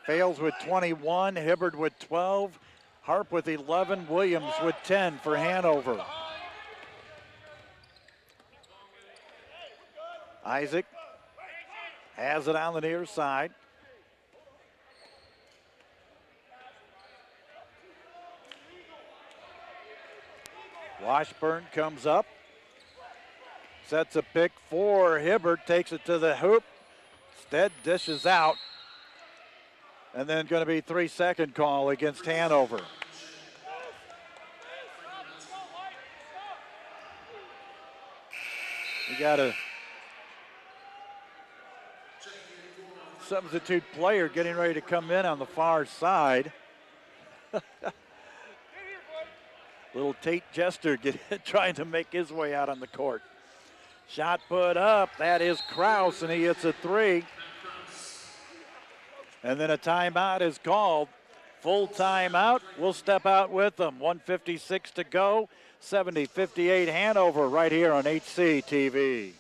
A: Fales with 21. Hibbard with 12. Harp with 11, Williams with 10 for Hanover. Isaac has it on the near side. Washburn comes up. Sets a pick for Hibbert, takes it to the hoop. Instead dishes out. And then going to be 3-second call against Hanover. You got a substitute player getting ready to come in on the far side. Little Tate Jester trying to make his way out on the court. Shot put up, that is Kraus, and he hits a three. And then a timeout is called. Full timeout, we'll step out with them. 1:56 to go, 70-58 Hanover right here on HCTV.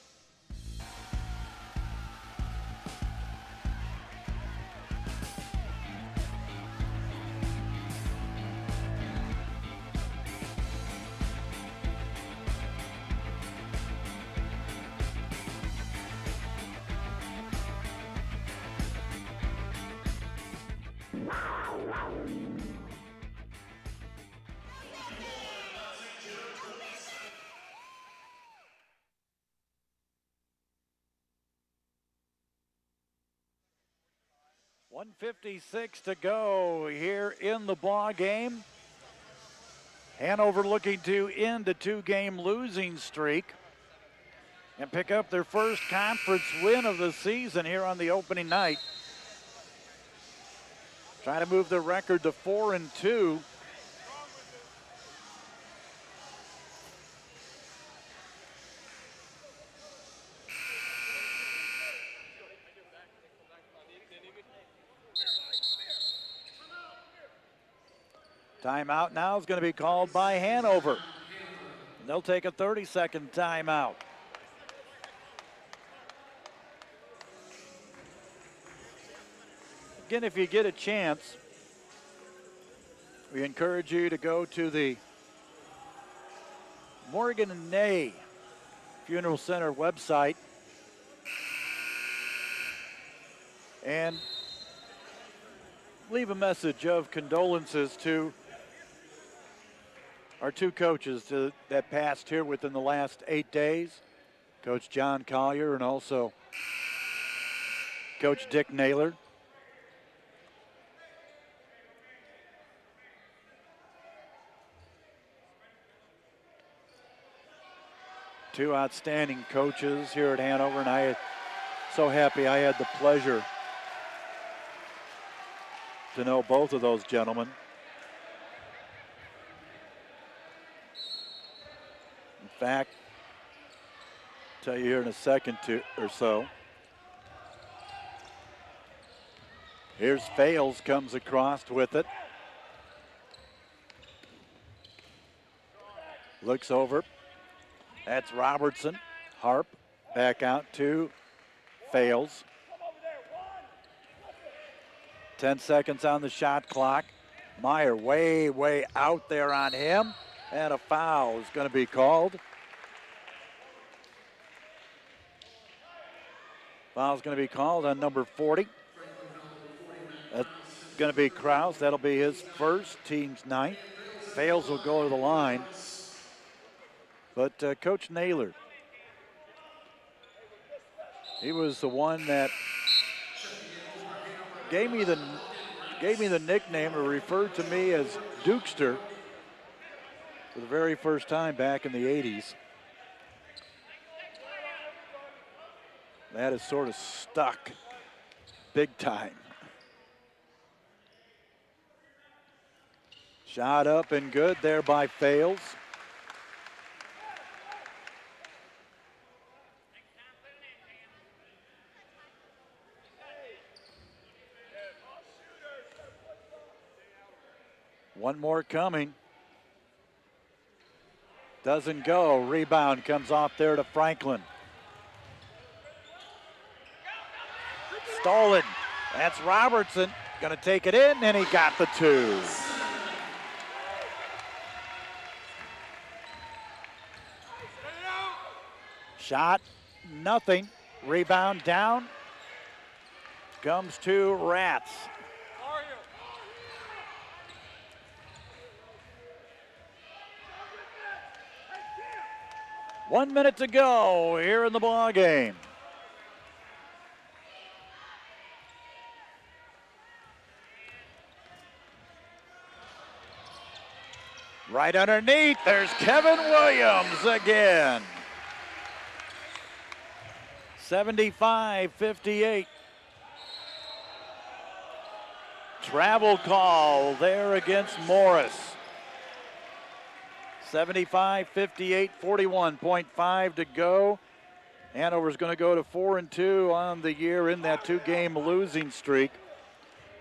A: .56 to go here in the ball game. Hanover looking to end a two-game losing streak and pick up their first conference win of the season here on the opening night. Trying to move the record to 4-2. Timeout now is going to be called by Hanover. They'll take a 30-second timeout. Again, if you get a chance, we encourage you to go to the Morgan and Ney Funeral Center website and leave a message of condolences to our two coaches that passed here within the last 8 days, Coach John Collier and also Coach Dick Naylor. Two outstanding coaches here at Hanover, and I am so happy I had the pleasure to know both of those gentlemen. In fact, I'll tell you here in a second or so. Here's Fales, comes across with it. Looks over. That's Robertson. Harp back out to Fales. 10 seconds on the shot clock. Meyer way out there on him. And a foul is going to be called. Foul's going to be called on number 40. That's going to be Kraus. That'll be his first, team's ninth. Fales will go to the line. But Coach Naylor, he was the one that gave me the nickname, or referred to me as Dukester, for the very first time back in the 80s. That is sort of stuck big time. Shot up and good there by Fales. One more coming. Doesn't go. Rebound comes off there to Franklin. Stolen. That's Robertson. Going to take it in, and he got the two. Shot, nothing. Rebound down. Comes to Rats. 1 minute to go here in the ball game. Right underneath, there's Kevin Williams again. 75-58. Travel call there against Morris. 75-58, 41.5 to go. Hanover's going to go to 4-2 on the year in that two-game losing streak.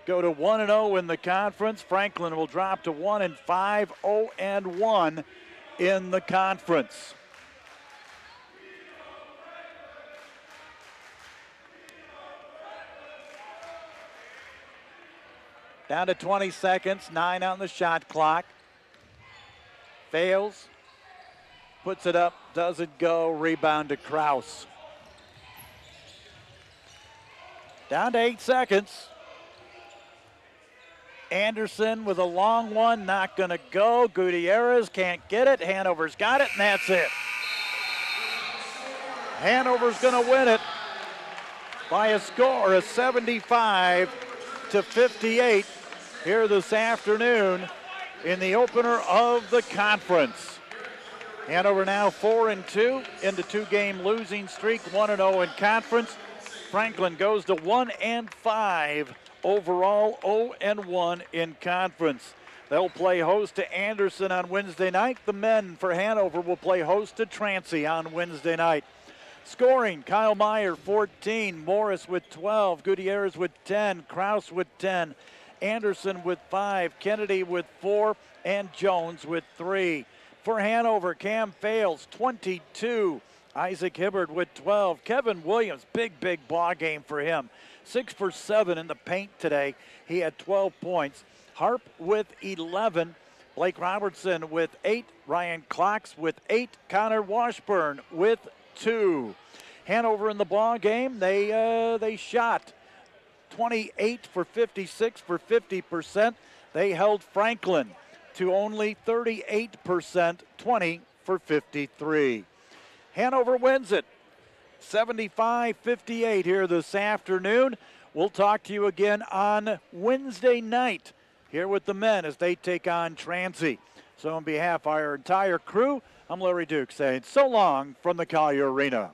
A: Go to 1-0 in the conference. Franklin will drop to 1-5, 0-1 in the conference. Down to 20 seconds, 9 on the shot clock. Fails, puts it up, doesn't go, rebound to Kraus. Down to 8 seconds. Anderson with a long one, not gonna go. Gutierrez can't get it, Hanover's got it, and that's it. Hanover's gonna win it by a score of 75-58 here this afternoon in the opener of the conference. Hanover now 4-2 into two-game losing streak, 1-0 in conference. Franklin goes to 1-5 overall, 0-1 in conference. They'll play host to Anderson on Wednesday night. The men for Hanover will play host to Trancey on Wednesday night. Scoring, Kyle Meyer 14, Morris with 12, Gutierrez with 10, Kraus with 10, Anderson with 5, Kennedy with 4, and Jones with 3. For Hanover, Cam Fales, 22. Isaac Hibbard with 12. Kevin Williams, big ball game for him. 6 for 7 in the paint today. He had 12 points. Harp with 11. Blake Robertson with 8. Ryan Clocks with 8. Connor Washburn with 2. Hanover in the ball game, they shot 28 for 56 for 50%. They held Franklin to only 38%, 20 for 53. Hanover wins it 75-58 here this afternoon. We'll talk to you again on Wednesday night here with the men as they take on Trancey. So on behalf of our entire crew, I'm Larry Duke saying so long from the Collier Arena.